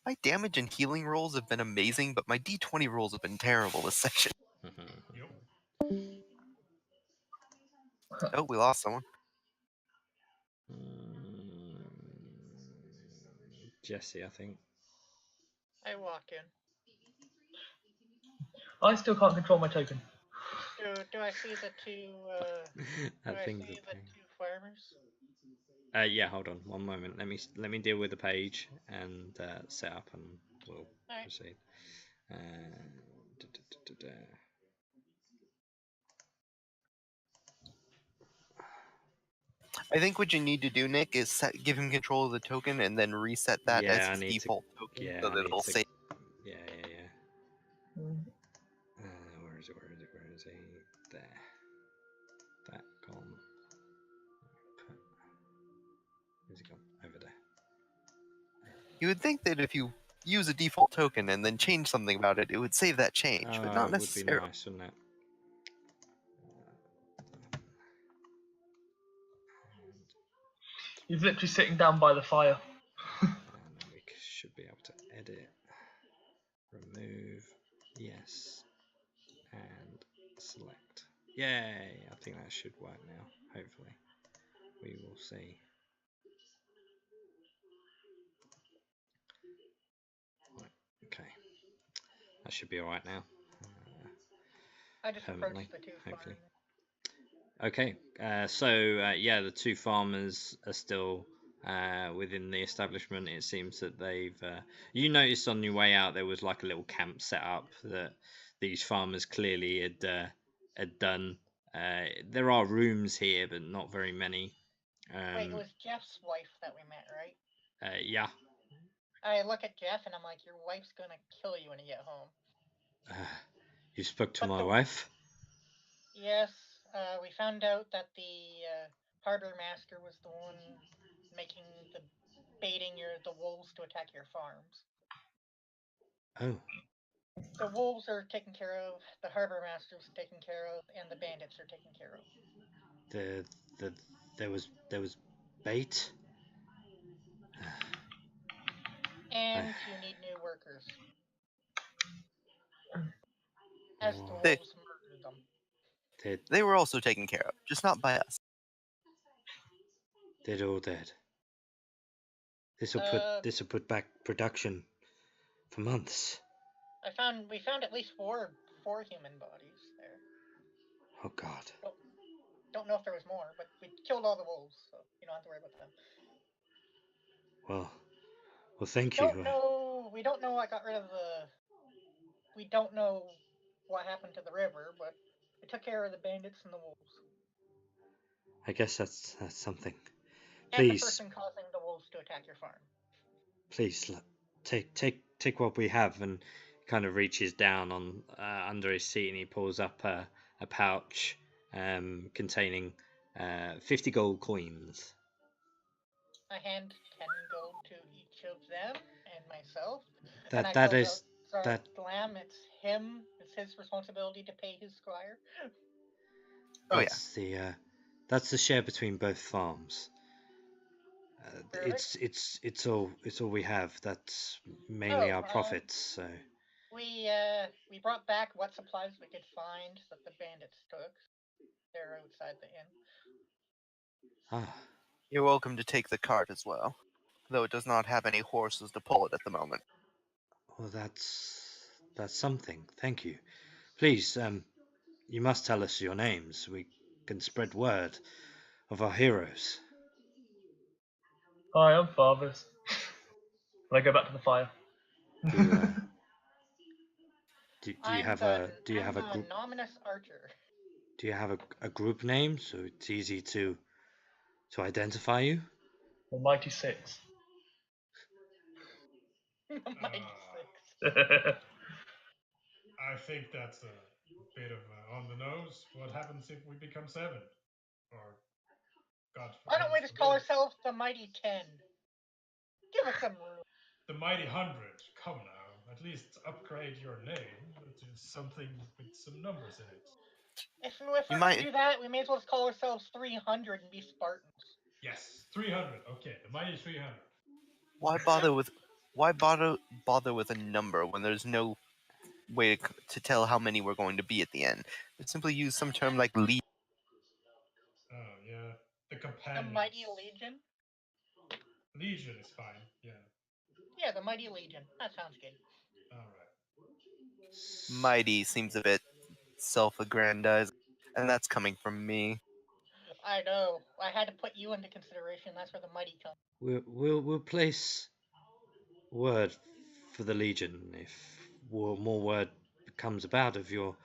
Speaker 6: My damage and healing rolls have been amazing, but my d20 rolls have been terrible this session.
Speaker 3: Yep.
Speaker 6: Oh, we lost someone.
Speaker 1: Jesse, I think.
Speaker 2: I walk in.
Speaker 5: I still can't control my token.
Speaker 2: Do I see the two?
Speaker 1: That
Speaker 2: Do I
Speaker 1: thing's
Speaker 2: see
Speaker 1: a
Speaker 2: the
Speaker 1: pain.
Speaker 2: two farmers?
Speaker 1: Yeah, hold on one moment. Let me deal with the page and set up, and we'll
Speaker 2: Alright.
Speaker 1: proceed. Da, da, da, da.
Speaker 6: I think what you need to do, Nick, is give him control of the token and then reset that
Speaker 1: Yeah,
Speaker 6: as
Speaker 1: I
Speaker 6: his
Speaker 1: need to-
Speaker 6: default token
Speaker 1: Yeah,
Speaker 6: so
Speaker 1: I
Speaker 6: that
Speaker 1: need
Speaker 6: it'll
Speaker 1: to.
Speaker 6: save.
Speaker 1: Yeah.
Speaker 5: Mm.
Speaker 1: Where is it? There. That gone. Where's it gone? Over there.
Speaker 6: You would think that if you use a default token and then change something about it, it would save that change, but not
Speaker 1: It would be
Speaker 6: necessarily.
Speaker 1: nice, wouldn't it?
Speaker 5: He's literally sitting down by the fire.
Speaker 1: And we should be able to edit, remove, yes, and select. Yay! I think that should work now. Hopefully, we will see. That should be all right now.
Speaker 2: I just
Speaker 1: Permanently,
Speaker 2: approached the two
Speaker 1: hopefully.
Speaker 2: farmers.
Speaker 1: Okay, yeah, the two farmers are still within the establishment. It seems that they've. You noticed on your way out there was like a little camp set up that these farmers clearly had done. There are rooms here, but not very many.
Speaker 2: Wait, it was Jeff's wife that we met, right?
Speaker 1: Yeah.
Speaker 2: I look at Jeff and I'm like, your wife's gonna kill you when you get home.
Speaker 1: You spoke to
Speaker 2: But
Speaker 1: my
Speaker 2: the-
Speaker 1: wife?
Speaker 2: Yes, we found out that the harbor master was the one making the baiting the wolves to attack your farms.
Speaker 1: Oh,
Speaker 2: The wolves are taken care of, the harbor master's taken care of, and the bandits are taken care of.
Speaker 1: there was bait.
Speaker 2: And you need new workers. As the
Speaker 1: Whoa.
Speaker 2: wolves murdered them.
Speaker 6: They were also taken care of, just not by us.
Speaker 1: They're all dead. This will put back production for months.
Speaker 2: We found at least four human bodies there.
Speaker 1: Oh God.
Speaker 2: Don't know if there was more, but we killed all the wolves, so you don't have to worry about them.
Speaker 1: Well, thank you.
Speaker 2: We don't know. I got rid of the. We don't know what happened to the river, but we took care of the bandits and the wolves.
Speaker 1: I guess that's something.
Speaker 2: And the
Speaker 1: Please,
Speaker 2: person causing the wolves to attack your farm.
Speaker 1: please take what we have, and kind of reaches down on under his seat and he pulls up a pouch containing 50 gold coins.
Speaker 2: I hand 10 gold to each of them and myself.
Speaker 1: That
Speaker 2: Lamb, it's his responsibility to pay his squire.
Speaker 1: That's the share between both farms. It's all we have. That's mainly our profits. So
Speaker 2: we brought back what supplies we could find that the bandits took. They're outside the inn.
Speaker 6: You're welcome to take the cart as well, though it does not have any horses to pull it at the moment.
Speaker 1: Well, that's something. Thank you. Please, you must tell us your names. We can spread word of our heroes.
Speaker 5: Hi, I'm Farthers. And I go back to the fire.
Speaker 1: Do you have a group?
Speaker 2: Nominous archer.
Speaker 1: Do you have a group name so it's easy to identify you?
Speaker 5: The Mighty Six.
Speaker 2: Mighty Six.
Speaker 3: I think that's a bit of on the nose. What happens if we become 7? Or God?
Speaker 2: Why don't we just call ourselves the Mighty 10? Give us some room.
Speaker 3: The Mighty 100. Come now, at least upgrade your name to something with some numbers in it.
Speaker 2: If we're going to do that, we may as well just call ourselves 300 and be Spartans.
Speaker 3: Yes, 300. Okay, the Mighty 300.
Speaker 6: Why bother with a number when there's no way to tell how many we're going to be at the end? Let's simply use some term like lead.
Speaker 3: Oh yeah, the companions.
Speaker 2: The Mighty Legion.
Speaker 3: Legion is fine. Yeah.
Speaker 2: Yeah, the Mighty Legion. That sounds good.
Speaker 3: All right.
Speaker 6: Mighty seems a bit self-aggrandizing, and that's coming from me.
Speaker 2: I know. I had to put you into consideration. That's where the Mighty comes.
Speaker 1: We'll place word for the Legion if more word comes about of your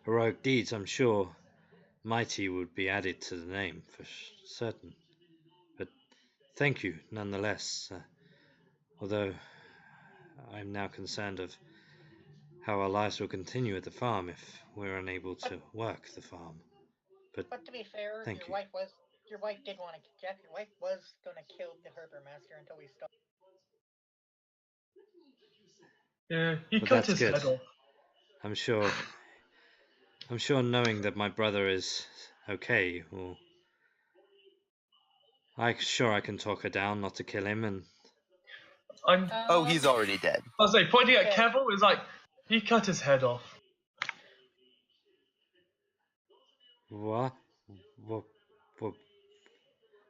Speaker 1: heroic deeds. I'm sure Mighty would be added to the name for certain. But thank you nonetheless. Although I'm now concerned of how our lives will continue at the farm if we're unable to work the farm.
Speaker 2: But to be fair, your wife did want to Jeff. Your wife was going to kill the harbor master until we stopped.
Speaker 5: Yeah, he cut his head off.
Speaker 1: I'm sure knowing that my brother is okay will. I'm sure I can talk her down not to kill him, and
Speaker 6: he's already dead.
Speaker 5: I was like, pointing at Kevin, was like, he cut his head off.
Speaker 1: What?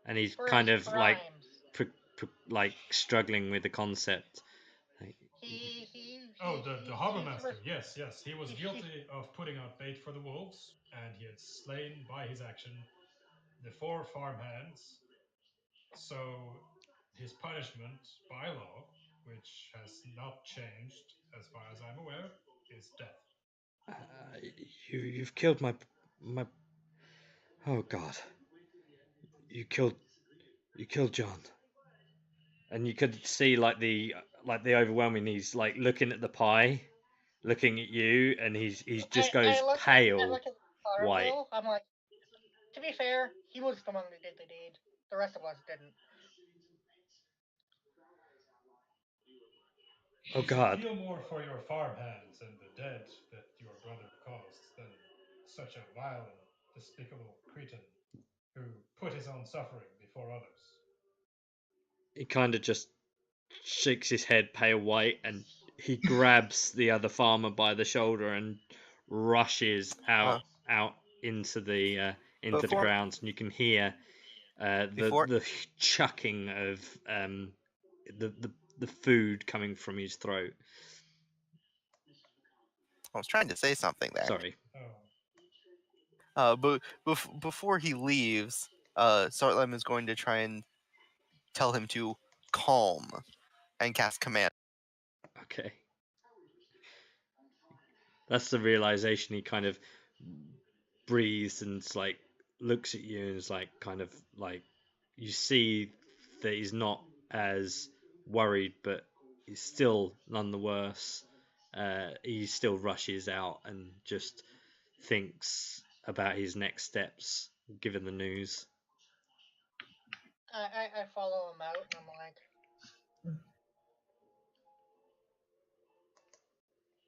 Speaker 1: And he's kind of like struggling with the concept.
Speaker 2: He
Speaker 3: Oh, the harbor
Speaker 2: he's
Speaker 3: master. Yes, yes. He was
Speaker 2: he's
Speaker 3: guilty of putting out bait for the wolves, and he had slain by his action the 4 farmhands. So his punishment by law, which has not changed as far as I'm aware, is death.
Speaker 1: You've killed my. Oh God! You killed John, and you could see like the overwhelming. He's like looking at the pie, looking at you, and he just goes
Speaker 2: I
Speaker 1: pale
Speaker 2: look at
Speaker 1: white.
Speaker 2: Carvel. I'm like, to be fair, he was the one that did the deed. The rest of us didn't.
Speaker 1: Oh
Speaker 3: You should
Speaker 1: God!
Speaker 3: feel more for your farmhands and the dead that your brother caused than such a vile and despicable cretin who put his own suffering before others.
Speaker 1: He kind of just shakes his head pale white, and he grabs the other farmer by the shoulder and rushes
Speaker 6: Uh,
Speaker 1: out into the
Speaker 6: before
Speaker 1: grounds, and you can hear
Speaker 6: before
Speaker 1: the chucking of the food coming from his throat.
Speaker 6: I was trying to say something there.
Speaker 1: Sorry.
Speaker 3: Oh,
Speaker 6: But before he leaves, Sartlem is going to try and tell him to calm and cast command.
Speaker 1: Okay. That's the realization. He kind of breathes and like looks at you and is like kind of like you see that he's not as worried, but he's still none the worse. He still rushes out and just thinks about his next steps given the news.
Speaker 2: I follow him out, and I'm like,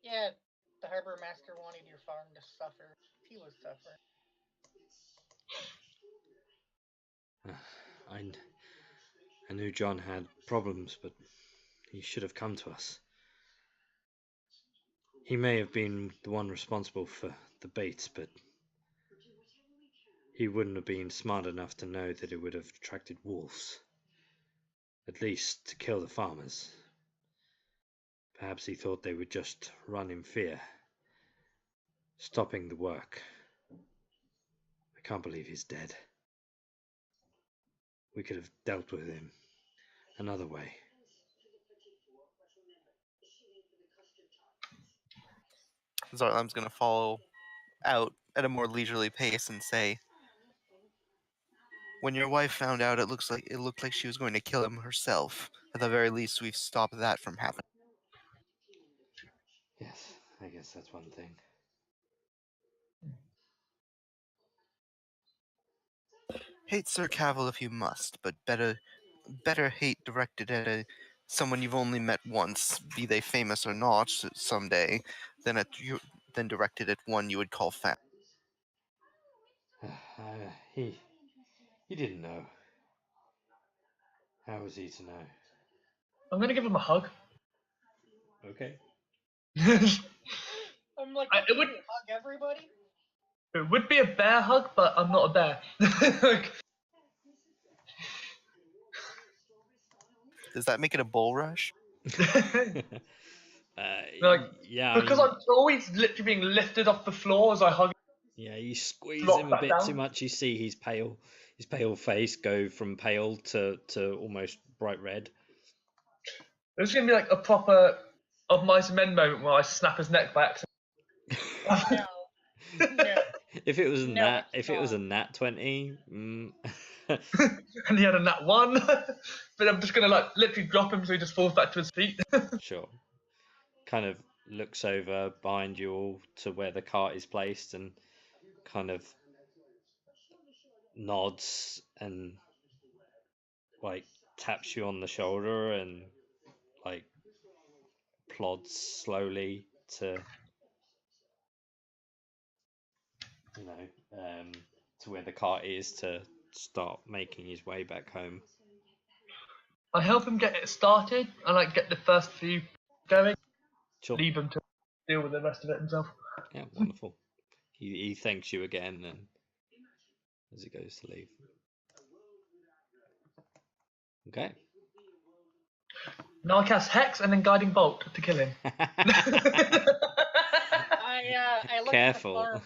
Speaker 2: yeah, the harbor master wanted your farm to suffer. He was suffering.
Speaker 1: I knew John had problems, but he should have come to us. He may have been the one responsible for the baits, but he wouldn't have been smart enough to know that it would have attracted wolves. At least to kill the farmers. Perhaps he thought they would just run in fear, stopping the work. I can't believe he's dead. We could have dealt with him another way.
Speaker 6: Zartlem's going to follow out at a more leisurely pace and say, "When your wife found out, it looked like she was going to kill him herself. At the very least, we've stopped that from happening."
Speaker 1: Yes, I guess that's one thing.
Speaker 6: Hate Sir Cavill if you must, but better hate directed at someone you've only met once, be they famous or not, someday, than directed at one you would call family.
Speaker 1: He didn't know. How was he to know?
Speaker 5: I'm gonna give him a hug.
Speaker 1: Okay.
Speaker 2: I'm like,
Speaker 5: It would
Speaker 2: hug everybody.
Speaker 5: be a bear hug, but I'm not a bear. Like,
Speaker 6: Does that make it a bull rush?
Speaker 5: like,
Speaker 1: Yeah, I
Speaker 5: because
Speaker 1: mean,
Speaker 5: I'm always literally being lifted off the floor as I hug.
Speaker 1: yeah, you squeeze
Speaker 5: Drop
Speaker 1: him a
Speaker 5: back
Speaker 1: bit
Speaker 5: down.
Speaker 1: too much. You see his pale face go from pale to almost bright red.
Speaker 5: It's gonna be like a proper of mice and men moment where I snap his neck back.
Speaker 2: No, no.
Speaker 1: If it was a
Speaker 2: No,
Speaker 1: nat,
Speaker 2: it's
Speaker 1: if it was a
Speaker 2: not.
Speaker 1: nat 20,
Speaker 5: And he had a nat 1. But I'm just gonna like literally drop him so he just falls back to his feet.
Speaker 1: sure. Kind of looks over behind you all to where the cart is placed and kind of nods and like taps you on the shoulder and like plods slowly to you know to where the cart is to start making his way back home.
Speaker 5: I help him get it started and like get the first few going.
Speaker 1: Sure.
Speaker 5: Leave him to deal with the rest of it himself.
Speaker 1: Yeah, wonderful. He thanks you again and as he goes to leave. Okay.
Speaker 5: Now I cast Hex and then Guiding Bolt to kill him.
Speaker 2: I look
Speaker 1: Careful.
Speaker 2: at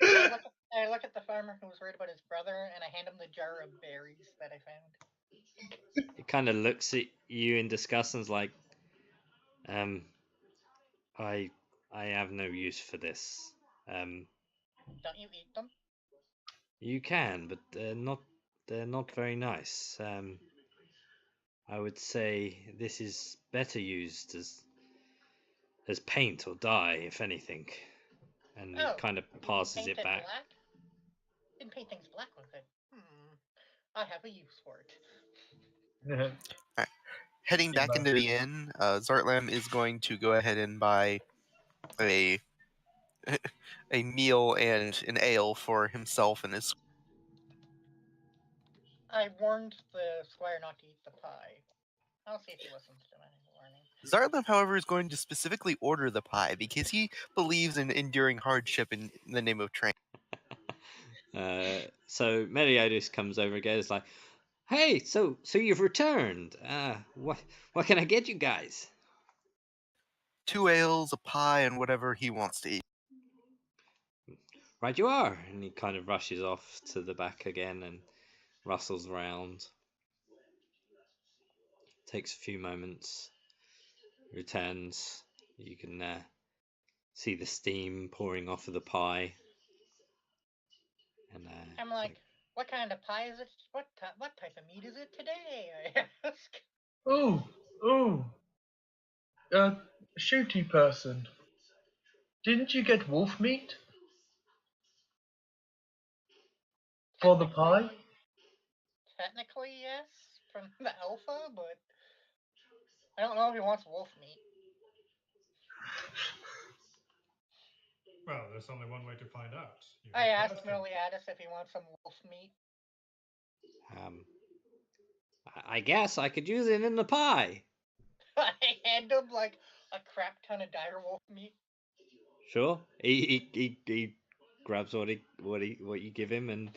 Speaker 2: the farmer. I look at the farmer who was worried about his brother, and I hand him the jar of berries that I found.
Speaker 1: He kind of looks at you in disgust and's like, I have no use for this.
Speaker 2: Don't you eat them?
Speaker 1: You can, but they're not very nice. I would say this is better used as paint or dye, if anything. And he
Speaker 2: Oh,
Speaker 1: kind of
Speaker 2: you can
Speaker 1: passes
Speaker 2: paint
Speaker 1: it back.
Speaker 2: black? You can paint things black with it. I have a use for it.
Speaker 6: Heading back into the inn, Zartlam is going to go ahead and buy a meal and an ale for himself and his.
Speaker 2: I warned the squire not to eat the pie. I'll see if he listens to my warning.
Speaker 6: Zartlam, however, is going to specifically order the pie because he believes in enduring hardship in the name of training.
Speaker 1: So Meliodas comes over again. It's like, hey, so you've returned. What can I get you guys?
Speaker 6: 2 ales, a pie, and whatever he wants to eat.
Speaker 1: Right, you are. And he kind of rushes off to the back again and rustles around. Takes a few moments. Returns. You can see the steam pouring off of the pie. And
Speaker 2: I'm like, what kind of pie is it? What type of meat is it today? I ask.
Speaker 5: Ooh. Shooty person. Didn't you get wolf meat? For the pie?
Speaker 2: Technically, yes, from the alpha, but I don't know if he wants wolf meat.
Speaker 3: Well, there's only one way to find out.
Speaker 2: I asked Meliodas if he wants some wolf meat.
Speaker 1: I guess I could use it in the pie.
Speaker 2: I hand him like a crap ton of dire wolf meat.
Speaker 1: Sure. He grabs what you give him, and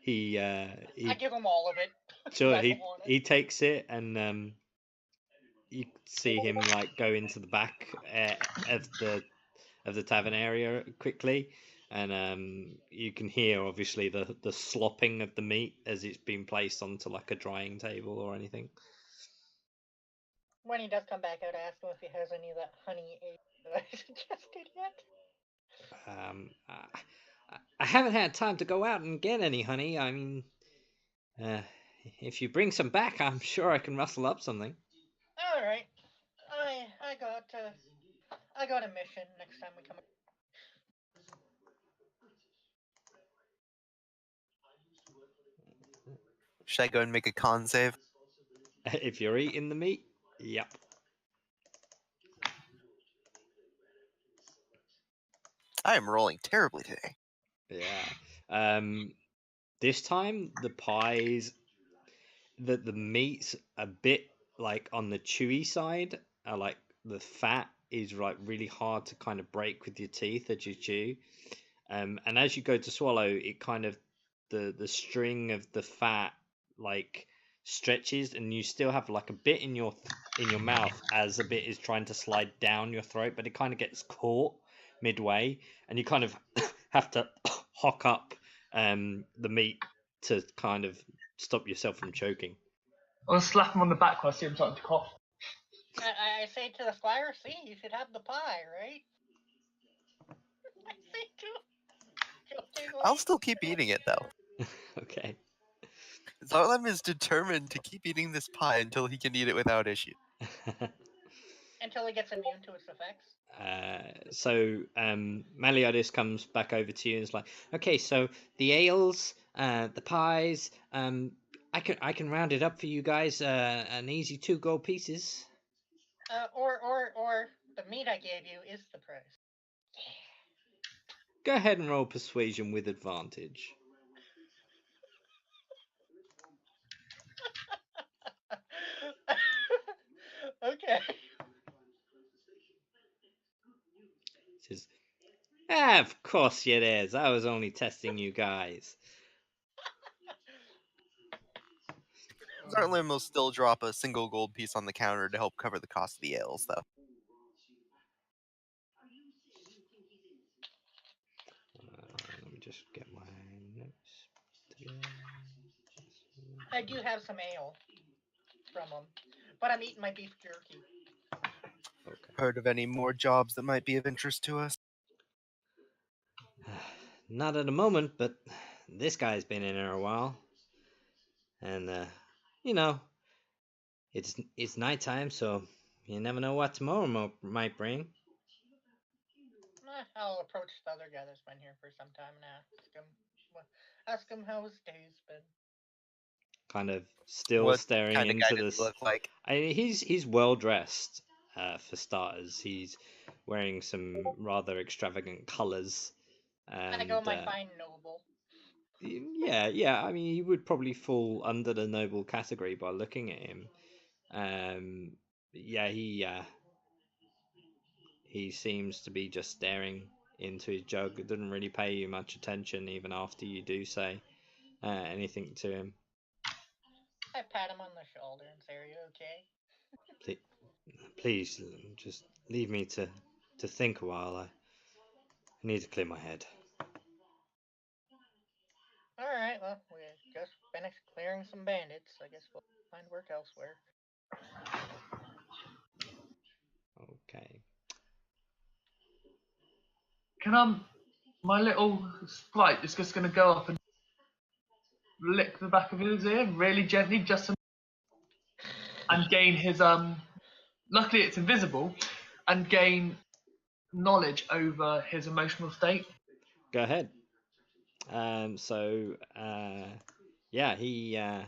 Speaker 1: he
Speaker 2: I give him all of it.
Speaker 1: Sure.
Speaker 2: I don't want it.
Speaker 1: He takes it, and you see him like go into the back of the tavern area quickly, and you can hear obviously the slopping of the meat as it's been placed onto like a drying table or anything.
Speaker 2: When he does come back out, I ask him if he has any of that honey egg that I suggested yet.
Speaker 1: I haven't had time to go out and get any honey. I mean, if you bring some back, I'm sure I can rustle up something.
Speaker 2: All right, I got a mission next time we come.
Speaker 6: Should I go and make a con save?
Speaker 1: If you're eating the meat, yep.
Speaker 6: I am rolling terribly today.
Speaker 1: Yeah. This time the pies, the meat's a bit like on the chewy side. Like the fat is like really hard to kind of break with your teeth as you chew. And as you go to swallow, it kind of the string of the fat like stretches, and you still have like a bit in your mouth as a bit is trying to slide down your throat, but it kind of gets caught midway, and you kind of have to hock up the meat to kind of stop yourself from choking.
Speaker 5: I'll slap him on the back when I see him starting to cough.
Speaker 2: I say to the squire, see, you should have the pie, right? I say to
Speaker 6: I'll still keep eating it though.
Speaker 1: Okay.
Speaker 6: Zartlam is determined to keep eating this pie until he can eat it without issue.
Speaker 2: Until he gets immune to its effects.
Speaker 1: So Meliodas comes back over to you and is like, okay, so the ales, the pies, I can round it up for you guys, an easy 2 gold pieces.
Speaker 2: Or the meat I gave you is the price.
Speaker 1: Go ahead and roll persuasion with advantage.
Speaker 2: Okay.
Speaker 1: Says, of course it is. I was only testing you guys.
Speaker 6: Zartlim will still drop a single gold piece on the counter to help cover the cost of the ales, though.
Speaker 1: Let me just get my notes together.
Speaker 2: I do have some ale from them, but I'm eating my beef jerky.
Speaker 1: Okay.
Speaker 6: Heard of any more jobs that might be of interest to us?
Speaker 1: Not at the moment, but this guy's been in here a while, and you know, it's nighttime, so you never know what tomorrow might bring.
Speaker 2: I'll approach the other guy that's been here for some time and ask him how his day's been.
Speaker 1: Kind of still
Speaker 6: What
Speaker 1: staring
Speaker 6: kind of
Speaker 1: into
Speaker 6: guy does
Speaker 1: this.
Speaker 6: he look like?
Speaker 1: He's well dressed, for starters. He's wearing some rather extravagant colors.
Speaker 2: I go my fine noble.
Speaker 1: Yeah. I mean, he would probably fall under the noble category by looking at him. Yeah, he seems to be just staring into his jug. It doesn't really pay you much attention, even after you do say anything to him.
Speaker 2: I pat him on the shoulder and say, "Are you okay?"
Speaker 1: Please, just leave me to think a while. I need to clear my head.
Speaker 2: All right. Well, we just finished clearing some bandits. I guess we'll find work elsewhere.
Speaker 1: Okay.
Speaker 5: Can my little sprite is just going to go up and lick the back of his ear really gently, just to, and gain his Luckily, it's invisible, and gain knowledge over his emotional state.
Speaker 1: Go ahead. Yeah, he
Speaker 5: And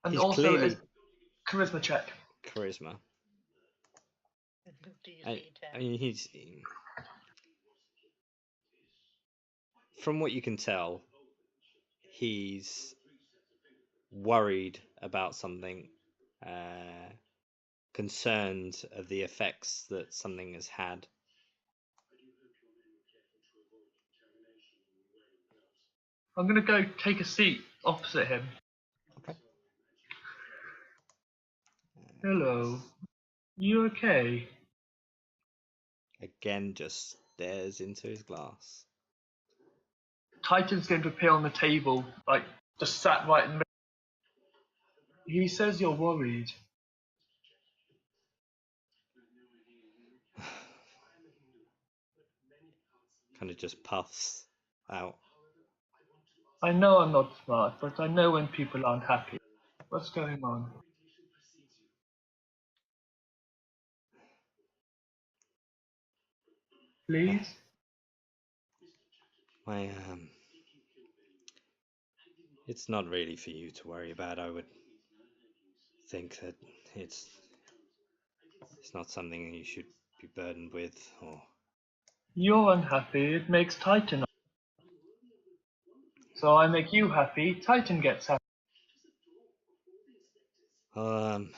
Speaker 1: he's
Speaker 5: also
Speaker 1: clearly
Speaker 5: a charisma check.
Speaker 1: charisma.
Speaker 2: DC
Speaker 1: I
Speaker 2: 10.
Speaker 1: mean, he's from what you can tell, he's worried about something, concerned of the effects that something has had.
Speaker 5: I'm going to go take a seat opposite him.
Speaker 1: Okay.
Speaker 5: Hello. You okay?
Speaker 1: Again, just stares into his glass.
Speaker 5: Titan's going to appear on the table, like, just sat right in the middle. He says you're worried.
Speaker 1: Kind of just puffs out.
Speaker 5: I know I'm not smart, but I know when people aren't happy. What's going on? Please?
Speaker 1: My it's not really for you to worry about. I would think that it's not something you should be burdened with, or
Speaker 5: You're unhappy, it makes Titan. So I make you happy, Titan gets happy.
Speaker 1: um.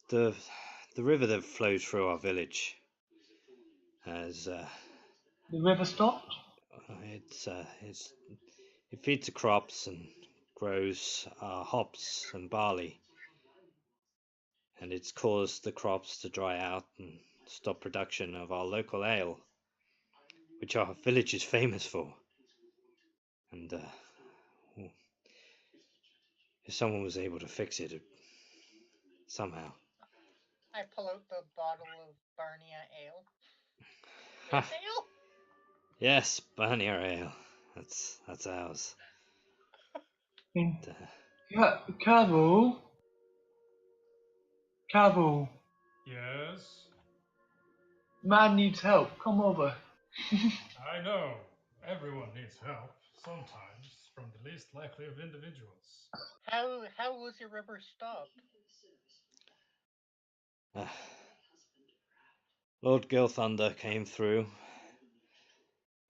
Speaker 1: The river that flows through our village has
Speaker 5: The river stopped?
Speaker 1: it feeds the crops and grows hops and barley, and it's caused the crops to dry out and stop production of our local ale, which our village is famous for. And if someone was able to fix it somehow.
Speaker 2: I pull out the bottle of Barnia ale.
Speaker 1: Ha.
Speaker 2: It's ale?
Speaker 1: Yes, Barnier ale. That's ours.
Speaker 5: Carol? Carol,
Speaker 3: Yes,
Speaker 5: man needs help, come over.
Speaker 3: I know. Everyone needs help, sometimes, from the least likely of individuals.
Speaker 2: How was your river stopped?
Speaker 1: Lord Gilthunder came through,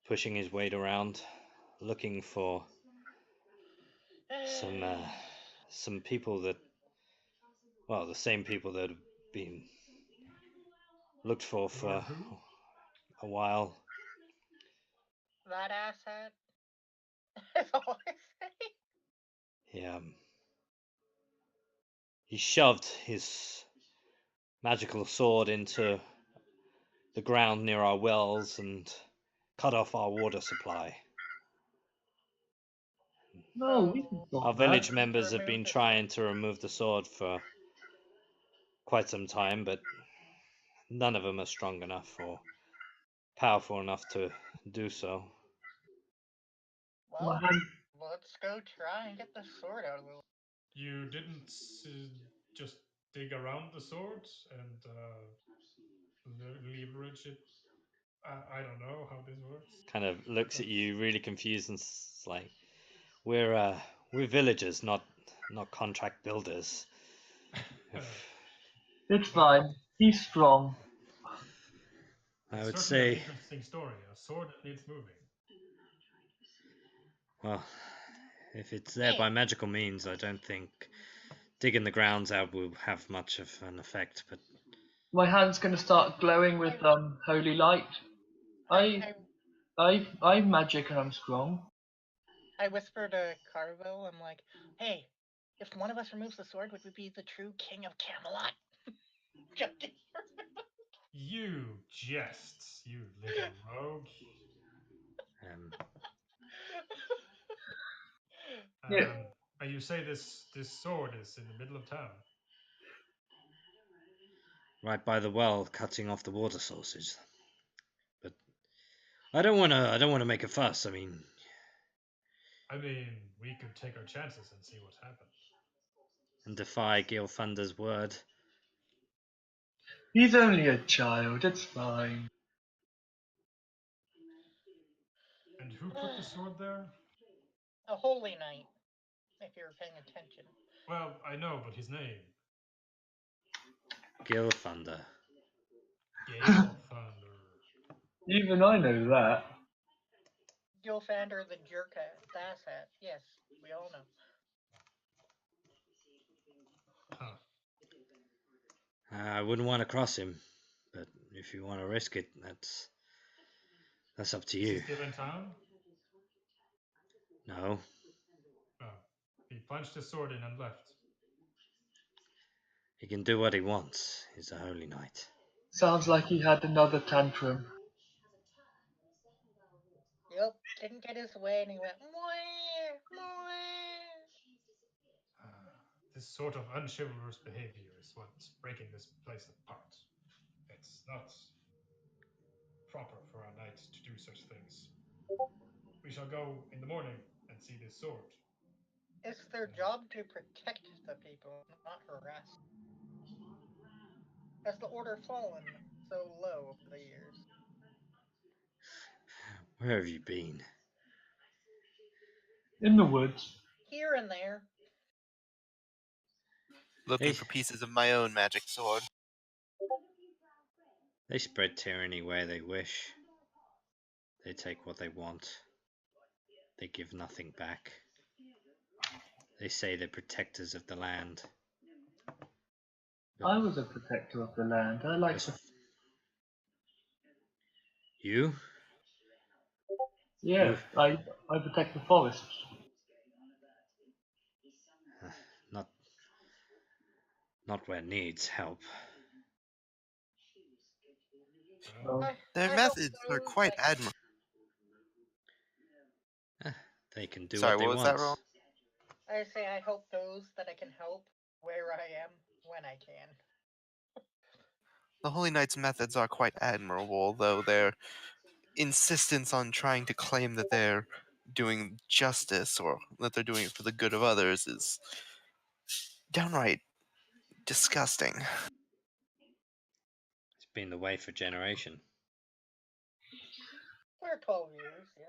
Speaker 1: pushing his weight around, looking for some people that, well, the same people that have been looked for
Speaker 3: Lord who?
Speaker 1: a while.
Speaker 2: that asshat. That's all I say.
Speaker 1: He shoved his magical sword into the ground near our wells and cut off our water supply.
Speaker 5: No, we can
Speaker 2: So,
Speaker 1: Our
Speaker 5: stop
Speaker 1: village
Speaker 5: that.
Speaker 1: members have
Speaker 2: remove
Speaker 1: been
Speaker 2: the
Speaker 1: trying to remove the sword for quite some time, but none of them are strong enough or powerful enough to do so.
Speaker 5: My
Speaker 2: Well,
Speaker 5: hand,
Speaker 2: let's go try and get the sword out of the way.
Speaker 3: You didn't just dig around the sword and leverage it. I don't know how this works.
Speaker 1: Kind of looks at you, really confused, and like, we're villagers, not contract builders.
Speaker 5: it's
Speaker 3: Well,
Speaker 5: fine. He's strong.
Speaker 1: I
Speaker 3: it's
Speaker 1: would
Speaker 3: certainly an
Speaker 1: say,
Speaker 3: interesting story. A sword that needs moving.
Speaker 1: well, if it's there
Speaker 2: Hey.
Speaker 1: by magical means, I don't think digging the grounds out will have much of an effect. But
Speaker 5: My hand's gonna start glowing with holy light. I'm magic and I'm strong.
Speaker 2: I whisper to Carvel, I'm like, hey, if one of us removes the sword, would we be the true king of Camelot? Joking.
Speaker 3: You jest, you little rogue.
Speaker 5: Yeah.
Speaker 3: And you say this sword is in the middle of town.
Speaker 1: right by the well, cutting off the water sources. But I don't want to make a fuss. I mean,
Speaker 3: We could take our chances and see what happens.
Speaker 1: and defy Gilfunder's word.
Speaker 5: He's only a child. It's fine.
Speaker 3: And who put the sword there?
Speaker 2: A holy knight, if you're paying attention.
Speaker 3: Well, I know, but his name.
Speaker 1: Gilfunder.
Speaker 3: Gale Thunder.
Speaker 5: Even I know that.
Speaker 2: Gilfander the jerk asshat. Yes, we all know.
Speaker 3: Huh.
Speaker 1: I wouldn't want to cross him, but if you want to risk it, that's up to
Speaker 3: Is he
Speaker 1: you.
Speaker 3: still in town?
Speaker 1: No,
Speaker 3: Oh. He punched his sword in and left.
Speaker 1: he can do what he wants. He's a holy knight.
Speaker 5: Sounds like he had another tantrum.
Speaker 2: Yep, didn't get his way and he went, mwah, mwah.
Speaker 3: This sort of unchivalrous behavior is what's breaking this place apart. It's not proper for a knight to do such things. We shall go in the morning and see this sword.
Speaker 2: It's their job to protect the people, not harass. Has the order fallen so low over the years?
Speaker 1: Where have you been?
Speaker 5: In the woods.
Speaker 2: Here and there.
Speaker 6: Looking for pieces of my own magic sword.
Speaker 1: They spread tyranny where they wish. They take what they want. They give nothing back. They say they're protectors of the land.
Speaker 5: I was a protector of the land. I like to.
Speaker 1: You?
Speaker 5: Yeah, I protect the forests.
Speaker 1: Not where it needs help.
Speaker 5: Well,
Speaker 6: Their methods are quite admirable.
Speaker 1: They can do
Speaker 6: Sorry,
Speaker 1: what they
Speaker 6: what was
Speaker 1: want.
Speaker 6: that, Ron?
Speaker 2: I say I help those that I can help where I am when I can.
Speaker 6: The Holy Knight's methods are quite admirable, though their insistence on trying to claim that they're doing justice or that they're doing it for the good of others is downright disgusting.
Speaker 1: It's been the way for a generation.
Speaker 2: For 12 years, yeah.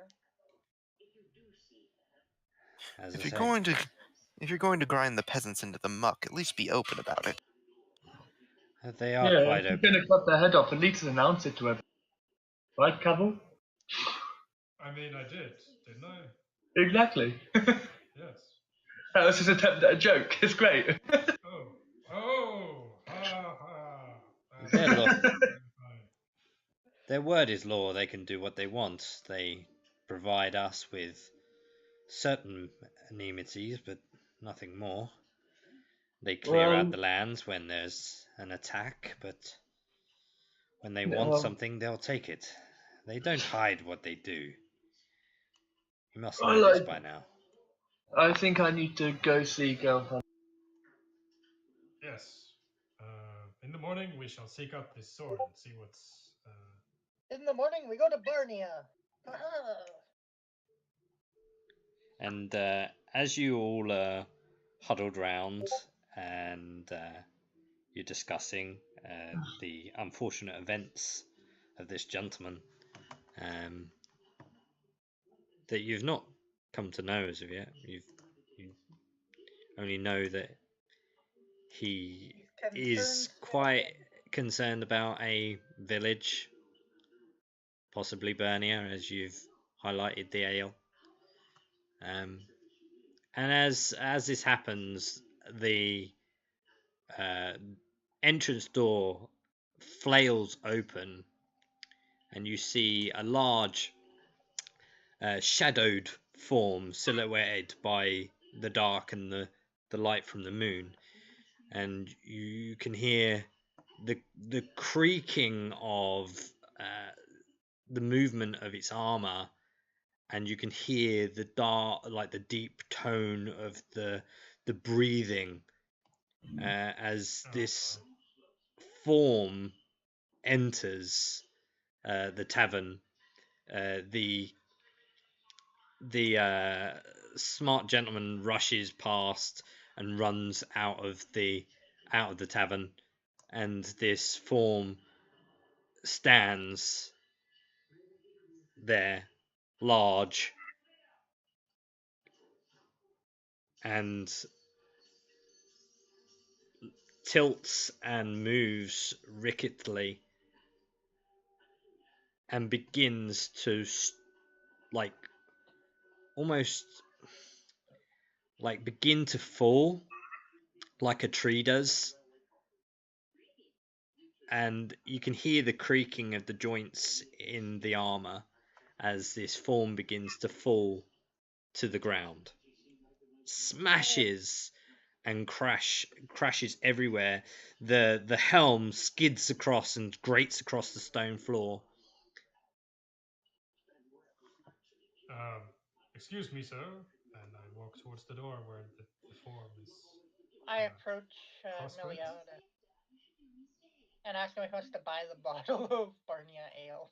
Speaker 1: As
Speaker 6: If
Speaker 1: I
Speaker 6: you're
Speaker 1: say,
Speaker 6: going to grind the peasants into the muck, at least be open about it.
Speaker 1: they are
Speaker 5: yeah,
Speaker 1: quite
Speaker 5: if you're
Speaker 1: open.
Speaker 5: gonna cut their head off, at least announce it to everyone. Right, Cavill?
Speaker 3: I did, didn't I?
Speaker 5: Exactly.
Speaker 3: Yes.
Speaker 5: That was his attempt at a joke. It's great.
Speaker 1: Their word is law. They can do what they want. They provide us with certain amenities, but nothing more. They clear out the lands when there's an attack, but when they want something, they'll take it. They don't hide what they do. You must know this by now.
Speaker 5: I think I need to go see girlfriend.
Speaker 3: Yes. In the morning, we shall seek out this sword and see what's.
Speaker 2: In the morning, we go to Barnia.
Speaker 1: And as you all are huddled round and you're discussing the unfortunate events of this gentleman that you've not come to know as of yet, you only know that he is quite concerned about a village, possibly Bernia, as you've highlighted the ale. And as this happens, the entrance door flails open, and you see a large shadowed form silhouetted by the dark and the light from the moon, and you can hear the creaking of the movement of its armor, and you can hear the dark, like the deep tone of the breathing as this form enters the tavern. The smart gentleman rushes past and runs out of the tavern, and this form stands there, large and tilts and moves rickettily and begins to like almost like begin to fall like a tree does, and you can hear the creaking of the joints in the armor as this form begins to fall to the ground, smashes and crashes everywhere. The helm skids across and grates across the stone floor.
Speaker 3: Excuse me, sir. And I walk towards the door where the form is.
Speaker 2: I approach Meliota and ask him if he wants to buy the bottle of Barnia ale.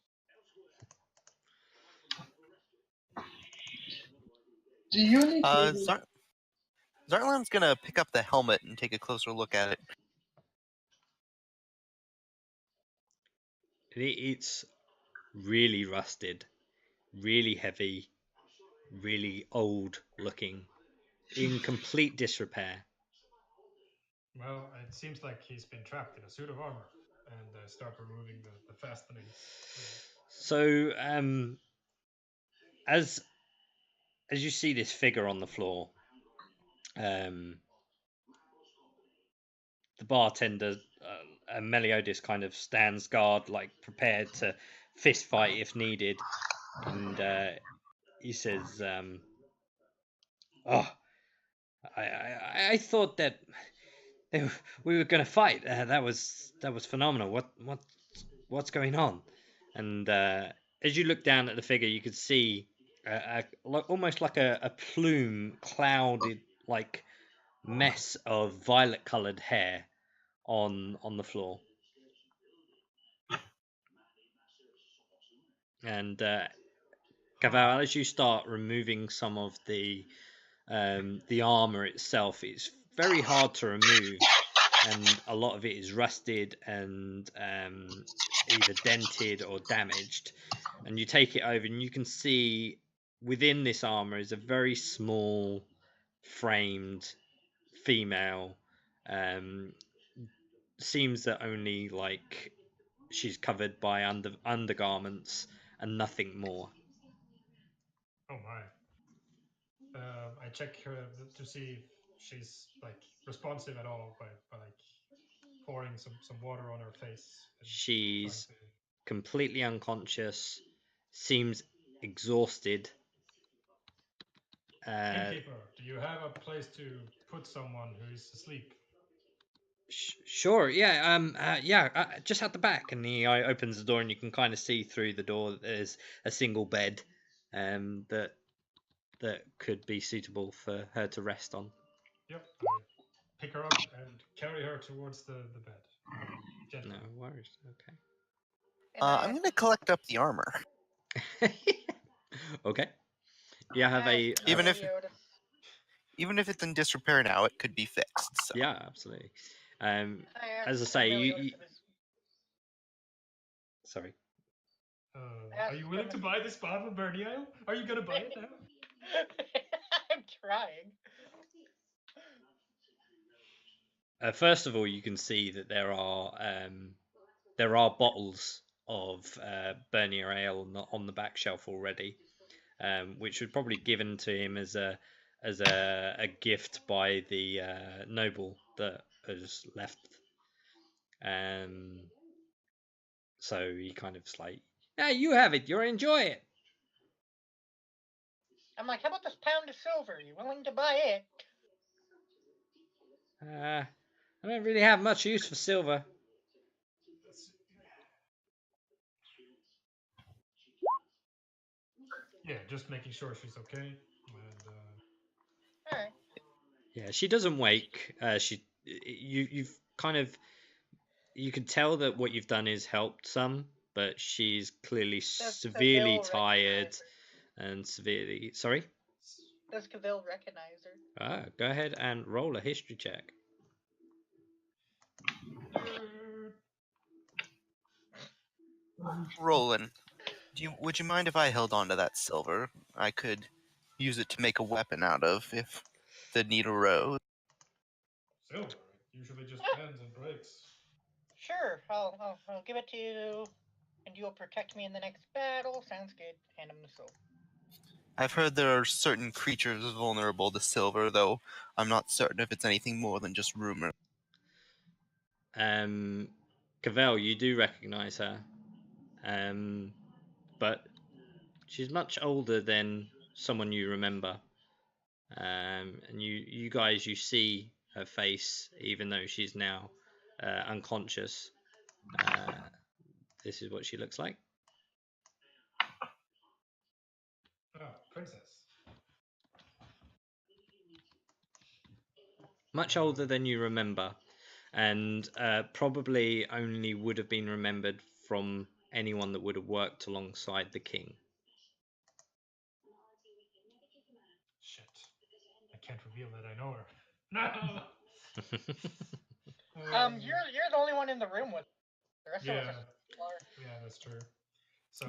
Speaker 5: Do you need to...
Speaker 6: Zarlam's gonna pick up the helmet and take a closer look at it.
Speaker 1: It's really rusted, really heavy, really old looking, in complete disrepair.
Speaker 3: Well, it seems like he's been trapped in a suit of armor, and start removing the fastenings.
Speaker 1: So, as you see this figure on the floor, the bartender, Meliodas, kind of stands guard, like prepared to fist fight if needed, and he says, "Oh, I thought that we were going to fight. That was phenomenal. What's going on?" And as you look down at the figure, you could see almost like a plume, clouded like mess of violet-colored hair on the floor. And Caval, as you start removing some of the armor itself, it's very hard to remove, and a lot of it is rusted and either dented or damaged. And you take it over, and you can see within this armor is a very small framed female. Seems that only like she's covered by undergarments and nothing more.
Speaker 3: Oh my. I check her to see if she's like responsive at all by like pouring some water on her face.
Speaker 1: She's completely unconscious, seems exhausted.
Speaker 3: Innkeeper, do you have a place to put someone who is asleep?
Speaker 1: Sure, yeah, just at the back, and he opens the door, and you can kind of see through the door that there's a single bed, that could be suitable for her to rest on.
Speaker 3: Yep, I pick her up and carry her towards the bed. Gently.
Speaker 1: No worries.
Speaker 6: I'm going to collect up the armor.
Speaker 1: Okay. Okay. You have a
Speaker 6: Even if it's in disrepair now, it could be fixed. So.
Speaker 1: yeah, absolutely. As I say, you sorry.
Speaker 3: Are you willing to buy this bottle of Berniel? Are you gonna buy it now?
Speaker 2: I'm trying.
Speaker 1: First of all, you can see that there are bottles of Bernier Ale on the back shelf already, which was probably given to him as a gift by the noble that has left. So he kind of's like, "Yeah, you have it. You enjoy it."
Speaker 2: I'm like, how about this pound of silver? Are you willing to buy it?
Speaker 1: I don't really have much use for silver.
Speaker 3: Yeah, just making sure she's okay. And
Speaker 2: All right.
Speaker 1: Yeah, she doesn't wake. You've kind of, you can tell that what you've done is helped some, but she's clearly severely tired and severely. Sorry.
Speaker 2: Does Cavill recognize her?
Speaker 1: Go ahead and roll a history check.
Speaker 6: Roland, would you mind if I held on to that silver? I could use it to make a weapon out of if the need arose.
Speaker 3: silver, it usually just bends and breaks.
Speaker 2: Sure, I'll give it to you, and you'll protect me in the next battle. Sounds good. Hand him the silver.
Speaker 6: I've heard there are certain creatures vulnerable to silver, though I'm not certain if it's anything more than just rumor.
Speaker 1: Cavell, you do recognize her, but she's much older than someone you remember. And you guys, you see her face, even though she's now unconscious. This is what she looks like.
Speaker 3: Oh, princess.
Speaker 1: Much older than you remember, and probably only would have been remembered from anyone that would have worked alongside the king.
Speaker 3: Shit. I can't reveal that I know her. No!
Speaker 2: You're the only one in the room with the rest of us.
Speaker 3: Yeah, that's true. So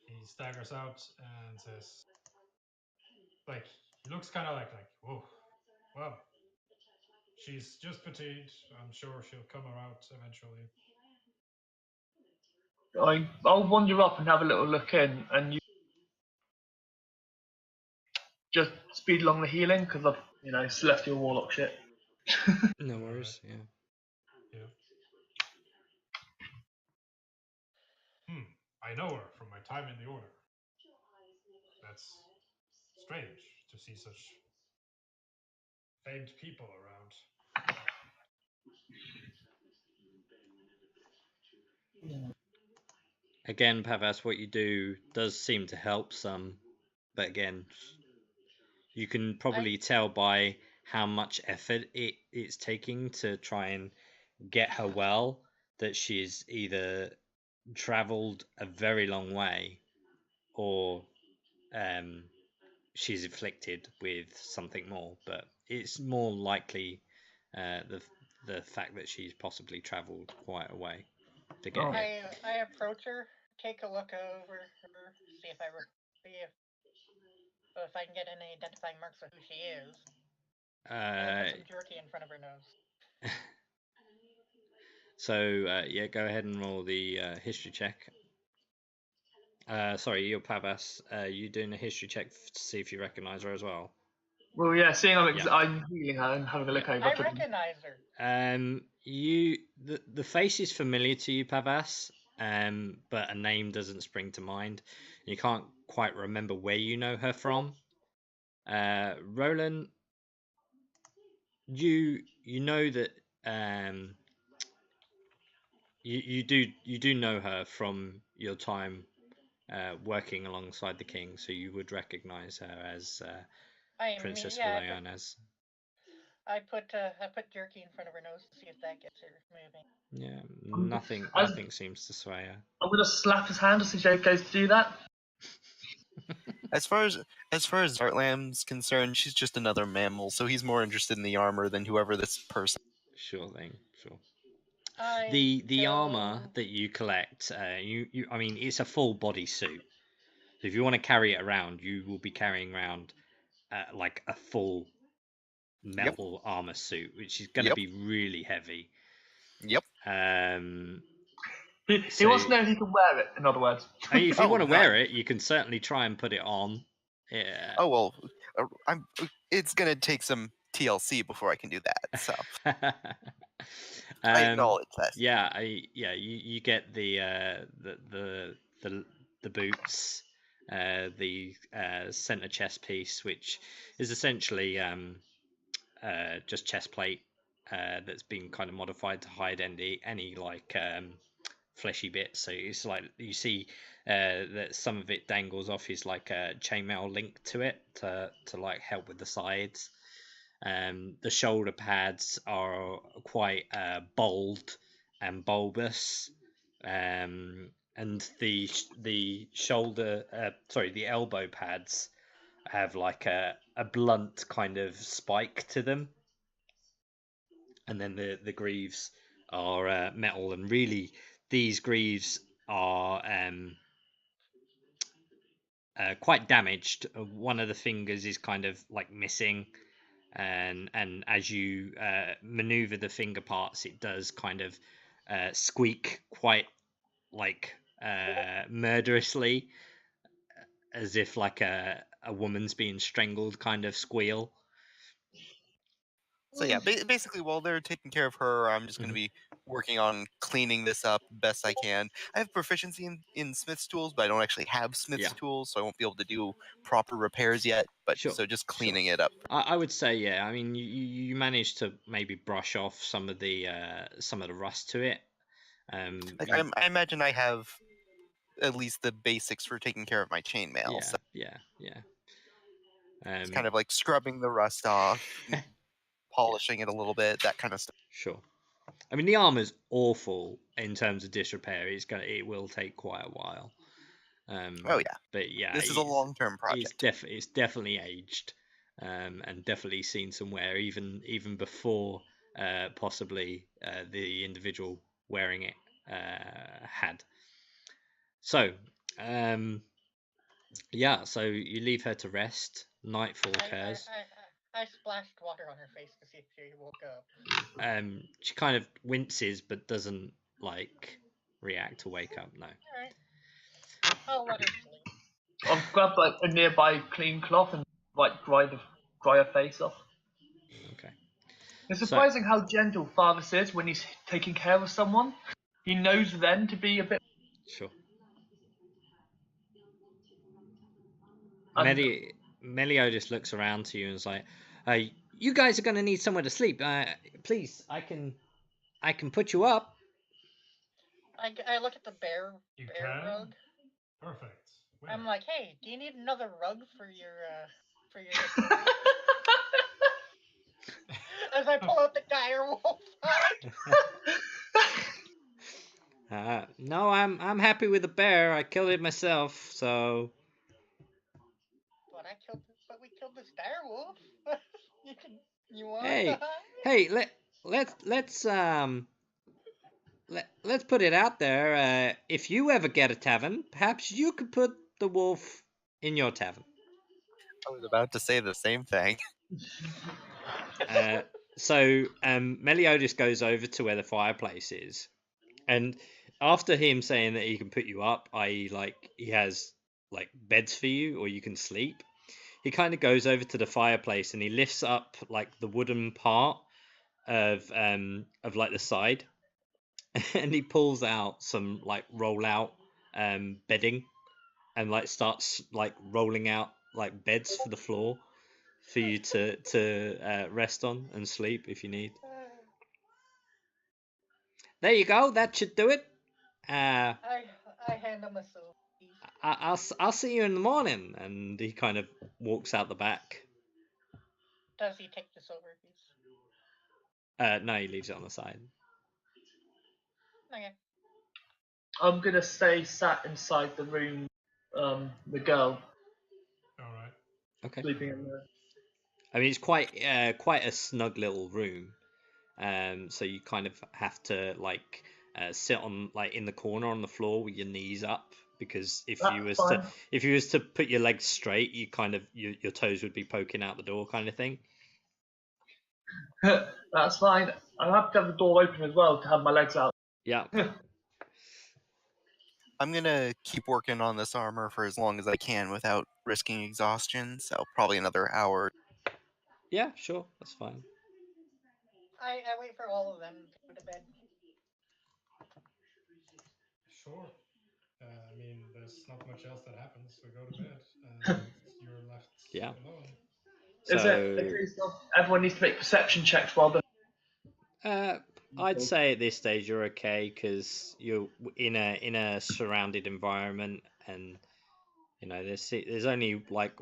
Speaker 3: he staggers out and says, like, he looks kind of like, whoa, well, she's just petite. I'm sure she'll come around eventually.
Speaker 5: I'll wander up and have a little look in, and you just speed along the healing because I've celestial warlock shit.
Speaker 1: No worries. Yeah.
Speaker 3: I know her from my time in the order. That's strange to see such famed people around.
Speaker 1: Again, Pavas, what you do does seem to help some, but again, you can probably tell by how much effort it's taking to try and get her well that she's either traveled a very long way or she's afflicted with something more. But it's more likely the fact that she's possibly traveled quite a way to get here.
Speaker 2: I approach her, take a look over her, see if I can get any identifying marks of who she is. Put some jerky in front of her nose.
Speaker 1: So yeah, go ahead and roll the history check. Sorry, you're Pavas. You doing a history check to see if you recognise her as well?
Speaker 5: Well, yeah, seeing I'm healing her and having a look over.
Speaker 2: I recognise her.
Speaker 1: The face is familiar to you, Pavas, but a name doesn't spring to mind. You can't quite remember where you know her from. Roland, you know that you do know her from your time working alongside the king, so you would recognize her as Princess Valeonas.
Speaker 2: I put jerky in front of her nose to see if that gets her moving.
Speaker 1: Yeah, nothing seems to sway her.
Speaker 5: I'm gonna slap his hand as he goes to do that.
Speaker 6: As far as Zartlam's concerned, she's just another mammal, so he's more interested in the armor than whoever this person.
Speaker 1: Sure thing, sure.
Speaker 2: I
Speaker 1: The armor that you collect, I mean, it's a full body suit. So if you want to carry it around, you will be carrying around like a full metal armor suit, which is going to be really heavy.
Speaker 6: Yep.
Speaker 5: He wants to know if he can wear it. In other words,
Speaker 1: I mean, if you want to wear it, you can certainly try and put it on. Yeah.
Speaker 6: Oh well, it's gonna take some TLC before I can do that. So I acknowledge that.
Speaker 1: Yeah, you get the boots, the center chest piece, which is essentially just chest plate that's been kind of modified to hide any like fleshy bits. So it's like you see that some of it dangles off his like a chainmail link to it to like help with the sides. The shoulder pads are quite bold and bulbous, and the shoulder the elbow pads have like a blunt kind of spike to them, and then the greaves are metal, and really these greaves are quite damaged. One of the fingers is kind of like missing, and as you maneuver the finger parts, it does kind of squeak quite like murderously, as if like a woman's being strangled kind of squeal.
Speaker 6: So yeah, basically, while they're taking care of her, I'm just going to be working on cleaning this up best I can. I have proficiency in Smith's tools, but I don't actually have Smith's tools, so I won't be able to do proper repairs yet. But so just cleaning it up.
Speaker 1: I would say, yeah. I mean, you managed to maybe brush off some of the rust to it.
Speaker 6: I imagine I have at least the basics for taking care of my chainmail.
Speaker 1: Yeah.
Speaker 6: It's kind of like scrubbing the rust off, polishing it a little bit, that kind of stuff.
Speaker 1: Sure. I mean, the armor's awful in terms of disrepair. It will take quite a while.
Speaker 6: Oh yeah.
Speaker 1: But yeah,
Speaker 6: this is a long-term project.
Speaker 1: It's definitely aged, and definitely seen some wear, even before possibly the individual wearing it had. So, yeah. So you leave her to rest. Nightfall occurs.
Speaker 2: I splashed water on her face to see if she woke up.
Speaker 1: She kind of winces, but doesn't like react to wake up. No.
Speaker 2: Alright. I'll let her sleep.
Speaker 5: I'll grab like a nearby clean cloth and like dry her face off.
Speaker 1: Okay.
Speaker 5: It's surprising how gentle Farthus is when he's taking care of someone. He knows then to be a bit.
Speaker 1: Sure. Meliodas looks around to you and is like, "You guys are going to need somewhere to sleep. Please, I can put you up."
Speaker 2: I look at the bear rug.
Speaker 3: Perfect.
Speaker 2: Where? I'm like, hey, do you need another rug for your as I pull out the dire wolf hide.
Speaker 1: No, I'm happy with the bear. I killed it myself, so.
Speaker 2: But we killed this dire wolf. You want?
Speaker 1: Hey, let's put it out there. If you ever get a tavern, perhaps you could put the wolf in your tavern.
Speaker 6: I was about to say the same thing.
Speaker 1: So Meliodas goes over to where the fireplace is, and after him saying that he can put you up, i.e. like he has like beds for you or you can sleep, he kind of goes over to the fireplace and he lifts up like the wooden part of like the side, and he pulls out some like roll out bedding, and like starts like rolling out like beds for the floor for you to rest on and sleep if you need. There you go. That should do it. Uh,
Speaker 2: I hand him a silver piece.
Speaker 1: I'll see you in the morning. And he kind of walks out the back.
Speaker 2: Does he take the silver piece?
Speaker 1: No, he leaves it on the side.
Speaker 2: Okay.
Speaker 5: I'm gonna stay sat inside the room. The girl
Speaker 3: All right.
Speaker 1: Okay.
Speaker 5: sleeping in there.
Speaker 1: I mean, it's quite a snug little room. So you kind of have to like sit on like in the corner on the floor with your knees up, because if you
Speaker 5: That's
Speaker 1: was
Speaker 5: fine.
Speaker 1: to put your legs straight, you kind of your toes would be poking out the door, kind of thing.
Speaker 5: That's fine. I'll have to have the door open as well to have my legs out.
Speaker 1: Yeah.
Speaker 6: I'm gonna keep working on this armor for as long as I can without risking exhaustion. So probably another hour.
Speaker 1: Yeah, sure, that's fine.
Speaker 2: I wait for all of them to go to bed.
Speaker 3: Sure. I mean, there's not much else that happens. We go to bed, and you're left
Speaker 1: Yeah.
Speaker 3: alone.
Speaker 5: Is it a
Speaker 1: So
Speaker 5: case of everyone needs to make perception checks while the
Speaker 1: I'd say at this stage you're okay because you're in a surrounded environment, and you know there's only like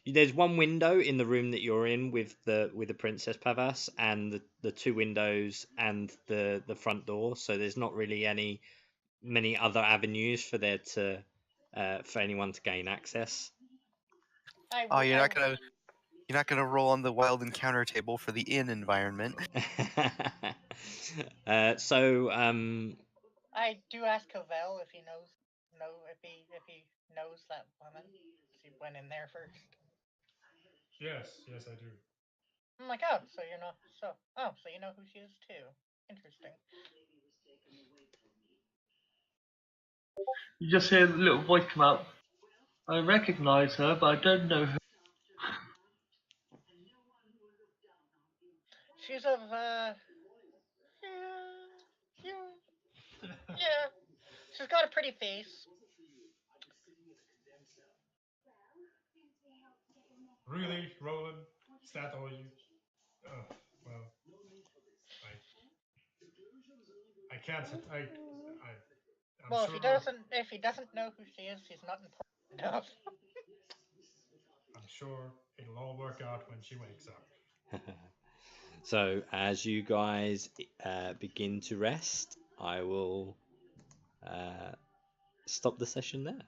Speaker 1: there's one window in the room that you're in with the Princess Pavas, and the two windows and the front door. So there's not really many other avenues for there to for anyone to gain access.
Speaker 6: Oh, you're not gonna roll on the wild encounter table for the inn environment.
Speaker 1: So
Speaker 2: I do ask Cavell if he knows if he knows that woman. She went in there first.
Speaker 3: Yes, I do.
Speaker 2: I'm like, oh, so you're not so you know who she is too. Interesting.
Speaker 5: you just hear the little voice come out. I recognise her, but I don't know her.
Speaker 2: She's of yeah, yeah. She's got a pretty face.
Speaker 3: Really, Roland? Is that all you? Well, I can't. I'm
Speaker 2: Well,
Speaker 3: sure.
Speaker 2: if he doesn't know who she is, she's not important enough.
Speaker 3: I'm sure it'll all work out when she wakes up.
Speaker 1: So as you guys begin to rest, I will stop the session there.